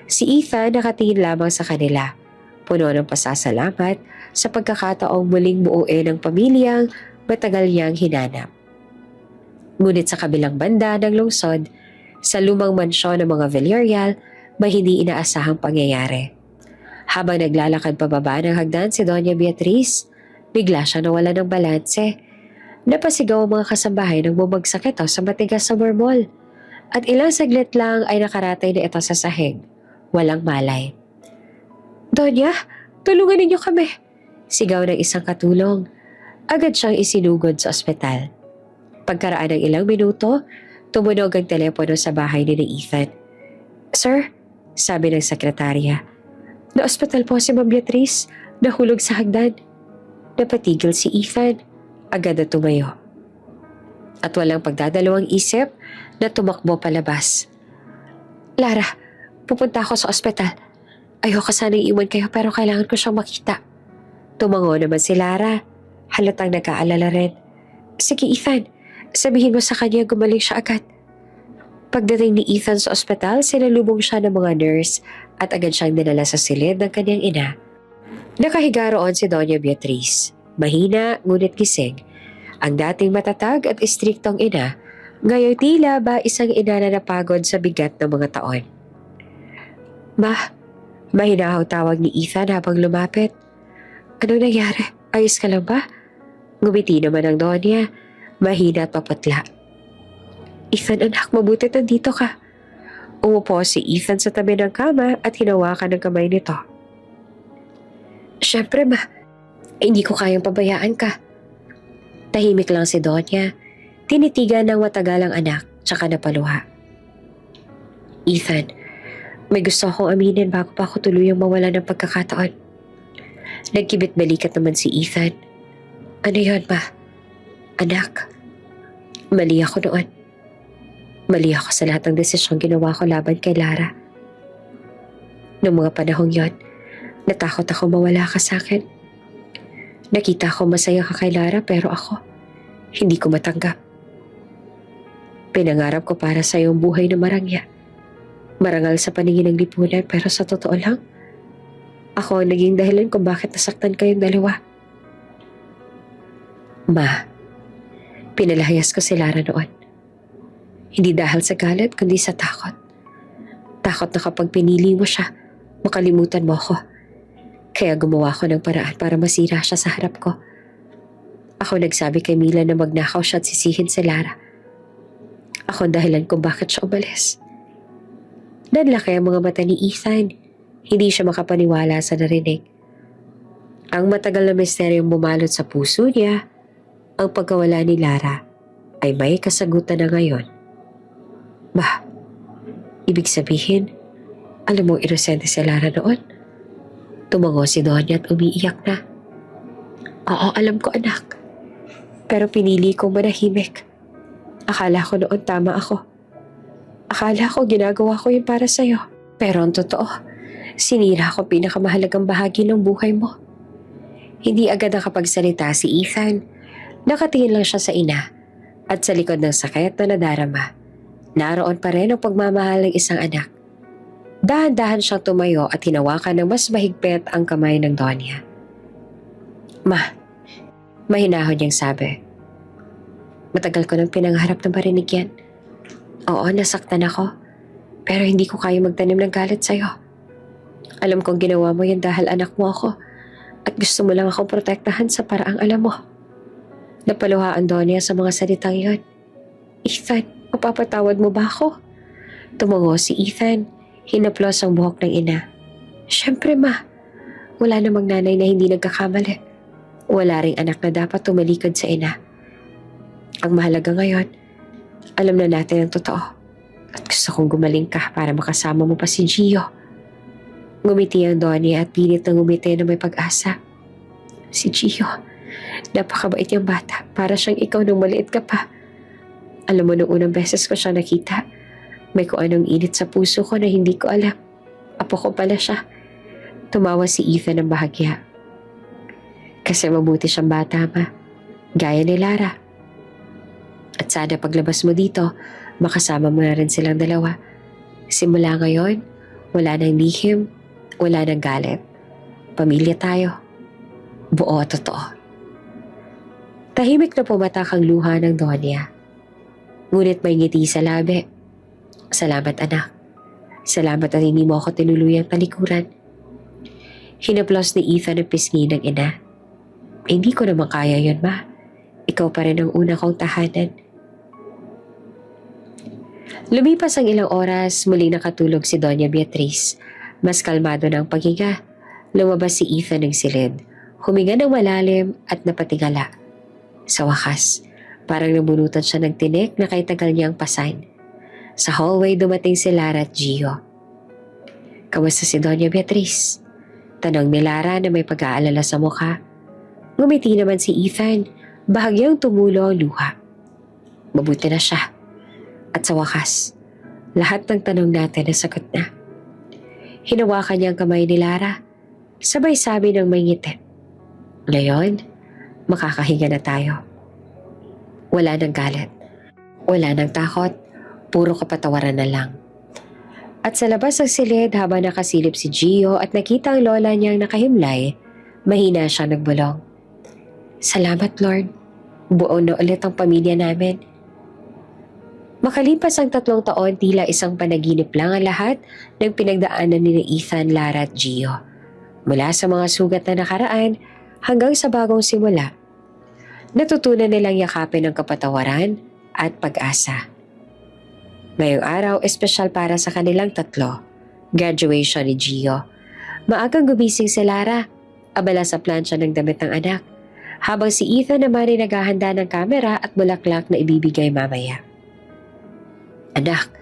Si Ethan nakatingin lamang sa kanila, puno ng pasasalamat sa pagkakataong muling buuin ng pamilyang matagal niyang hinanap. Ngunit sa kabilang banda ng lungsod, sa lumang mansyon ng mga Villarreal, may hindi inaasahang pangyayari. Habang naglalakad pababa ng hagdan si Doña Beatriz, bigla siya nawala ng balanse. Napasigaw ang mga kasambahay nang bumagsak ito sa matigas sa marmol. At ilang saglit lang ay nakaratay na ito sa sahig. Walang malay. Donya, tulungan ninyo kami! Sigaw ng isang katulong. Agad siyang isinugod sa ospital. Pagkaraan ng ilang minuto, tumunog ang telepono sa bahay ni Ethan. Sir, sabi ng sekretarya, na-ospital po si Ma'am Beatriz, nahulog sa hagdan. Napatigil si Ethan, agad na tumayo. At walang pagdadalawang isip na tumakbo palabas. Lara, pupunta ako sa ospital. Ayoko sanang iwan kayo pero kailangan ko siyang makita. Tumango naman si Lara, halatang nag-aalala rin. Sige Ethan, sabihin mo sa kanya gumaling siya agad. Pagdating ni Ethan sa ospital, sinalubong siya ng mga nurse at agad siyang dinala sa silid ng kanyang ina. Nakahiga roon si Doña Beatriz. Mahina ngunit gising. Ang dating matatag at istriktong ina, ngayon tila ba isang ina na napagod sa bigat ng mga taon. Ma, mahina ang tawag ni Ethan habang lumapit. Anong nangyari? Ayos ka lang ba? Ngumiti naman ang Donya, mahina at papatla. Ethan anak, mabuti nandito ka. Umupo si Ethan sa tabi ng kama at hinawakan ng kamay nito. Siyempre ma, hindi ko kayang pabayaan ka. Tahimik lang si Donya, tinitigan ng matagalang anak tsaka napaluha. Ethan, may gusto akong aminin bago pa ako tuluyang mawala ng pagkakataon. Nagkibit balikat naman si Ethan. Ano yun ma? Anak, mali ako noon. Mali ako sa lahat ng desisyong ginawa ko laban kay Lara. Noong mga panahong yon, natakot ako mawala ka sa akin. Nakita ko masaya ka kay Lara pero ako, hindi ko matanggap. Pinangarap ko para sa iyong buhay na marangya. Marangal sa paningin ng lipunan pero sa totoo lang, ako ang naging dahilan kung bakit nasaktan kayong dalawa. Ma, pinalayas ko si Lara noon. Hindi dahil sa galit, kundi sa takot. Takot na kapag pinili mo siya, makalimutan mo ako. Kaya gumawa ko ng paraan para masira siya sa harap ko. Ako nagsabi kay Mila na magnakaw siya at sisihin si Lara. Ako ang dahilan kung bakit siya umalis. Nanlaki ang mga mata ni Ethan. Hindi siya makapaniwala sa narinig. Ang matagal na misteryong bumalot sa puso niya, ang pagkawala ni Lara, ay may kasagutan na ngayon. Bah, ibig sabihin, alam mo inosente si Lara noon? Tumango si Donya at umiiyak na. Oo, alam ko anak. Pero pinili kong manahimik. Akala ko noon tama ako. Akala ko ginagawa ko yun para sa'yo. Pero ang totoo, sinira ko pinakamahalagang bahagi ng buhay mo. Hindi agad nakapagsalita si Ethan. Nakatingin lang siya sa ina at sa likod ng sakit na nadarama. Naroon pa rin ang pagmamahal ng isang anak. Dahan-dahan siyang tumayo at hinawakan ng mas mahigpit ang kamay ng Donya. Ma, mahinahon niyang sabi. Matagal ko nang pinangarap na marinig yan. Oo, nasaktan ako. Pero hindi ko kaya magtanim ng galit sa'yo. Alam kong ginawa mo yan dahil anak mo ako at gusto mo lang akong protektahan sa paraang alam mo. Napaluha ang Donya sa mga salitang yon. Ethan, mapapatawad mo ba ako? Tumango si Ethan, hinaplos ang buhok ng ina. Siyempre ma, wala namang nanay na hindi nagkakamali. Wala ring anak na dapat tumalikod sa ina. Ang mahalaga ngayon, alam na natin ang totoo. At gusto kong gumaling ka para makasama mo pa si Gio. Ngumiti ang Donya at pilit na ngumiti na may pag-asa. Si Gio, napakabait niyang bata. Para siyang ikaw nung maliit ka pa. Alam mo, nung unang beses ko siya nakita, may kung anong init sa puso ko na hindi ko alam. Apo ko pala siya. Tumawa si Ethan ng bahagya. Kasi mabuti siyang bata, ma. Gaya ni Lara. At sana paglabas mo dito, makasama mo na rin silang dalawa. Simula ngayon, wala nang lihim, wala nang galit. Pamilya tayo. Buo at totoo. Tahimik na pumatak ang luha ng Donya. Ngunit may ngiti sa labi. Salamat anak. Salamat at hindi mo ako tinuluyang talikuran. Hinaplos ni Ethan ang pisngi ng ina. Hindi ko naman kaya yun, ma. Ikaw pa rin ang una kong tahanan. Lumipas ang ilang oras, muling nakatulog si Doña Beatriz. Mas kalmado na ang paghinga. Lumabas si Ethan ng silid. Huminga ng malalim at napatingala. Sa wakas, parang nabunutan siya ng tinik na kay tagal niyang pasan. Sa hallway dumating si Lara at Gio. Kamusta si Doña Beatriz? Tanong ni Lara na may pag-aalala sa mukha. Ngumiti naman si Ethan, bahagyang tumulo ang luha. Mabuti na siya. At sa wakas, lahat ng tanong natin nasagot na. Hinawakan niya ang kamay ni Lara, sabay sabi ng may ngiti. Ngayon, makakahinga na tayo. Wala nang galit. Wala nang takot. Puro kapatawaran na lang. At sa labas ng silid habang nakasilip si Gio at nakita ang lola niyang nakahimlay, mahina siya nagbulong. Salamat Lord. Buo na ulit ang pamilya namin. Makalipas ang 3 taon, tila isang panaginip lang ang lahat ng pinagdaanan ni Ethan, Lara at Gio. Mula sa mga sugat na nakaraan hanggang sa bagong simula. Natutunan nilang yakapin ang kapatawaran at pag-asa. Ngayong araw, espesyal para sa kanilang tatlo. Graduation ni Gio. Maagang gumising si Lara, abala sa plancha ng damit ng anak, habang si Ethan naman ay naghahanda ng kamera at bulaklak na ibibigay mamaya. Anak,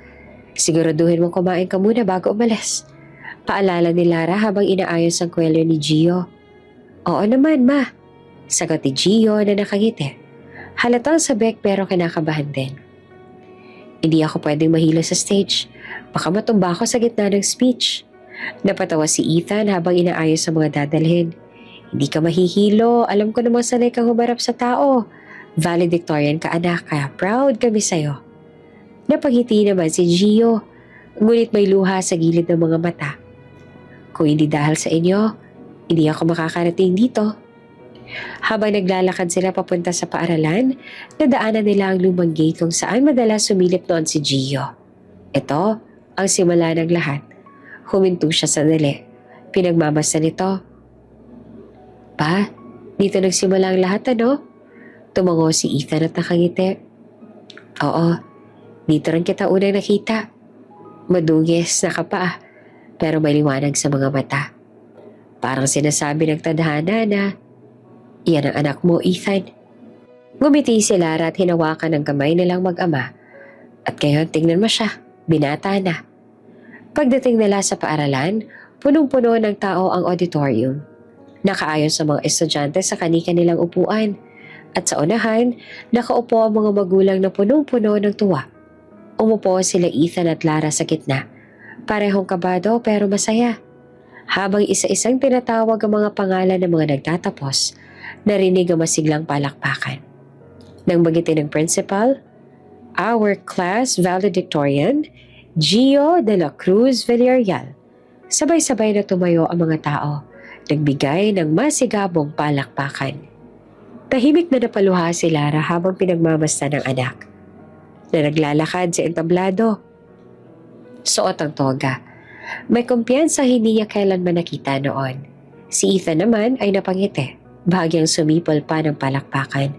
siguraduhin mo kumain ka muna bago umalis. Paalala ni Lara habang inaayos ang kwelyo ni Gio. Oo naman, ma. Sagot ni Gio na nakangiti. Halatang sabik pero kinakabahan din. Hindi ako pwedeng mahilo sa stage. Baka matumba ako sa gitna ng speech. Napatawa si Ethan habang inaayos ang mga dadalhin. Hindi ka mahihilo. Alam ko namang sanay kang humarap sa tao. Valedictorian ka anak, kaya proud kami sa'yo. Napangiti naman si Gio. Ngunit may luha sa gilid ng mga mata. Kung hindi dahil sa inyo, hindi ako makakarating dito. Habang naglalakad sila papunta sa paaralan, nadaanan nila ang lumang gate kung saan madalas sumilip noon si Gio. Ito ang simula ng lahat. Huminto siya sandali. Pinagmamasa nito. Pa, dito nagsimula ang lahat ano? Tumango si Ethan at nakangiti. Oo, dito rin kita unang nakita. Madungis na kapaa, pero may liwanag sa mga mata. Parang sinasabi ng tadhana na, iyan ang anak mo, Ethan. Ngumiti si Lara at hinawakan ng kamay nilang mag-ama. At ngayon tingnan mo siya, binata na. Pagdating nila sa paaralan, punong-puno ng tao ang auditorium. Nakaayon sa mga estudyante sa kani-kanilang upuan. At sa unahan, nakaupo ang mga magulang na punong-puno ng tuwa. Umupo sila Ethan at Lara sa gitna. Parehong kabado pero masaya. Habang isa-isang tinatawag ang mga pangalan ng mga nagtatapos, narinig ang masiglang palakpakan. Nang magitin ng principal, our class valedictorian, Gio de la Cruz Villarreal. Sabay-sabay na tumayo ang mga tao, nagbigay ng masigabong palakpakan. Tahimik na napaluha si Lara habang pinagmamasta ng anak, na naglalakad sa entablado. Suot ang toga. May kumpiyansa hindi niya kailanman nakita noon. Si Ethan naman ay napangiti, bahagyang sumipol pa ng palakpakan.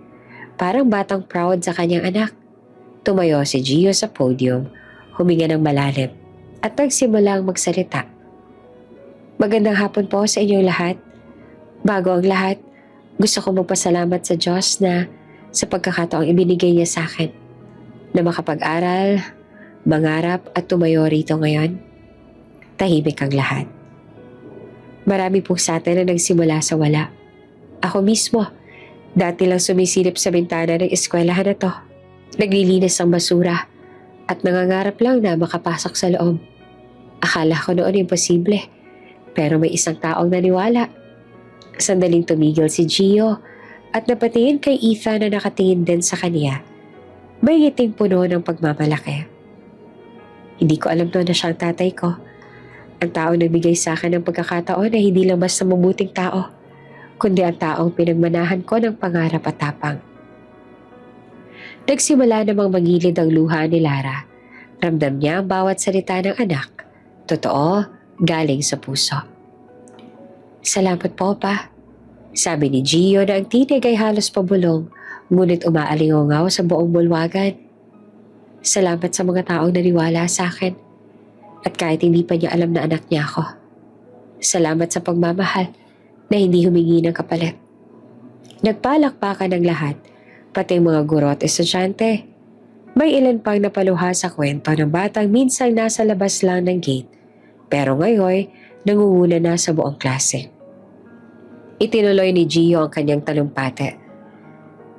Parang batang proud sa kanyang anak. Tumayo si Gio sa podium, huminga ng malalim, at nagsimulang magsalita. Magandang hapon po sa inyong lahat. Bago ang lahat, gusto ko magpasalamat sa Diyos na sa pagkakataong ibinigay niya sa akin na makapag-aral, mangarap at tumayo rito ngayon. Tahimik ang lahat. Marami po sa atin na nagsimula sa wala. Ako mismo, dati lang sumisilip sa bintana ng eskwelahan na to. Naglilinis ng basura at nangangarap lang na makapasok sa loob. Akala ko noon imposible, pero may isang taong naniwala. Sandaling tumigil si Gio at napatingin kay Ethan na nakatingin din sa kanya. May ngiting puno ng pagmamalaki. Hindi ko alam noon na siyang tatay ko. Ang taong nagbigay sa akin ng pagkakataon na hindi lang basta mabuting tao, kundi ang taong pinagmanahan ko ng pangarap at tapang. Nagsimula namang magilid ang luha ni Lara. Ramdam niya ang bawat salita ng anak. Totoo, galing sa puso. Salamat po, pa. Sabi ni Gio na ang tinig ay halos pabulong, ngunit umaalingaw sa buong bulwagan. Salamat sa mga taong naniwala sa akin. At kahit hindi pa niya alam na anak niya ako. Salamat sa pagmamahal na hindi humingi ng kapalit. Nagpalakpakan ng lahat, pati mga guro at estudyante. May ilan pang napaluha sa kwento ng batang minsang nasa labas lang ng gate, pero ngayon nangunguna na sa buong klase. Itinuloy ni Gio ang kanyang talumpate.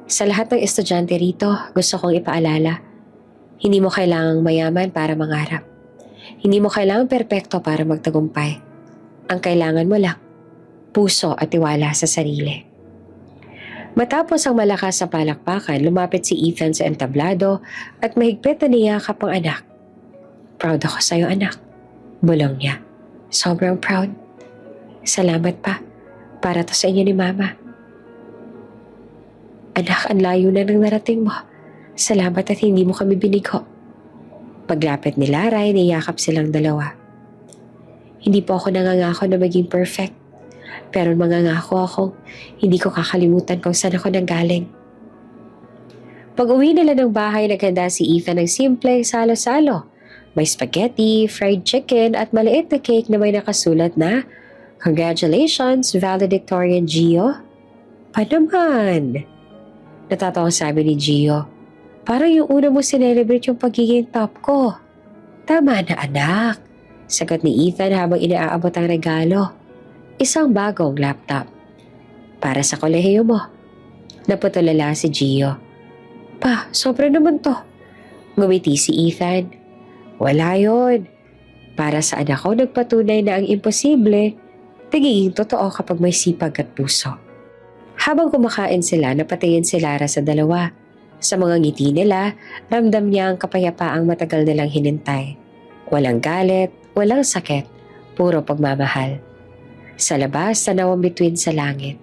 Sa lahat ng estudyante rito, gusto kong ipaalala, hindi mo kailangang mayaman para mangarap. Hindi mo kailangang perpekto para magtagumpay. Ang kailangan mo lang, puso at tiwala sa sarili. Matapos ang malakas na palakpakan, lumapit si Ethan sa entablado at mahigpit na niyakap ang anak. Proud ako sa'yo, anak. Bulong niya. Sobrang proud. Salamat pa. Para to sa inyo ni Mama. Anak, ang layo na ng narating mo. Salamat at hindi mo kami binigo. Paglapit ni Lara ay niyakap silang dalawa. Hindi po ako nangangako na maging perfect. Pero mangangako akong hindi ko kakalimutan kung saan ako nanggaling. Pag-uwi nila ng bahay, naghanda si Ethan ng simpleng salo-salo. May spaghetti, fried chicken at maliit na cake na may nakasulat na, "Congratulations, valedictorian Gio." Pa naman? Natatawang sabi ni Gio. Parang yung una mo sinelebrate yung pagiging top ko. Tama na anak, sagot ni Ethan habang inaabot ang regalo. Isang bagong laptop. Para sa kolehiyo mo. Naputulala si Gio. Pa, sobra naman to. Ngumiti si Ethan. Wala yon. Para sa anak ko nagpatunay na ang imposible, nagiging totoo kapag may sipag at puso. Habang kumakain sila, napatingin si Lara sa dalawa. Sa mga ngiti nila, ramdam niya ang kapayapaang matagal nilang hinintay. Walang galit, walang sakit, puro pagmamahal. Sa labas, tanaw ang bituin sa langit.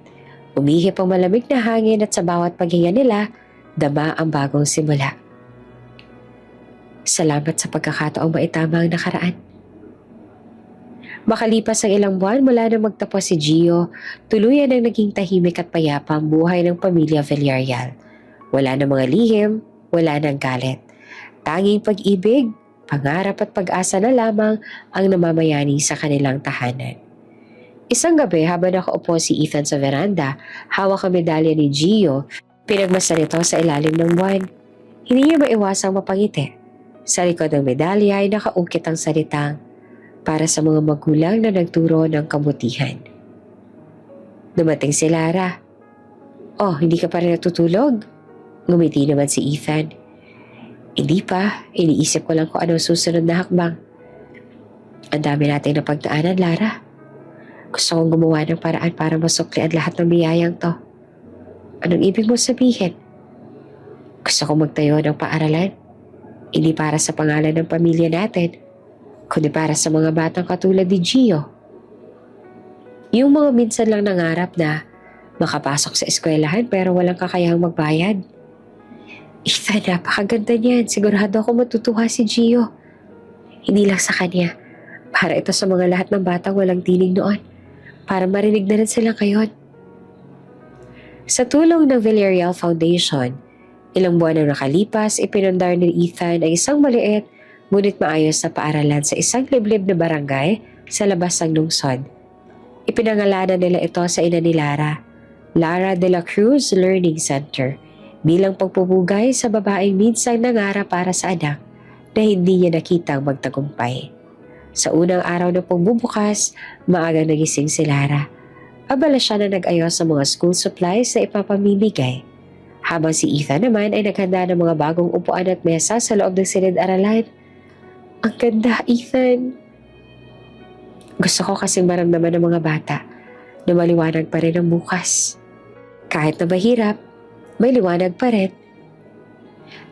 Umihip ang malamig na hangin at sa bawat paghinga nila, dama ang bagong simula. Salamat sa pagkakataong maitama ang nakaraan. Makalipas ang ilang buwan mula nang magtapos si Gio, tuluyan ang naging tahimik at payapa ang buhay ng pamilya Villarreal. Wala na mga lihim, wala nang galit. Tanging pag-ibig, pangarap at pag-asa na lamang ang namamayani sa kanilang tahanan. Isang gabi habang nakaupo si Ethan sa veranda, hawak ang medalya ni Gio, pinagmasdan ito sa ilalim ng buwan. Hindi niya maiwasang mapangiti. Sa likod ng medalya ay nakaukit ang salitang, "Para sa mga magulang na nagturo ng kabutihan." Dumating si Lara. "Oh, hindi ka pa rin natutulog?" Ngumiti naman si Ethan. "Hindi pa, iniisip ko lang kung anong susunod na hakbang." "Ang dami nating napagdaanan, Lara. Gusto kong gumawa ng paraan para masukli ang lahat ng biyayang to." "Anong ibig mo sabihin?" "Gusto kong magtayo ng paaralan. Hindi para sa pangalan ng pamilya natin, kundi para sa mga batang katulad ni Gio. Yung mga minsan lang nangarap na makapasok sa eskwelahan pero walang kakayahang magbayad." "Ethan, napakaganda niyan. Sigurado ako matutuwa si Gio. Hindi lang sa kanya. Para ito sa mga lahat ng batang walang tinig noon. Para marinig na rin sila ngayon." Sa tulong ng Villarreal Foundation, ilang buwan na nakalipas, ipinundar ni Ethan ang isang maliit ngunit maayos na paaralan sa isang liblib na barangay sa labas ng lungsod. Ipinangalanan nila ito sa ina ni Lara, Lara de la Cruz Learning Center, bilang pagpupugay sa babaeng minsang nangarap para sa anak na hindi niya nakitang magtagumpay. Sa unang araw ng pagbubukas, maagang nagising si Lara. Abala siya na nag-ayos sa mga school supplies na ipapamimigay. Habang si Ethan naman ay naghanda ng mga bagong upuan at mesa sa loob ng silid-aralan. "Ang ganda, Ethan." "Gusto ko kasing maramdaman ng mga bata na maliwanag pa rin ang bukas. Kahit na mahirap, may liwanag pa rin."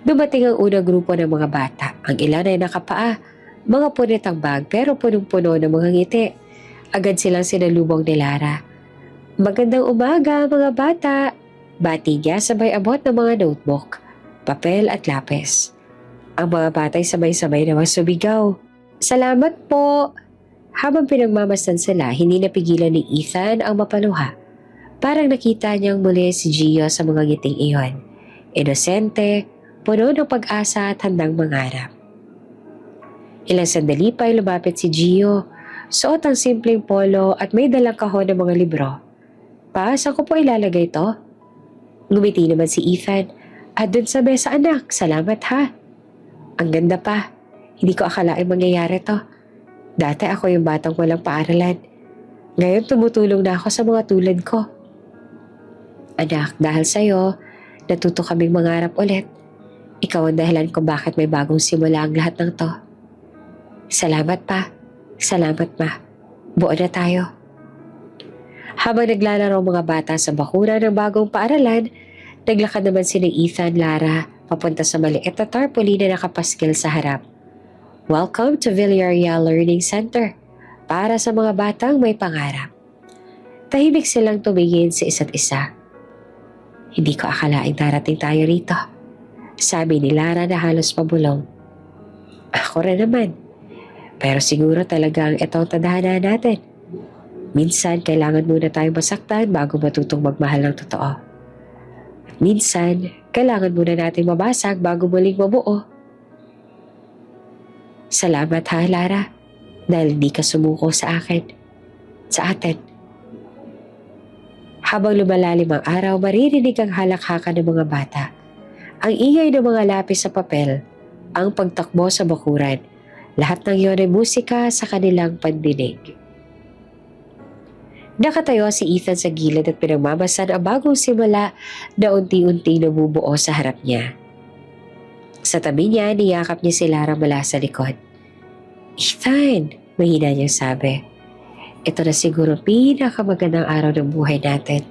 Dumating ang unang grupo ng mga bata. Ang ilan ay nakapaa, mga punit ang bag pero punong-puno ng mga ngiti. Agad silang sinalubong ni Lara. "Magandang umaga mga bata." Bati niya sabay abot ng mga notebook, papel at lapis. Ang mga batay sabay-sabay naman sumigaw. "Salamat po." Habang pinagmamasdan sila, hindi napigilan ni Ethan ang mapaluha. Parang nakita niyang muli si Gio sa mga ngiting iyon. Inosente, puno ng pag-asa at handang mangarap. Ilang sandali pa ay lumapit si Gio. Suot ang simpleng polo at may dalang kahon ng mga libro. "Pa, saan ko po ilalagay to?" Ngumiti naman si Ethan. "Dun sa mesa anak, salamat ha." "Ang ganda pa. Hindi ko akalaing mangyayari to. Dati ako yung batang walang paaralan. Ngayon tumutulong na ako sa mga tulad ko." "Anak, dahil sa'yo, natuto kaming mangarap ulit. Ikaw ang dahilan kung bakit may bagong simula ang lahat ng to." "Salamat pa. Salamat ma. Buo na tayo." Habang naglalaro ang mga bata sa bakura ng bagong paaralan, naglakad naman si Ethan, Lara, papunta sa maliit na tarpaulin na nakapaskil sa harap. "Welcome to Villarreal Learning Center, para sa mga batang may pangarap." Tahimik silang tumingin sa isa't isa. "Hindi ko akalaing darating tayo rito," sabi ni Lara na halos pabulong. "Ako rin naman. Pero siguro talagang itong tadhana natin. Minsan, kailangan muna tayong masaktan bago matutong magmahal ng totoo. At minsan, kailangan muna natin mabasag bago muling mabuo. Salamat ha, Lara, dahil hindi ka sumuko sa akin, sa atin. Habang lumalalim ang araw, maririnig ang halakhakan ng mga bata, ang ingay ng mga lapis sa papel, ang pagtakbo sa bakuran. Lahat ng iyon ay musika sa kanilang pandinig. Nakatayo si Ethan sa gilid at pinagmamasan ang bagong simula na unti-unti nabubuo sa harap niya. Sa tabi niya, niyakap niya si Lara mula sa likod. Ethan, mahina niyang sabi. Ito na siguro pinakamagandang araw ng buhay natin.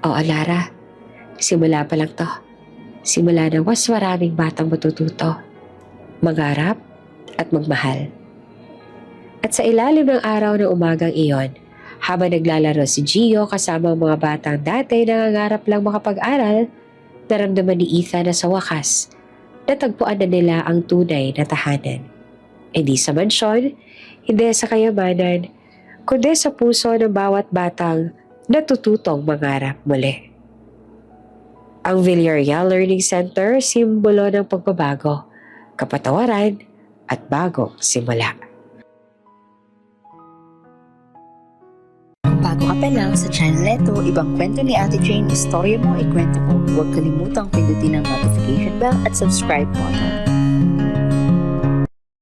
Oo, Lara, simula pa lang to. Simula na mas maraming batang matututo, mangarap at magmahal. At sa ilalim ng araw ng umagang iyon, habang naglalaro si Gio kasama ang mga batang dati nangangarap lang makapag-aral, naramdaman ni Ethan na sa wakas, natagpuan na nila ang tunay na tahanan. Hindi sa mansyon, hindi sa kayamanan, kundi sa puso ng bawat batang natututong mangarap muli. Ang Villarreal Learning Center, simbolo ng pagbabago, kapatawaran at bagong simula. Bago ka pa lang sa channel neto, ibang kwento ni Ate Jane, istorya mo, ikwento ko. Huwag kalimutang pindutin ang notification bell at subscribe button.